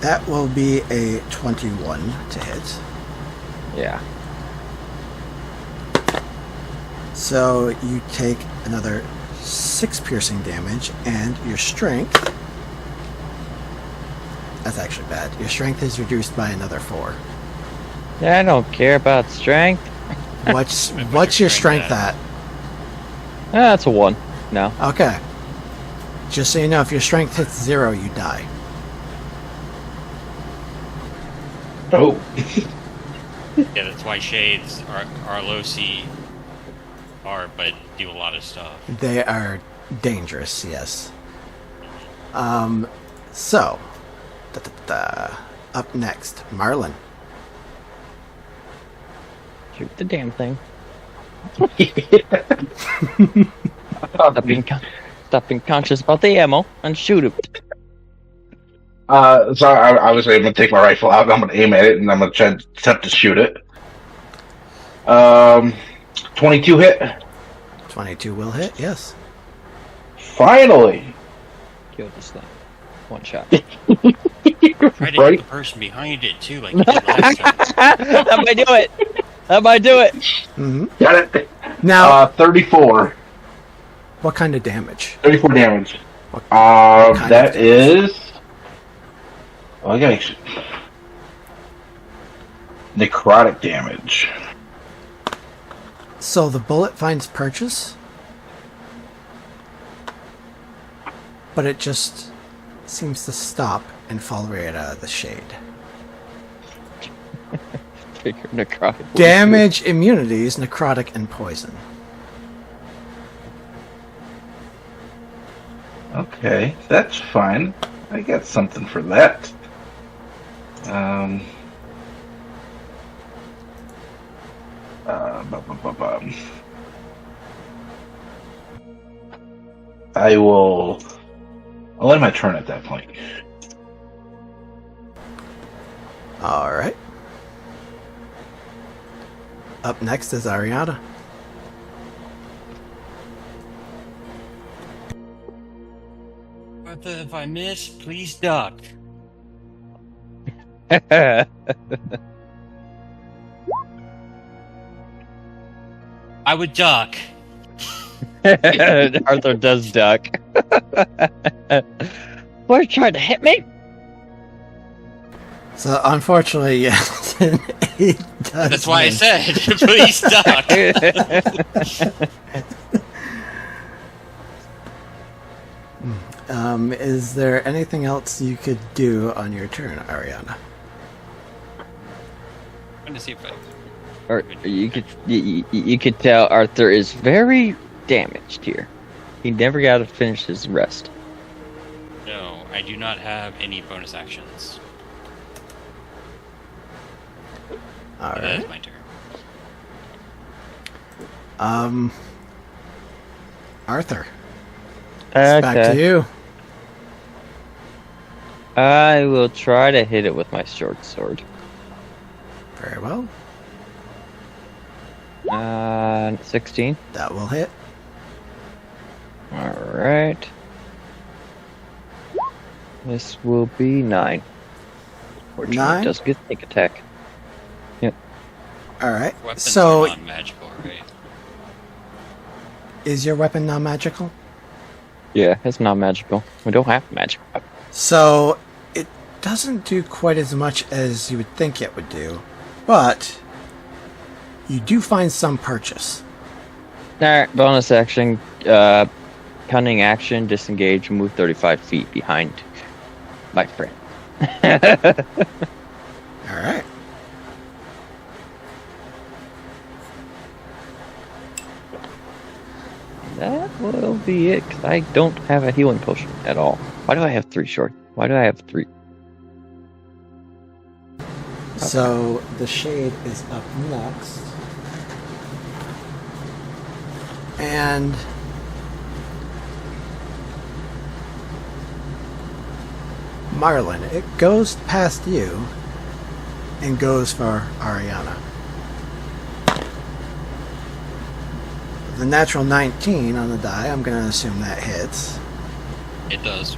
That will be a 21 to hit. Yeah. So you take another 6 piercing damage, and your strength. That's actually bad. Your strength is reduced by another 4. Yeah, I don't care about strength. What's your strength at? That's a 1. No. Okay. Just so you know, if your strength hits 0, you die. Oh. Yeah, that's why shades are low C but do a lot of stuff. They are dangerous, yes. So, up next, Marlon. Shoot the damn thing. Stop being conscious about the ammo and shoot it. So I was able to take my rifle out, and I'm going to aim at it, and I'm going to try to attempt to shoot it. 22 hit. 22 will hit, yes. Finally. Kill this thing. 1 shot. Try to hit Right? the person behind it too, like you did last time. That might do it. That might do it. Mm-hmm. Got it. Now, 34. what kind of damage? 34 damage. What kind of That damage? is. Oh, I got necrotic damage. So the bullet finds purchase, but it just seems to stop and fall right out of the shade. Figure necrotic. Damage immunities, necrotic, and poison. Okay, that's fine. I got something for that. I'll end my turn at that point. All right. Up next is Ariana. But if I miss, please duck. I would duck. Arthur does duck. Were you trying to hit me? So unfortunately, yes, he does. That's why I miss. said, please duck. Is there anything else you could do on your turn, Ariana? I'm gonna see if I. Or you could tell Arthur is very damaged here. He never got to finish his rest. No, I do not have any bonus actions. All That right. is my turn. Arthur, it's back to you. I will try to hit it with my short sword. Very well. 16. That will hit. Alright. This will be 9. Fortunately, 9? it does get sneak attack. All right. Weapons So, are non-magical, right? is your weapon non-magical? Yeah, it's not magical. We don't have magic. So, it doesn't do quite as much as you would think it would do, but you do find some purchase. Alright, bonus action. Cunning action, disengage, move 35 feet behind my friend. All right. That will be it, because I don't have a healing potion at all. Why do I have 3 short? Why do I have 3? So, the shade is up next. And Marlin, it goes past you and goes for Ariana. The natural 19 on the die, I'm going to assume that hits. It does.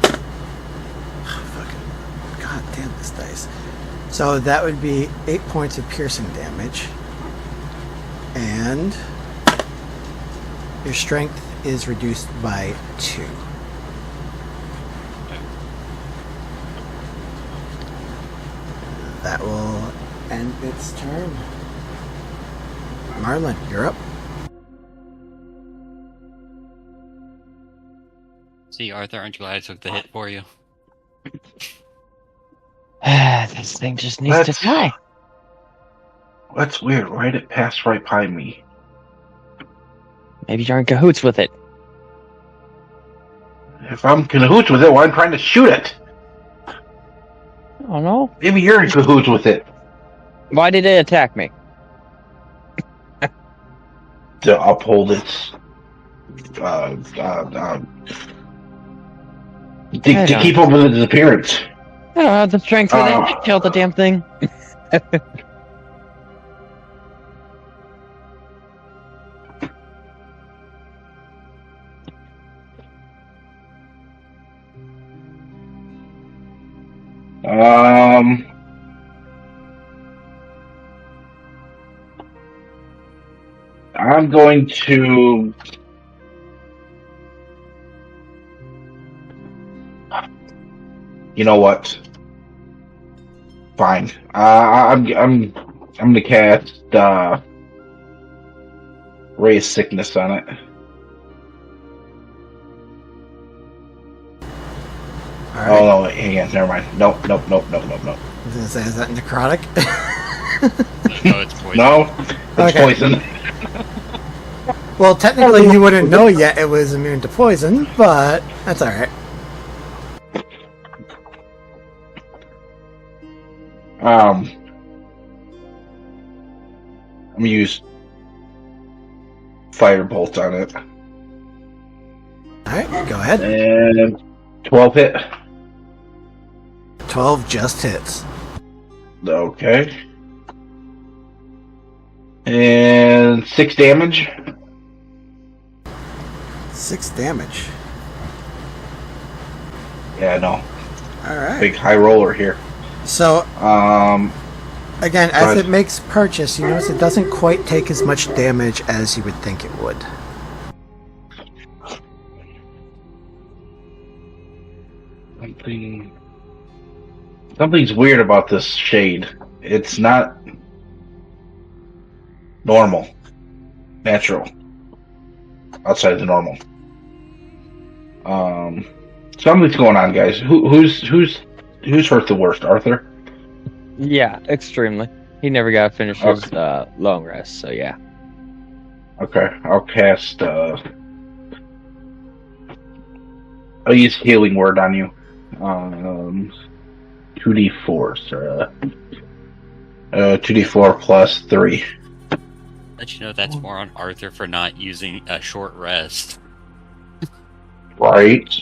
Fucking god damn this dice. So that would be 8 points of piercing damage. And your strength is reduced by 2. That will end its turn. Marlin, you're up. See, Arthur, aren't you glad I took the hit for you? This thing just needs to die. That's weird. Right, it passed right by me. Maybe you're in cahoots with it. If I'm in cahoots with it, why am I trying to shoot it? I don't know. Maybe you're in cahoots with it. Why did it attack me? To uphold its to keep up with its appearance. I don't have the strength for that to kill the damn thing. I'm going to you know what? Fine. I'm gonna cast Ray of Sickness on it. All right. Oh no, wait, hang on, never mind. Nope. I was gonna say, is that necrotic? No, it's poison. No, it's Okay. poison. Well, technically you wouldn't know yet it was immune to poison, but that's alright. I'm gonna use Firebolt on it. Alright, go ahead. And 12 hit. 12 just hits. Okay. And 6 damage. 6 damage. Yeah, no. Alright. Big high roller here. So, Again, as Right. it makes purchase, you notice it doesn't quite take as much damage as you would think it would. Something's weird about this shade. It's not normal, natural, outside the normal. Something's going on, guys. Who's hurt the worst? Arthur? Yeah, extremely. He never got to finish his long rest, so yeah. Okay, I'll cast. I'll use healing word on you. 2d4, sir. 2d4 plus 3. Let you know that's more on Arthur for not using a short rest. Right.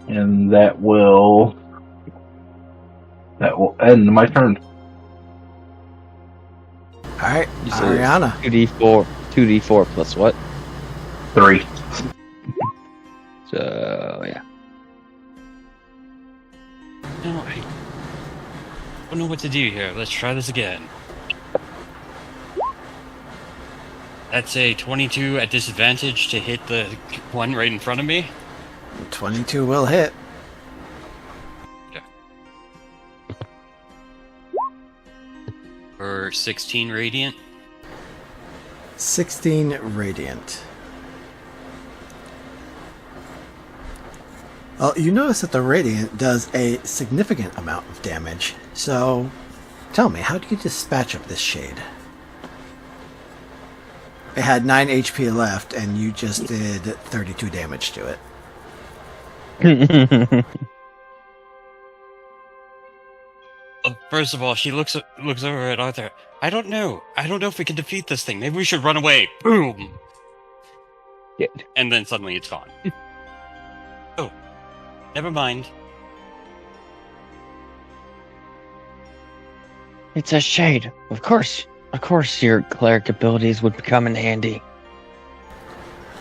And that will end my turn. Alright, You said Ariana. 2d4 plus what? 3. So yeah. No, I don't know what to do here. Let's try this again. That's a 22 at disadvantage to hit the one right in front of me. 22 will hit. For 16 radiant. 16 radiant. Well, you notice that the radiant does a significant amount of damage. So, tell me, how do you dispatch of this shade? It had 9 HP left, and you just did 32 damage to it. First of all, she looks over at Arthur. I don't know if we can defeat this thing. Maybe we should run away. Boom! Yeah. And then suddenly it's gone. Oh, never mind. It's a shade. Of course your cleric abilities would come in handy.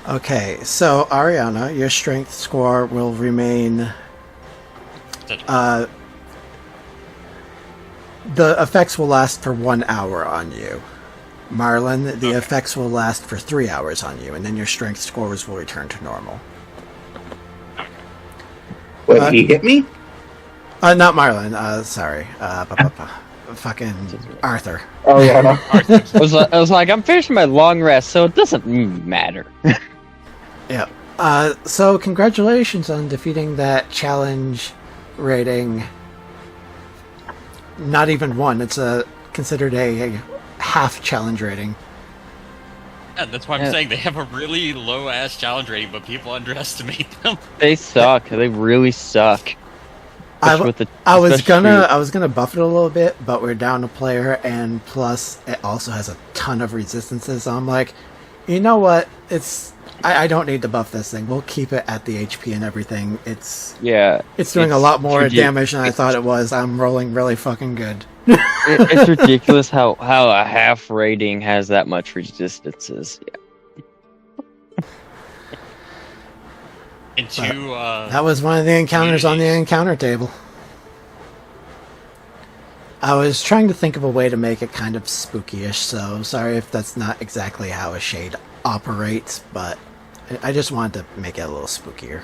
Okay, so Ariana, your strength score will remain... the effects will last for 1 hour on you. Marlon, the effects will last for 3 hours on you, and then your strength scores will return to normal. What, he hit me? Not Marlon, sorry. Fucking Arthur. Oh, yeah, no. I was like, I'm finishing my long rest, so it doesn't matter. Yeah. So congratulations on defeating that challenge rating. Not even 1. It's considered a half challenge rating. Yeah, that's why I'm saying they have a really low-ass challenge rating, but people underestimate them. They suck. They really suck. I was especially- gonna buff it a little bit, but we're down a player, and plus it also has a ton of resistances. So I'm like, you know what? I don't need to buff this thing. We'll keep it at the HP and everything. It's doing a lot more damage than I thought it was. I'm rolling really fucking good. It's ridiculous how a half rating has that much resistances. Yeah. And two, That was one of the encounters on the encounter table. I was trying to think of a way to make it kind of spooky-ish, so sorry if that's not exactly how a shade operates, but I just wanted to make it a little spookier.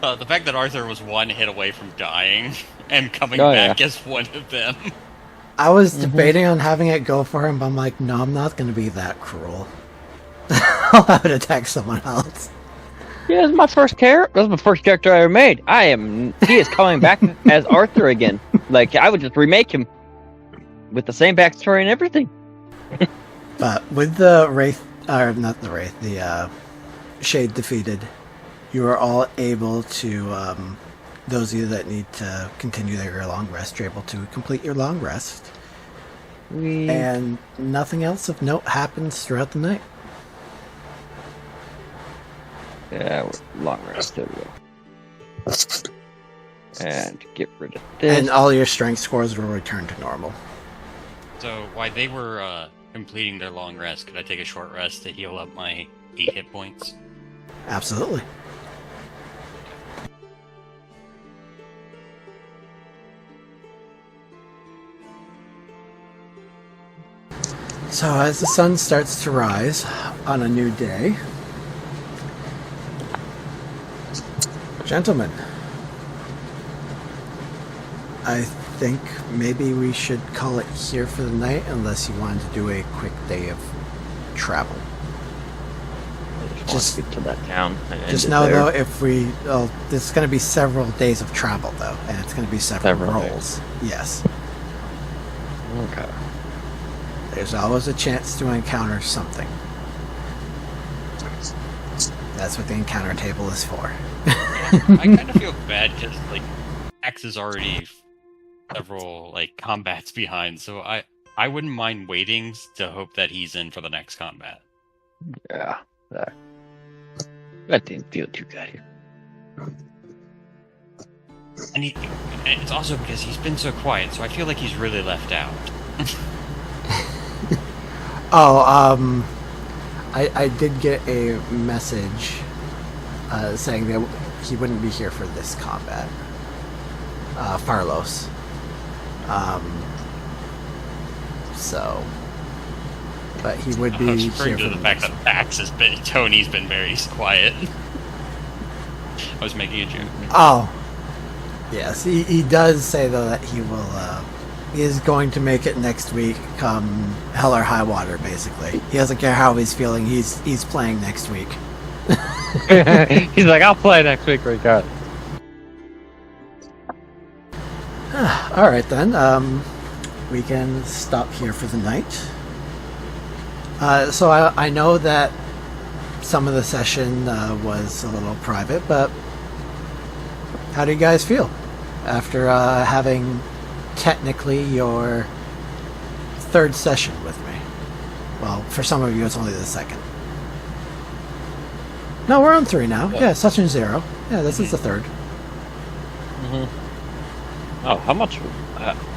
the fact that Arthur was one hit away from dying and coming Oh, back yeah. as one of them. I was debating on having it go for him, but I'm like, no, I'm not going to be that cruel. I'll have it attack someone else. Yeah, that's my first character. That's my first character I ever made. He is coming back as Arthur again. Like, I would just remake him with the same backstory and everything. But with the Wraith, or not the Wraith, the Shade defeated, you are all able to, those of you that need to continue their long rest, you're able to complete your long rest. And nothing else of note happens throughout the night. Yeah, long rest. There we go. And get rid of this. And all your strength scores will return to normal. So while they were completing their long rest, could I take a short rest to heal up my 8 hit points? Absolutely. So as the sun starts to rise on a new day, gentlemen, I think maybe we should call it here for the night unless you wanted to do a quick day of travel. Just get to that town. And Just end it know there. though, if we, there's going to be several days of travel though, and it's going to be several rolls. Yes. Okay. There's always a chance to encounter something. That's what the encounter table is for. I kind of feel bad because like X is already several like combats behind, so I wouldn't mind waiting to hope that he's in for the next combat. Yeah. That didn't feel too good. And it's also because he's been so quiet, so I feel like he's really left out. I did get a message saying that he wouldn't be here for this combat. Farlos. So, but he would be I was here referring for to the fact that Tony's been very quiet. I was making a joke. Oh, yes, he does say though that he will. He is going to make it next week, come hell or high water. Basically, he doesn't care how he's feeling. He's playing next week. He's like, I'll play next week, regardless. All right then. We can stop here for the night. So I know that some of the session was a little private, but how do you guys feel after having technically your third session with me? Well, for some of you, it's only the second. No, we're on 3 now. Yeah, session 0. Yeah, this is the third. Oh, how much?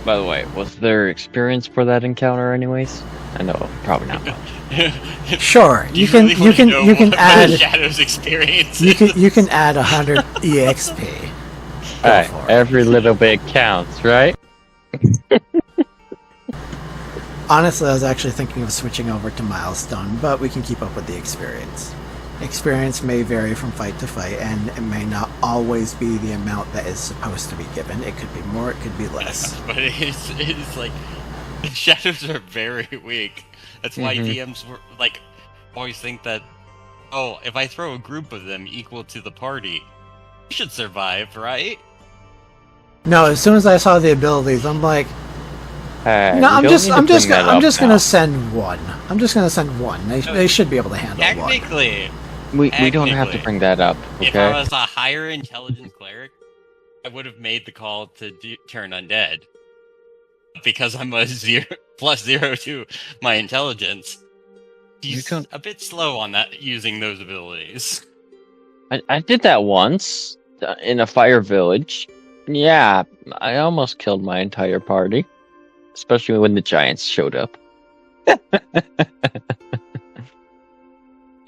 By the way, was there experience for that encounter, anyways? I know, probably not much. Sure, you really can add Shadow's experience. you can add 100 EXP. Alright, every little bit counts, right? Honestly, I was actually thinking of switching over to Milestone, but we can keep up with the experience. Experience may vary from fight to fight, and it may not always be the amount that is supposed to be given. It could be more, it could be less. But it's like shadows are very weak. That's why DMs were like always think that, oh, if I throw a group of them equal to the party, we should survive, right? No, as soon as I saw the abilities, I'm like, Hey, no, I'm just gonna now. send one. I'm just gonna send one. They should be able to handle one. Technically, We don't have to bring that up, if I okay? was a higher intelligence cleric, I would have made the call to turn undead. Because I'm a +0 to my intelligence, he's a bit slow on that using those abilities. I did that once in a fire village. Yeah, I almost killed my entire party. Especially when the giants showed up. You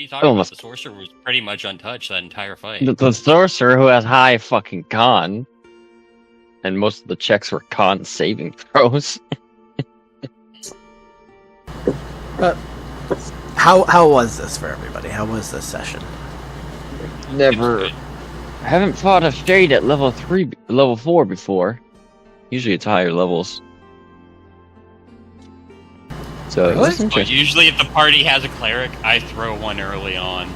talking about the sorcerer was pretty much untouched that entire fight. The sorcerer who has high fucking con. And most of the checks were con saving throws. But how was this for everybody? How was this session? Never. I haven't fought a shade at level 4 before. Usually it's higher levels. So it was interesting. Usually if the party has a cleric, I throw one early on.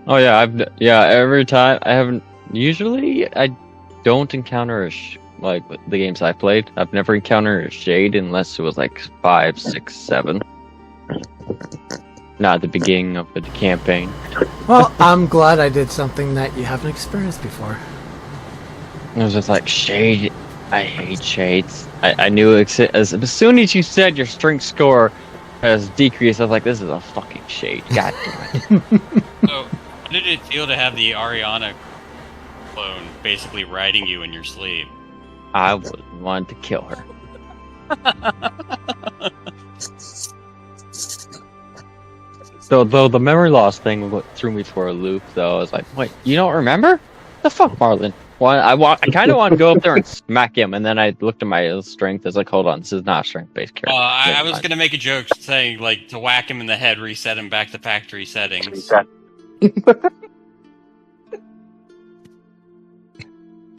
Oh yeah, every time I haven't. Usually I don't encounter like the games I played. I've never encountered a shade unless it was like 5, 6, 7. Not at the beginning of the campaign. Well, I'm glad I did something that you haven't experienced before. It was just like shade. I hate shades. I knew as soon as you said your strength score has decreased, I was like, this is a fucking shade. God damn it. So, how did it feel to have the Ariana clone basically riding you in your sleep? I would want to kill her. So, though the memory loss thing threw me for a loop, though, I was like, wait, you don't remember? The fuck, Marlon? Well, I kind of want to go up there and smack him, and then I looked at my strength. I was like, hold on, this is not a strength-based character. I was going to make a joke saying, like, to whack him in the head, reset him back to factory settings.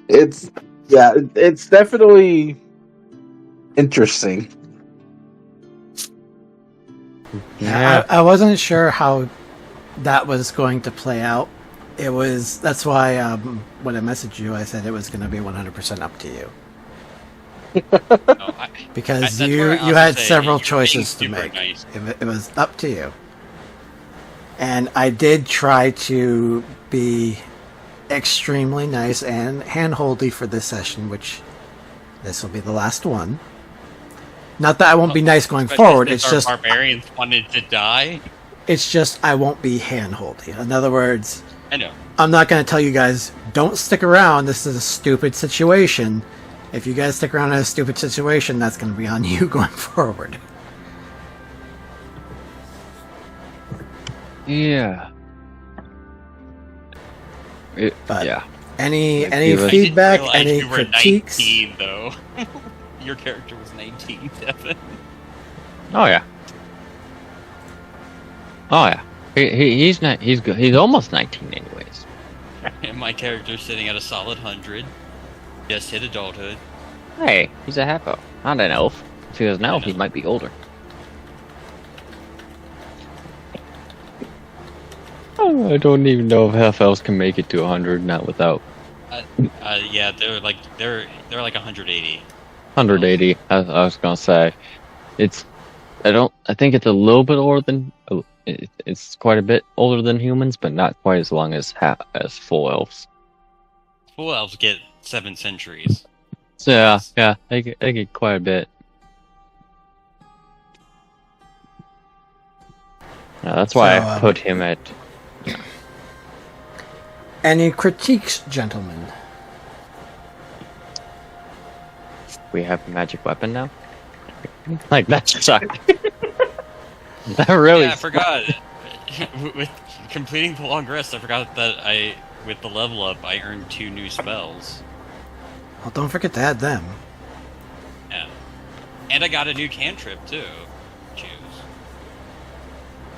It's definitely interesting. Yeah, I wasn't sure how that was going to play out. That's why when I messaged you, I said it was going to be 100% up to you. Because you had several choices to make. Nice. It was up to you. And I did try to be extremely nice and handholdy for this session, which this will be the last one. Not that I won't be nice going forward. It's just barbarians wanted to die. It's just I won't be handholdy. In other words, I know. I'm not going to tell you guys don't stick around. This is a stupid situation. If you guys stick around in a stupid situation, that's going to be on you going forward. Yeah. Yeah. Any feedback? Any critiques? 19, though. Your character was 19, Devin. Oh yeah. Oh yeah. He's not. He's good. He's almost 19, anyways. And my character's sitting at a solid 100. Just hit adulthood. Hey, he's a half elf, not an elf. If he was an elf, he might be older. Oh, I don't even know if half elves can make it to 100, not without. Yeah, they're like 180. 180. I was gonna say, I think it's a little bit older than. It's quite a bit older than humans, but not quite as long as full elves. Full elves get 7 centuries. So yeah, they get quite a bit. That's why I put him at. Any critiques, gentlemen? We have a magic weapon now. Like that sucked. That really. Yeah, I forgot. With completing the long rest, I forgot that with the level up, I earned 2 new spells. Well, don't forget to add them. Yeah, and I got a new cantrip too. Choose.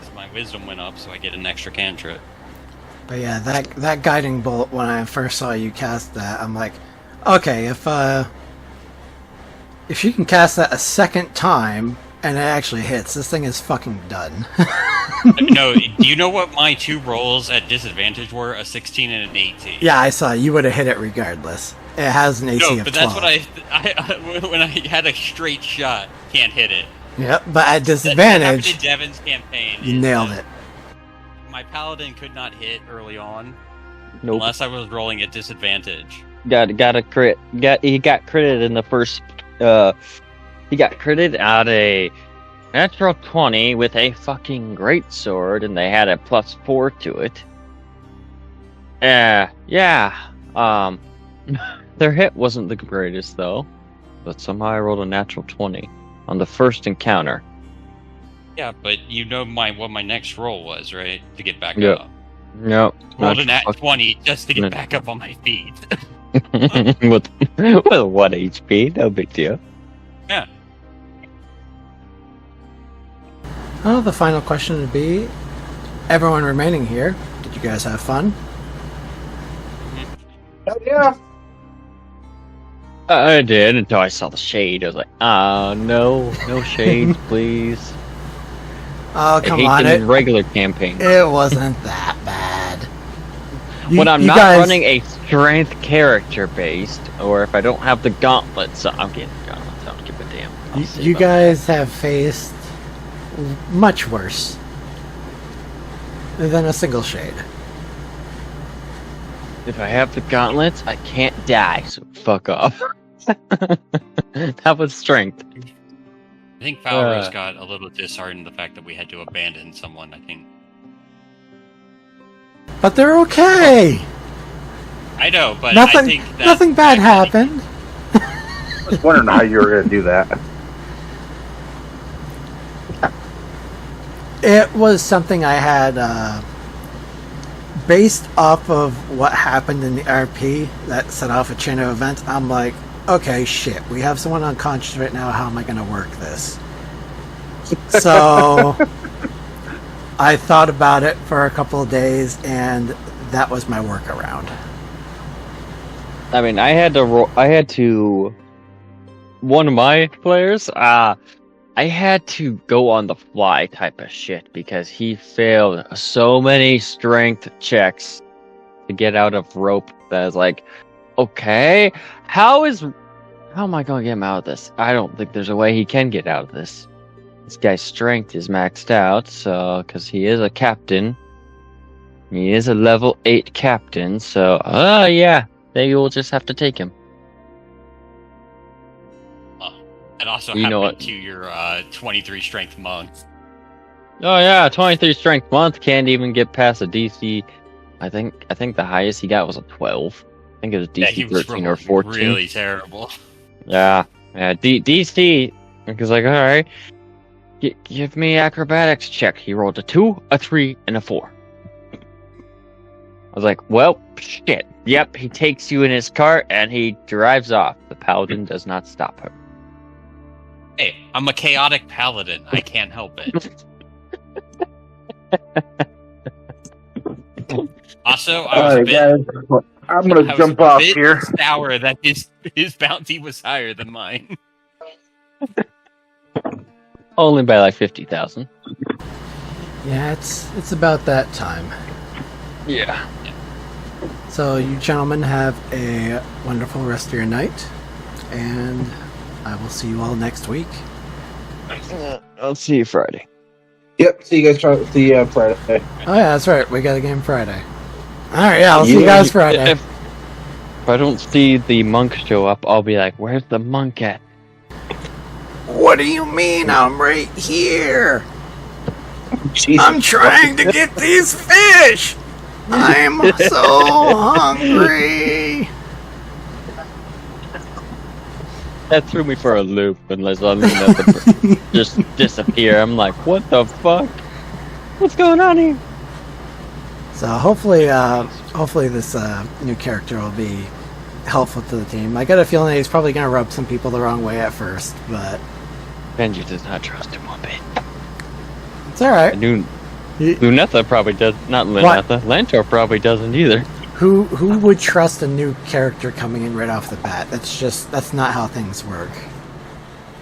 So my wisdom went up, so I get an extra cantrip. But yeah, that guiding bolt. When I first saw you cast that, I'm like, okay, if you can cast that a second time and it actually hits, this thing is fucking done. No, do you know what my 2 rolls at disadvantage were? A 16 and an 18. Yeah, I saw. You would have hit it regardless. It has an AC of 12. But that's what I when I had a straight shot, can't hit it. Yep, but at disadvantage, that happened in Devin's campaign. You nailed it. My paladin could not hit early on, nope. Unless I was rolling at disadvantage. Got a crit. He got critted in the first. He got critted at a natural 20 with a fucking great sword, and they had a +4 to it. Yeah. Their hit wasn't the greatest though, but somehow I rolled a natural 20 on the first encounter. Yeah, but you know what my next roll was, right? To get back up. Nope. Rolled a nat 20 just to get back up on my feet. with 1 HP, no big deal. Yeah. Oh, the final question would be, everyone remaining here, did you guys have fun? Yeah. I did until I saw the shade. I was like, no shade, please. Oh, come I on. hate them in regular campaign. It wasn't that bad. When I'm not running a strength character based, or if I don't have the gauntlets, I'm getting gauntlets. I don't give a damn. You guys have faced much worse than a single shade. If I have the gauntlets, I can't die, so fuck off. That was strength. I think Falros got a little disheartened the fact that we had to abandon someone, I think. But they're okay! I know, but nothing, I think that nothing bad happened. I was wondering how you were going to do that. It was something I had based off of what happened in the RP that set off a chain of events, I'm like, okay, shit, we have someone unconscious right now. How am I going to work this? So I thought about it for a couple of days, and that was my workaround. I mean, I had to. One of my players, I had to go on the fly type of shit because he failed so many strength checks to get out of rope. That is like, okay, how am I going to get him out of this? I don't think there's a way he can get out of this. This guy's strength is maxed out, so because he is a captain, he is a level 8 captain. So, yeah, then you'll just have to take him. And also You know happened what? to your 23 strength monk. Oh yeah, 23 strength month can't even get past a DC. I think the highest he got was a 12. I think it was Yeah, he DC was 13 or 14. really terrible. Yeah. DC. Because like, all right, give me acrobatics check. He rolled a 2, a 3, and a 4. I was like, well, shit. Yep, he takes you in his cart and he drives off. The paladin does not stop him. Hey, I'm a chaotic paladin. I can't help it. Also, I was All a right, bit, guys. I'm gonna I was jump a off bit here. sour that his bounty was higher than mine. Only by like 50,000. Yeah, it's about that time. Yeah. So you gentlemen have a wonderful rest of your night, and I will see you all next week. I'll see you Friday. Yep. See you guys. See you Friday. Oh yeah, that's right. We got a game Friday. All right, yeah, I'll see you guys Friday. If I don't see the monk show up, I'll be like, where's the monk at? What do you mean? I'm right here. Jesus. I'm trying to get these fish. I'm so hungry. That threw me for a loop unless I nothing just disappear. I'm like, what the fuck? What's going on here? So hopefully this new character will be helpful to the team. I got a feeling that he's probably going to rub some people the wrong way at first, but Benji does not trust him one bit. it's all right. Lunetha probably does. Not Lunetha. Lantor probably doesn't either. Who would trust a new character coming in right off the bat? That's not how things work.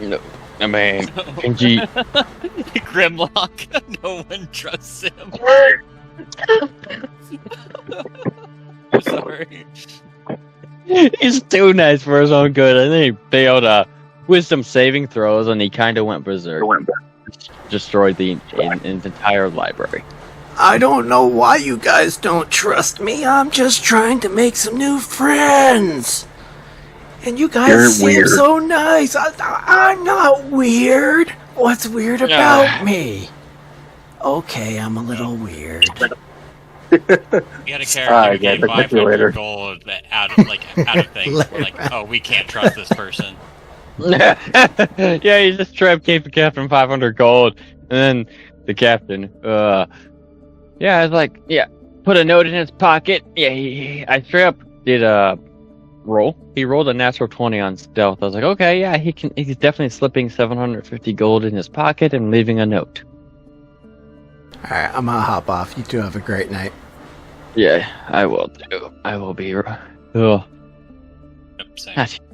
No, I mean, Benji. Grimlock, no one trusts him. I'm sorry. He's too nice for his own good. I think he failed wisdom saving throws, and he kind of went berserk. Destroyed the entire library. I don't know why you guys don't trust me. I'm just trying to make some new friends. And you guys You're seem weird. so nice. I'm not weird. What's weird about me? Okay, I'm a little weird. We had a character Alright, who gave guys, I'll catch you 500 later. gold out of things. We're like, oh, we can't trust this person. Yeah, he just trapped gave the captain 500 gold, and then the captain, yeah, I was like, yeah, put a note in his pocket. Yeah, I straight up did a roll. He rolled a natural 20 on stealth. I was like, okay, yeah, he's definitely slipping 750 gold in his pocket and leaving a note. Alright, I'm gonna hop off. You two have a great night. Yeah, I will do. I will be. Oh, Yep, same.